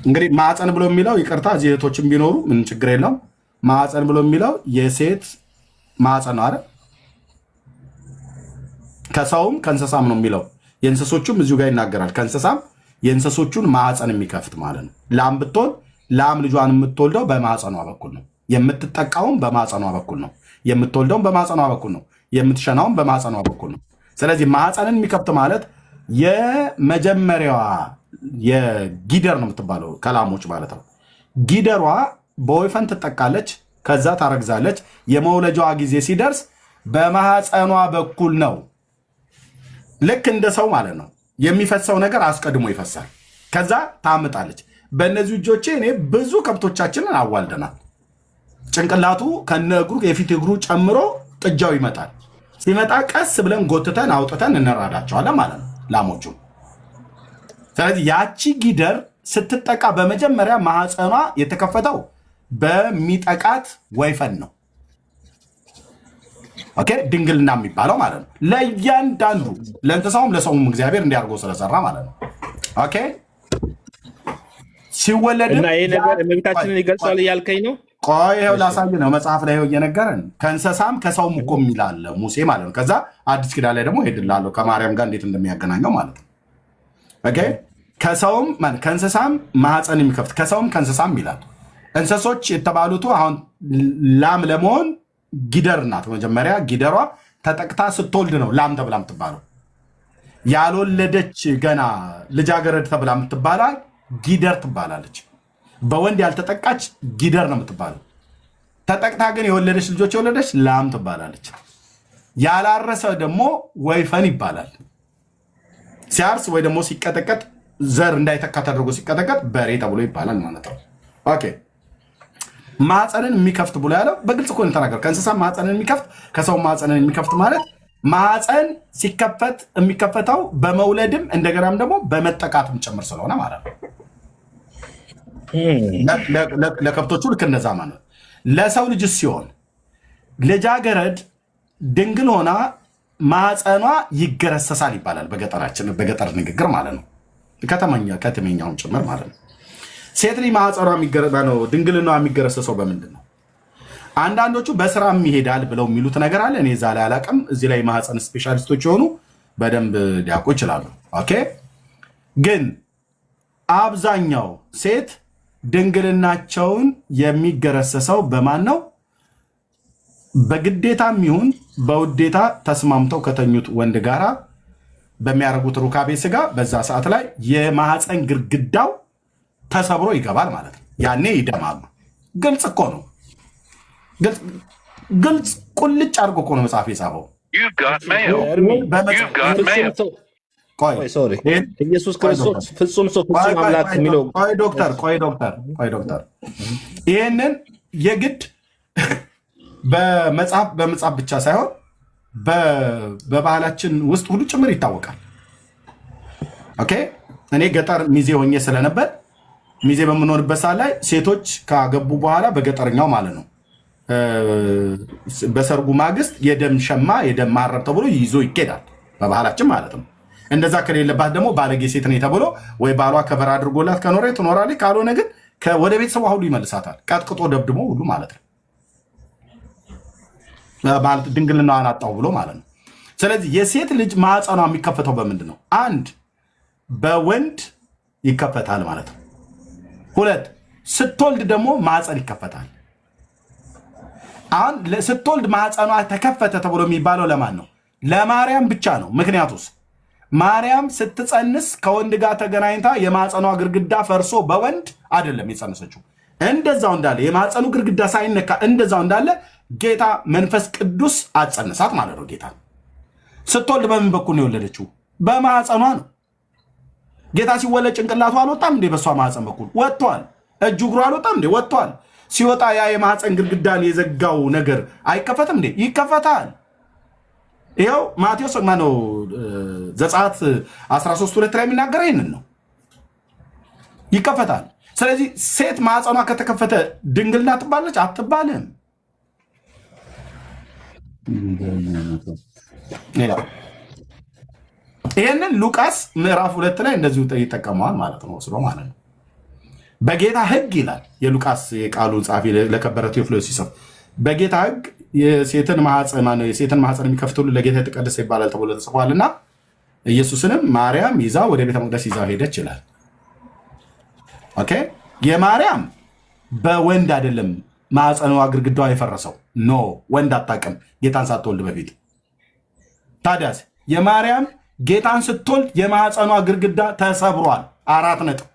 እንግዲህ ማዕፀን ብሎ የሚለው ይቅርታ፣ እዚህ እህቶችም ቢኖሩ ምን ችግር የለውም። ማዕፀን ብሎ የሚለው የሴት ማዕፀን ነው አይደል? ከሰውም ከእንስሳም ነው የሚለው። የእንስሶቹም እዚሁ ጋር ይናገራል። ከእንስሳም የእንስሶቹን ማዕፀን የሚከፍት ማለት ነው። ላም ብትሆን ላም ልጇን የምትወልደው በማዕፀኗ በኩል ነው። የምትጠቃውም በማዕፀኗ በኩል ነው። የምትወልደውም በማዕፀኗ በኩል ነው። የምትሸናውም በማዕፀኗ በኩል ነው። ስለዚህ ማዕፀንን የሚከፍት ማለት የመጀመሪያዋ የጊደር ነው የምትባለው ከላሞች ማለት ነው። ጊደሯ በወይፈን ትጠቃለች፣ ከዛ ታረግዛለች። የመውለጃዋ ጊዜ ሲደርስ በማህፀኗ በኩል ነው። ልክ እንደ ሰው ማለት ነው። የሚፈሰው ነገር አስቀድሞ ይፈሳል፣ ከዛ ታምጣለች። በእነዚህ እጆቼ እኔ ብዙ ከብቶቻችንን አዋልደናል። ጭንቅላቱ ከነ እግሩ የፊት እግሩ ጨምሮ ጥጃው ይመጣል። ሲመጣ ቀስ ብለን ጎትተን አውጥተን እንራዳቸዋለን ማለት ነው ላሞቹ። ስለዚህ ያቺ ጊደር ስትጠቃ በመጀመሪያ ማህፀኗ የተከፈተው በሚጠቃት ወይፈን ነው። ኦኬ፣ ድንግልና የሚባለው ማለት ነው። ለእያንዳንዱ ለእንስሳውም ለሰውም እግዚአብሔር እንዲያርጎ ስለሰራ ማለት ነው። ኦኬ፣ ሲወለድም እና ይሄ ነገር እመቤታችንን ይገልጻል እያልከኝ ነው? ቆይ ይኸው ላሳይ ነው። መጽሐፍ ላይ ይኸው እየነገረን ከእንስሳም ከሰውም እኮ የሚላለ ሙሴ ማለት ነው። ከዛ አዲስ ኪዳን ላይ ደግሞ ሄድላለሁ ከማርያም ጋር እንዴት እንደሚያገናኘው ማለት ነው። ኦኬ፣ ከሰውም ከእንስሳም ማህፀን የሚከፍት ከሰውም ከእንስሳም ይላል። እንስሶች የተባሉት አሁን ላም ለመሆን ጊደር ናት። መጀመሪያ ጊደሯ ተጠቅታ ስትወልድ ነው ላም ተብላ የምትባለው። ያልወለደች ገና ልጃገረድ ተብላ የምትባላ ጊደር ትባላለች። በወንድ ያልተጠቃች ጊደር ነው የምትባለው። ተጠቅታ ግን የወለደች ልጆች የወለደች ላም ትባላለች። ያላረሰ ደግሞ ወይፈን ይባላል። ሲያርስ ወይ ደግሞ ሲቀጠቀጥ ዘር እንዳይተካ ተደርጎ ሲቀጠቀጥ በሬ ተብሎ ይባላል ማለት ነው። ኦኬ፣ ማህፀንን የሚከፍት ብሎ ያለው በግልጽ እኮ ተናገር። ከእንስሳ ማህፀንን የሚከፍት ከሰው ማህፀንን የሚከፍት ማለት ማህፀን ሲከፈት የሚከፈተው በመውለድም እንደገናም ደግሞ በመጠቃትም ጭምር ስለሆነ ማለት ነው። ለከብቶቹ ልክ እንደዛ ማለት ነው። ለሰው ልጅ ሲሆን ልጃገረድ ድንግል ሆና ማህፀኗ ይገረሰሳል ይባላል በገጠራችን በገጠር ንግግር ማለት ነው። ከተመኛውን ጭምር ማለት ነው። ሴት ልጅ ማህፀኗ ነው ድንግልና የሚገረሰሰው በምንድን ነው? አንዳንዶቹ በስራም ይሄዳል ብለው የሚሉት ነገር አለ። እኔ እዛ ላይ አላቅም። እዚህ ላይ ማህፀን ስፔሻሊስቶች የሆኑ በደንብ ሊያውቁ ይችላሉ። ኦኬ፣ ግን አብዛኛው ሴት ድንግልናቸውን የሚገረሰሰው በማን ነው? በግዴታም ይሁን በውዴታ ተስማምተው ከተኙት ወንድ ጋራ በሚያደርጉት ሩካቤ ስጋ በዛ ሰዓት ላይ የማህፀን ግድግዳው ተሰብሮ ይገባል ማለት ነው። ያኔ ይደማሉ። ግልጽ እኮ ነው። ግልጽ ቁልጭ አድርጎ እኮ ነው መጽሐፍ የጻፈው። ኢየሱስ ክርስቶስ ፍጹም ሰው ፍጹም አምላክ የሚለው ቆይ ዶክተር ይህንን የግድ በመጽሐፍ ብቻ ሳይሆን በባህላችን ውስጥ ሁሉ ጭምር ይታወቃል። ኦኬ፣ እኔ ገጠር ሚዜ ሆኜ ስለነበር ሚዜ በምንሆንበት ሰዓት ላይ ሴቶች ካገቡ በኋላ በገጠርኛው ማለት ነው በሰርጉ ማግስት የደም ሸማ የደም ማረብ ተብሎ ይዞ ይኬዳል በባህላችን ማለት ነው። እንደዛ ከሌለባት ደግሞ ባለጌ ሴት ነኝ ተብሎ ወይ ባሏ ከበር አድርጎላት ከኖረ ትኖራለች፣ ካልሆነ ግን ወደ ቤተሰቧ ሁሉ ይመልሳታል፣ ቀጥቅጦ ደብድሞ ሁሉ ማለት ነው። ማለት ድንግልናዋን አጣው ብሎ ማለት ነው። ስለዚህ የሴት ልጅ ማህፀኗ የሚከፈተው በምንድን ነው? አንድ በወንድ ይከፈታል ማለት ነው። ሁለት ስትወልድ ደግሞ ማህፀን ይከፈታል። አሁን ስትወልድ ማህፀኗ ተከፈተ ተብሎ የሚባለው ለማን ነው? ለማርያም ብቻ ነው። ምክንያቱስ ማርያም ስትጸንስ ከወንድ ጋር ተገናኝታ የማህፀኗ ግርግዳ ፈርሶ በወንድ አይደለም የጸነሰችው። እንደዛው እንዳለ የማህፀኑ ግርግዳ ሳይነካ እንደዛው እንዳለ ጌታ መንፈስ ቅዱስ አጸነሳት ማለት ነው። ጌታ ስትወልድ በምን በኩል ነው የወለደችው? በማህፀኗ ነው። ጌታ ሲወለድ ጭንቅላቱ አልወጣም እንዴ? በሷ ማህፀን በኩል ወጥቷል። እጁ እግሩ አልወጣም እንዴ? ወጥቷል። ሲወጣ ያ የማህፀን ግድግዳን የዘጋው ነገር አይከፈትም እንዴ? ይከፈታል። ይኸው ማቴዎስ ማነው ዘጸአት 13:2 ላይ የሚናገረው ይህንን ነው። ይከፈታል። ስለዚህ ሴት ማህፀኗ ከተከፈተ ድንግልና ትባለች? አትባልም። ይህንን ሉቃስ ምዕራፍ 2 ላይ እንደዚሁ ይጠቀመዋል ማለት ነው። ወስዶ ማለት ነው። በጌታ ሕግ ይላል የሉቃስ የቃሉ ጻፊ ለከበረ ቴዎፍሎስ ሲጽፍ በጌታ ሕግ የሴትን ማህፀን የሚከፍት ሁሉ ለጌታ የተቀደሰ ይባላል ተብሎ ተጽፏልና ኢየሱስንም ማርያም ይዛ ወደ ቤተ መቅደስ ይዛ ሄደች ይላል። ኦኬ የማርያም በወንድ አይደለም ማህፀኗ ግርግዳዋ የፈረሰው። ኖ ወንድ አታውቅም ጌታን ሳትወልድ በፊት። ታዲያስ የማርያም ጌታን ስትወልድ የማህፀኗ ግርግዳ ተሰብሯል። 4 ነጥብ።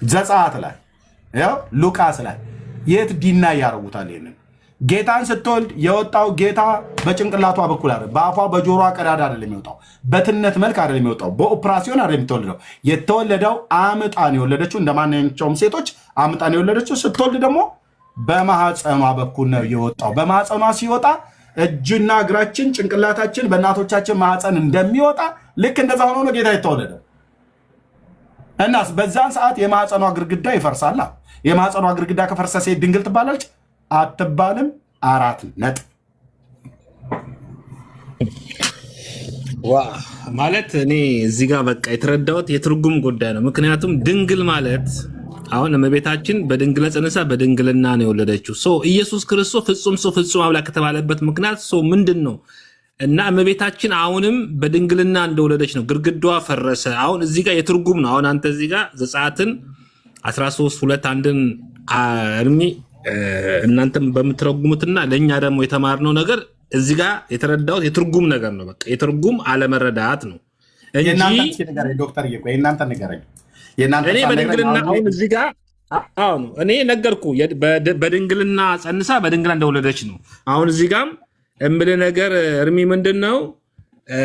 ዘጸአት ላይ ያው ሉቃስ ላይ የት ዲና ያረጉታል? ይሄንን ጌታን ስትወልድ የወጣው ጌታ በጭንቅላቷ በኩል አይደል፣ በአፏ በጆሮዋ ቀዳዳ አይደለም የሚወጣው፣ በትነት መልክ አይደለም የሚወጣው፣ በኦፕራሲዮን አይደለም የተወለደው። የተወለደው አምጣን የወለደችው እንደማንኛውም ሴቶች አምጣን የወለደችው። ስትወልድ ደግሞ በማህፀኗ በኩል ነው የወጣው። በማህፀኗ ሲወጣ እጅና እግራችን ጭንቅላታችን በእናቶቻችን ማህፀን እንደሚወጣ ልክ እንደዛ ሆኖ ነው ጌታ የተወለደው። እናስ በዛን ሰዓት የማህፀኗ ግርግዳ ይፈርሳል። የማህፀኗ ግርግዳ ከፈረሰ ሴት ድንግል ትባላለች? አትባልም። 4 ነጥብ። ማለት እኔ እዚህ ጋር በቃ የተረዳሁት የትርጉም ጉዳይ ነው። ምክንያቱም ድንግል ማለት አሁን እመቤታችን በድንግል ጸንሳ በድንግልና ነው የወለደችው። ኢየሱስ ክርስቶስ ፍጹም ሰው ፍጹም አምላክ ከተባለበት ምክንያት ምንድን ነው? እና እመቤታችን አሁንም በድንግልና እንደወለደች ነው። ግርግዳዋ ፈረሰ። አሁን እዚህ ጋር የትርጉም ነው። አሁን አንተ እዚህ ጋር ዘጸአትን 13:2 እርሚ እናንተም በምትረጉሙትና ለእኛ ደግሞ የተማርነው ነገር እዚህ ጋር የተረዳሁት የትርጉም ነገር ነው። በቃ የትርጉም አለመረዳት ነው እንጂ ዶክተር የእናንተ ንገረኝ። እኔ በድንግልና አሁን እዚህ ጋር አሁን እኔ ነገርኩ በድንግልና ጸንሳ በድንግልና እንደወለደች ነው። አሁን እዚህ ጋርም እምልህ ነገር እርሚ ምንድን ነው?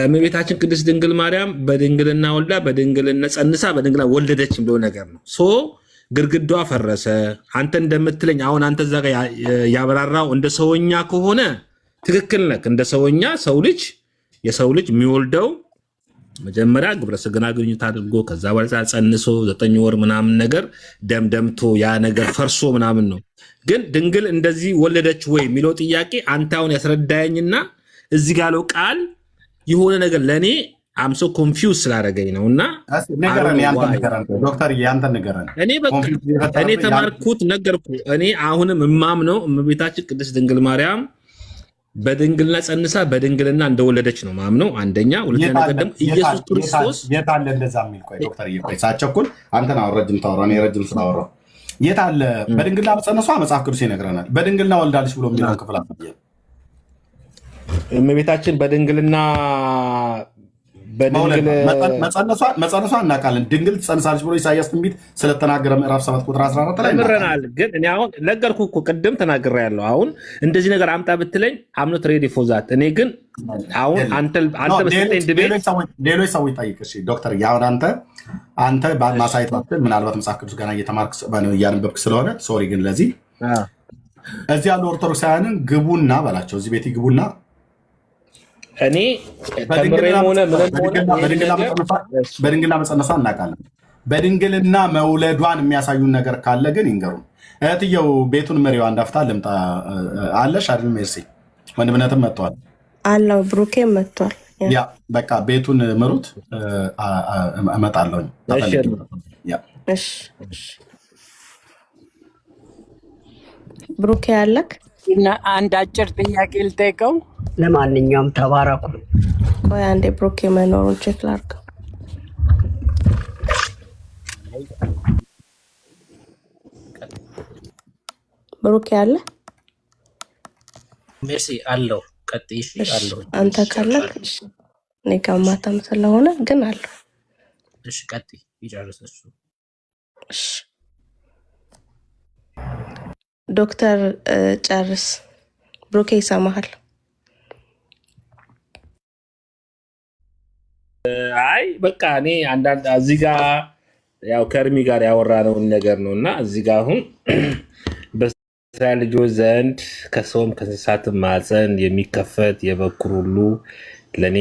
እመቤታችን ቅድስት ድንግል ማርያም በድንግልና ወልዳ በድንግልና ጸንሳ በድንግልና ወለደች ብሎ ነገር ነው። ግርግዳዋ ፈረሰ። አንተ እንደምትለኝ አሁን አንተ እዛ ጋር ያበራራው እንደ ሰውኛ ከሆነ ትክክል ነህ። እንደ ሰውኛ የሰው ልጅ የሚወልደው መጀመሪያ ግብረ ስጋና ግንኙነት አድርጎ ከዛ በኋላ ጸንሶ 9 ወር ምናምን ነገር ደምደምቶ ያ ነገር ፈርሶ ምናምን ነው። ግን ድንግል እንደዚህ ወለደች ወይ የሚለው ጥያቄ አንተ አሁን ያስረዳኸኝና እዚህ ጋር ያለው ቃል የሆነ ነገር ለእኔ አምሶ ኮንፊውዝ ስላደረገኝ ነው። እና እኔ ተማርኩት ነገርኩ። እኔ አሁንም እማምነው እመቤታችን ቅድስት ድንግል ማርያም በድንግልና ጸንሳ በድንግልና እንደወለደች ነው ማምነው። አንደኛ። ሁለተኛ ነገር ደግሞ ኢየሱስ ክርስቶስ የት አለ እንደዛ የሚል? ቆይ ዶክተር ሳቸኩል አንተን አሁን ረጅም ታወራ፣ እኔ ረጅም ስላወራሁ የት አለ? በድንግልና መጸነሷ መጽሐፍ ቅዱስ ይነግረናል። በድንግልና ወልዳለች ብሎ የሚለውን ክፍል አሳየን። እመቤታችን በድንግልና መጸነሷ እናውቃለን። ድንግል ትጸንሳለች ብሎ ኢሳያስ ትንቢት ስለተናገረ ምዕራፍ 7 ቁጥር 14 ላይ ምረናል። ግን እኔ አሁን ነገርኩህ እኮ ቅድም ተናግሬያለሁ። አሁን እንደዚህ ነገር አምጣ ብትለኝ አምኖት ሬዲ ፎዛት። እኔ ግን አሁን አንተ በሰጠኝ ድቤት ሌሎች ሰዎች ጠይቅ ዶክተር። አሁን አንተ ማሳየት ባትል ምናልባት መጽሐፍ ቅዱስ ገና እየተማርክ እያነበብክ ስለሆነ ሶሪ። ግን ለዚህ እዚህ ያሉ ኦርቶዶክሳውያንን ግቡና በላቸው፣ እዚህ ቤት ግቡና እኔ ተምሬም ሆነ በድንግልና መጸነሷ እናውቃለን። በድንግልና መውለዷን የሚያሳዩን ነገር ካለ ግን ይንገሩን። እህትየው ቤቱን መሪዋ እንዳፍታ ልምጣ አለሽ አይደል? ሜርሲ ወንድምነትም መጥቷል አለው ብሩኬም መጥቷል። ያ በቃ ቤቱን ምሩት፣ እመጣለሁ። ብሩኬ ያለክ አንድ አጭር ጥያቄ ልጠይቀው። ለማንኛውም ተባረኩ። ቆይ አንዴ ብሩኬ መኖሩን ቼክ ላድርገው። ብሩኬ አለ? ሜርሲ አለው። ቀጥይሽ አለው። አንተ ካለክ እሺ፣ እኔ ጋር ማታም ስለሆነ ግን አለው። እሺ ቀጥይ፣ ይጨርስ እሱ። እሺ ዶክተር ጨርስ። ብሩኬ ይሰማሃል? አይ በቃ እኔ አንዳንድ እዚህ ጋር ያው ከእርሚ ጋር ያወራነውን ነገር ነውና እዚህ ጋር አሁን በእስራኤል ልጆች ዘንድ ከሰውም ከእንስሳትም ማዕፀን የሚከፈት የበኩር ሁሉ ለእኔ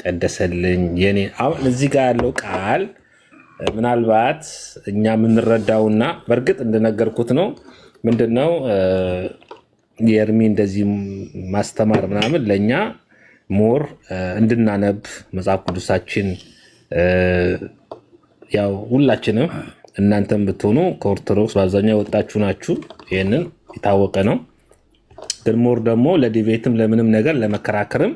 ቀደሰልኝ። የኔ አሁን እዚህ ጋር ያለው ቃል ምናልባት እኛ የምንረዳውና በእርግጥ እንደነገርኩት ነው። ምንድነው የእርሚ እንደዚህ ማስተማር ምናምን ለእኛ ሞር እንድናነብ መጽሐፍ ቅዱሳችን ያው ሁላችንም እናንተም ብትሆኑ ከኦርቶዶክስ በአብዛኛው የወጣችሁ ናችሁ። ይህንን የታወቀ ነው። ግን ሞር ደግሞ ለዲቤትም ለምንም ነገር ለመከራከርም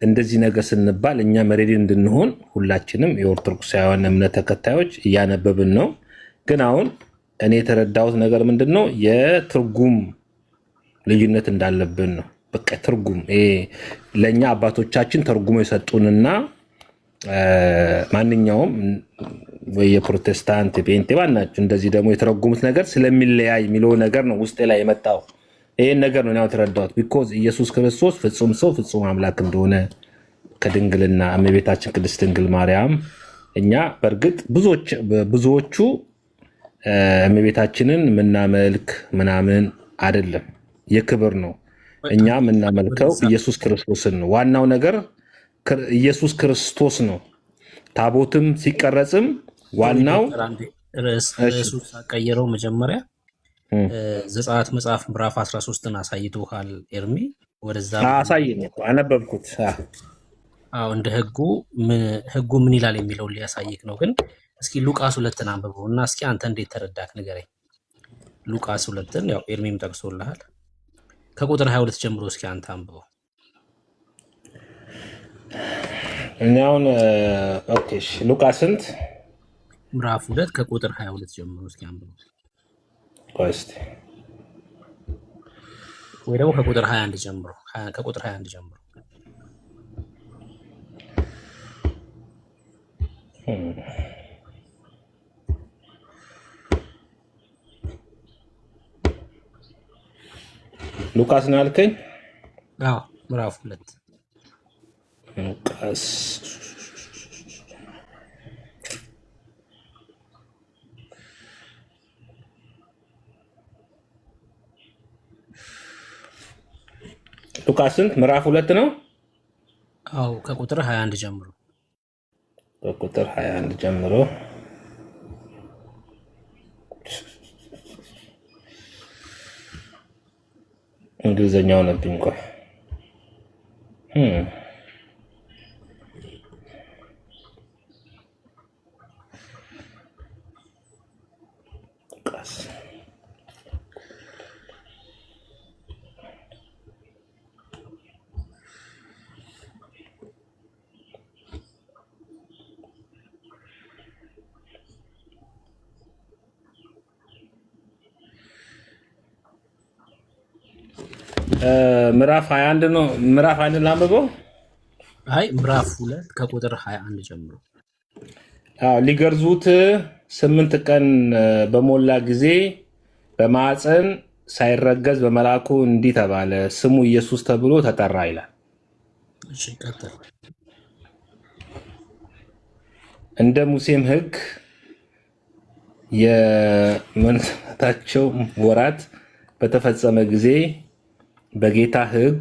እንደዚህ ነገር ስንባል እኛ መሬድ እንድንሆን ሁላችንም የኦርቶዶክሳውያን እምነት ተከታዮች እያነበብን ነው። ግን አሁን እኔ የተረዳሁት ነገር ምንድን ነው የትርጉም ልዩነት እንዳለብን ነው። በቃ ትርጉም ለእኛ አባቶቻችን ተርጉሞ የሰጡንና ማንኛውም ወይ የፕሮቴስታንት የጴንጤ ባናቸው እንደዚህ ደግሞ የተረጉሙት ነገር ስለሚለያይ የሚለው ነገር ነው ውስጤ ላይ የመጣው። ይህን ነገር ነው ያው የተረዳሁት። ቢኮዝ ኢየሱስ ክርስቶስ ፍጹም ሰው ፍጹም አምላክ እንደሆነ ከድንግልና እመቤታችን ቅድስት ድንግል ማርያም እኛ በእርግጥ ብዙዎቹ እመቤታችንን ምናመልክ ምናምን አይደለም፣ የክብር ነው። እኛ የምናመልከው ኢየሱስ ክርስቶስን ነው። ዋናው ነገር ኢየሱስ ክርስቶስ ነው። ታቦትም ሲቀረጽም ዋናው ርዕሱ ቀየረው። መጀመሪያ ዘጸአት መጽሐፍ ምዕራፍ 13ን አሳይቶሃል ኤርሚ። ወደዛ አሳየኝ፣ አነበብኩት። አዎ እንደ ህጉ ምን ይላል የሚለው ሊያሳይክ ነው። ግን እስኪ ሉቃስ 2ን አንብበው እና እስኪ አንተ እንዴት ተረዳክ ንገረኝ። ሉቃስ 2ን ያው ኤርሚም ጠቅሶልሃል። ከቁጥር 22 ጀምሮ እስኪ አንተ አንብበው። እኛውን ኦኬ ሉቃስ ስንት ምዕራፍ 2 ከቁጥር 22 ጀምሮ እስኪ አንብበው። ቆስቲ ወይ ደግሞ ከቁጥር 21 ጀምሮ ከቁጥር 21 ጀምሮ ሉቃስ ነው ያልከኝ? አዎ ምዕራፍ 2 ሉቃስ ስንት? ምዕራፍ 2 ነው። አዎ ከቁጥር 21 ጀምሮ ከቁጥር 21 ጀምሮ እንግሊዘኛው ነብኝ። ቆይ ምዕራፍ 21 ነው። ምዕራፍ 1 ላንብበው። አይ ምዕራፍ 2 ከቁጥር 21 ጀምሮ። ሊገርዙት 8 ቀን በሞላ ጊዜ በማዕፀን ሳይረገዝ በመልአኩ እንዲህ ተባለ፣ ስሙ ኢየሱስ ተብሎ ተጠራ ይላል። እሺ ቀጥል። እንደ ሙሴም ሕግ የመንታቸው ወራት በተፈጸመ ጊዜ በጌታ ሕግ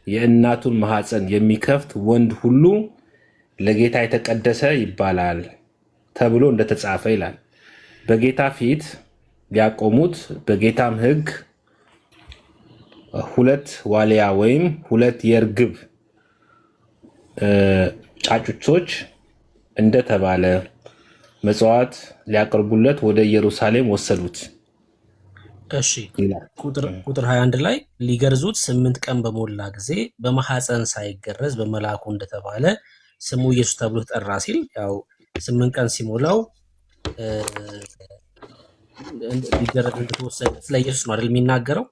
የእናቱን ማህፀን የሚከፍት ወንድ ሁሉ ለጌታ የተቀደሰ ይባላል ተብሎ እንደተጻፈ ይላል። በጌታ ፊት ሊያቆሙት በጌታም ሕግ 2 ዋሊያ ወይም 2 የርግብ ጫጩቶች እንደተባለ መጽዋዕት ሊያቀርቡለት ወደ ኢየሩሳሌም ወሰዱት። እሺ ቁጥር 21 ላይ ሊገርዙት 8 ቀን በሞላ ጊዜ በማህፀን ሳይገረዝ በመልአኩ እንደተባለ ስሙ ኢየሱስ ተብሎ ተጠራ ሲል ያው 8 ቀን ሲሞላው ሊገረድ እንደተወሰነ ስለ ኢየሱስ ነው አይደል የሚናገረው?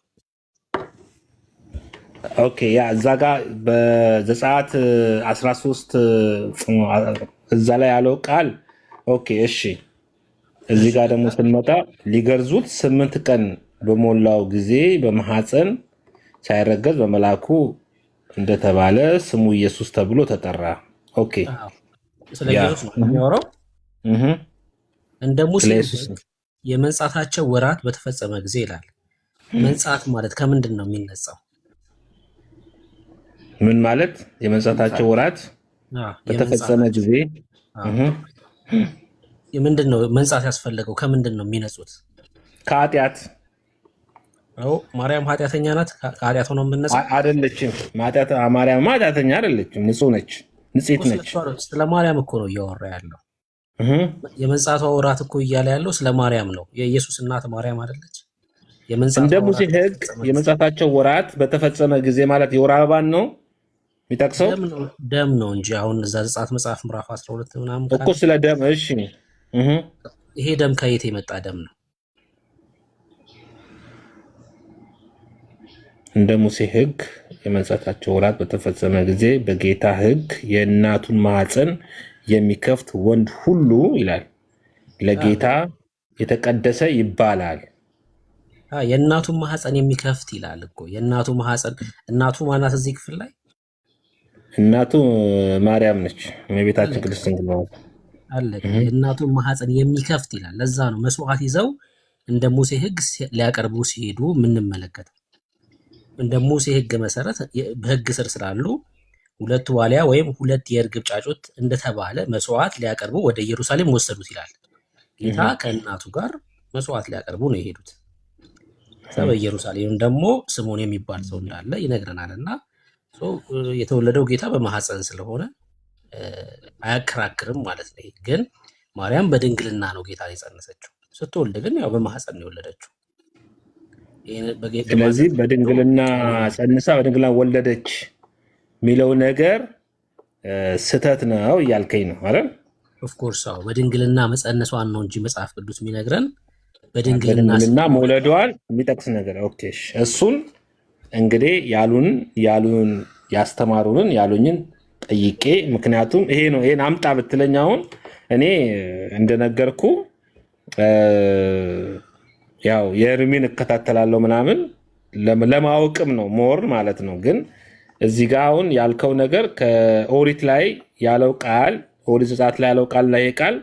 ኦኬ ያ እዛ ጋር በዘጸአት 13 እዛ ላይ ያለው ቃል ኦኬ እሺ። እዚህ ጋር ደግሞ ስንመጣ ሊገርዙት 8 ቀን በሞላው ጊዜ በማህፀን ሳይረገዝ በመላኩ እንደተባለ ስሙ ኢየሱስ ተብሎ ተጠራ። ኦኬ ስለ ኢየሱስ ነው የሚያወራው። እንደ ሙሴ የመንጻታቸው ወራት በተፈጸመ ጊዜ ይላል። መንጻት ማለት ከምንድን ነው የሚነጻው? ምን ማለት የመንጻታቸው ወራት በተፈጸመ ጊዜ ምንድን ነው መንጻት ያስፈለገው? ከምንድን ነው የሚነጹት? ከኃጢአት። ማርያም ኃጢአተኛ ናት? ከኃጢአት ሆኖ የምነጻው አይደለችም። ማርያም ኃጢአተኛ አይደለችም፣ ንጹህ ነች፣ ንጽሕት ነች። ስለ ማርያም እኮ ነው እያወራ ያለው። የመንጻቷ ወራት እኮ እያለ ያለው ስለ ማርያም ነው። የኢየሱስ እናት ማርያም አይደለች? እንደ ሙሴ ሕግ የመንጻታቸው ወራት በተፈጸመ ጊዜ ማለት የወር አበባን ነው የሚጠቅሰው። ደም ነው እንጂ አሁን እዛ ዘጸአት መጽሐፍ ምዕራፍ 12 ምናምን እኮ ስለ ደም። እሺ ይሄ ደም ከየት የመጣ ደም ነው? እንደ ሙሴ ሕግ የመንጻታቸው ወራት በተፈጸመ ጊዜ በጌታ ሕግ የእናቱን ማህፀን የሚከፍት ወንድ ሁሉ ይላል ለጌታ የተቀደሰ ይባላል። የእናቱን ማህፀን የሚከፍት ይላል እኮ። የእናቱ ማህፀን እናቱ ማናት? እዚህ ክፍል ላይ እናቱ ማርያም ነች፣ እመቤታችን ቅድስት ድንግል ማርያም አለ። የእናቱን ማህፀን የሚከፍት ይላል። ለዛ ነው መስዋዕት ይዘው እንደ ሙሴ ሕግ ሊያቀርቡ ሲሄዱ የምንመለከተው። እንደ ሙሴ ሕግ መሰረት በሕግ ስር ስላሉ 2 ዋሊያ ወይም 2 የእርግብ ጫጩት እንደተባለ መስዋዕት ሊያቀርቡ ወደ ኢየሩሳሌም ወሰዱት ይላል። ጌታ ከእናቱ ጋር መስዋዕት ሊያቀርቡ ነው የሄዱት። በኢየሩሳሌም ደግሞ ስምዖን የሚባል ሰው እንዳለ ይነግረናል። እና የተወለደው ጌታ በማህፀን ስለሆነ አያከራክርም ማለት ነው። ግን ማርያም በድንግልና ነው ጌታን የጸነሰችው። ስትወልድ ግን ያው በማህፀን ነው የወለደችው። ስለዚህ በድንግልና ጸንሳ በድንግልና ወለደች የሚለው ነገር ስህተት ነው እያልከኝ ነው አይደል? ኦፍኮርስ በድንግልና መጸነሷን ነው እንጂ መጽሐፍ ቅዱስ የሚነግረን በድንግልና መውለዷን የሚጠቅስ ነገር። ኦኬ እሱን እንግዲህ ያሉን ያስተማሩንን ያሉኝን ጠይቄ፣ ምክንያቱም ይሄ ነው ይሄን አምጣ ብትለኝ አሁን እኔ እንደነገርኩ ያው የእርሚን እከታተላለሁ ምናምን ለማወቅም ነው ሞር ማለት ነው። ግን እዚህ ጋር አሁን ያልከው ነገር ከኦሪት ላይ ያለው ቃል ኦሪት ዘጸአት ላይ ያለው ቃል ላይ ቃል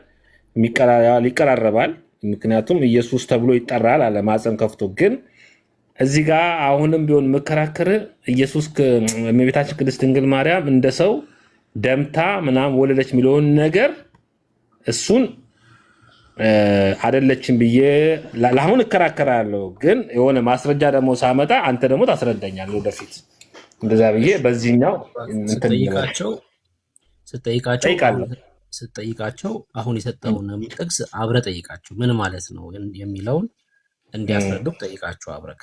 ይቀራረባል። ምክንያቱም ኢየሱስ ተብሎ ይጠራል አለ ማፀን ከፍቶ። ግን እዚህ ጋር አሁንም ቢሆን መከራከር ኢየሱስ እመቤታችን ቅድስት ድንግል ማርያም እንደ ሰው ደምታ ምናምን ወለደች የሚለውን ነገር እሱን አይደለችም ብዬ ለአሁን እከራከራለሁ። ግን የሆነ ማስረጃ ደግሞ ሳመጣ አንተ ደግሞ ታስረዳኛለህ ወደፊት እንደዛ ብዬ በዚህኛው ስትጠይቃቸው አሁን የሰጠውን ጥቅስ አብረህ ጠይቃቸው ምን ማለት ነው የሚለውን እንዲያስረዱ ጠይቃቸው አብረህ።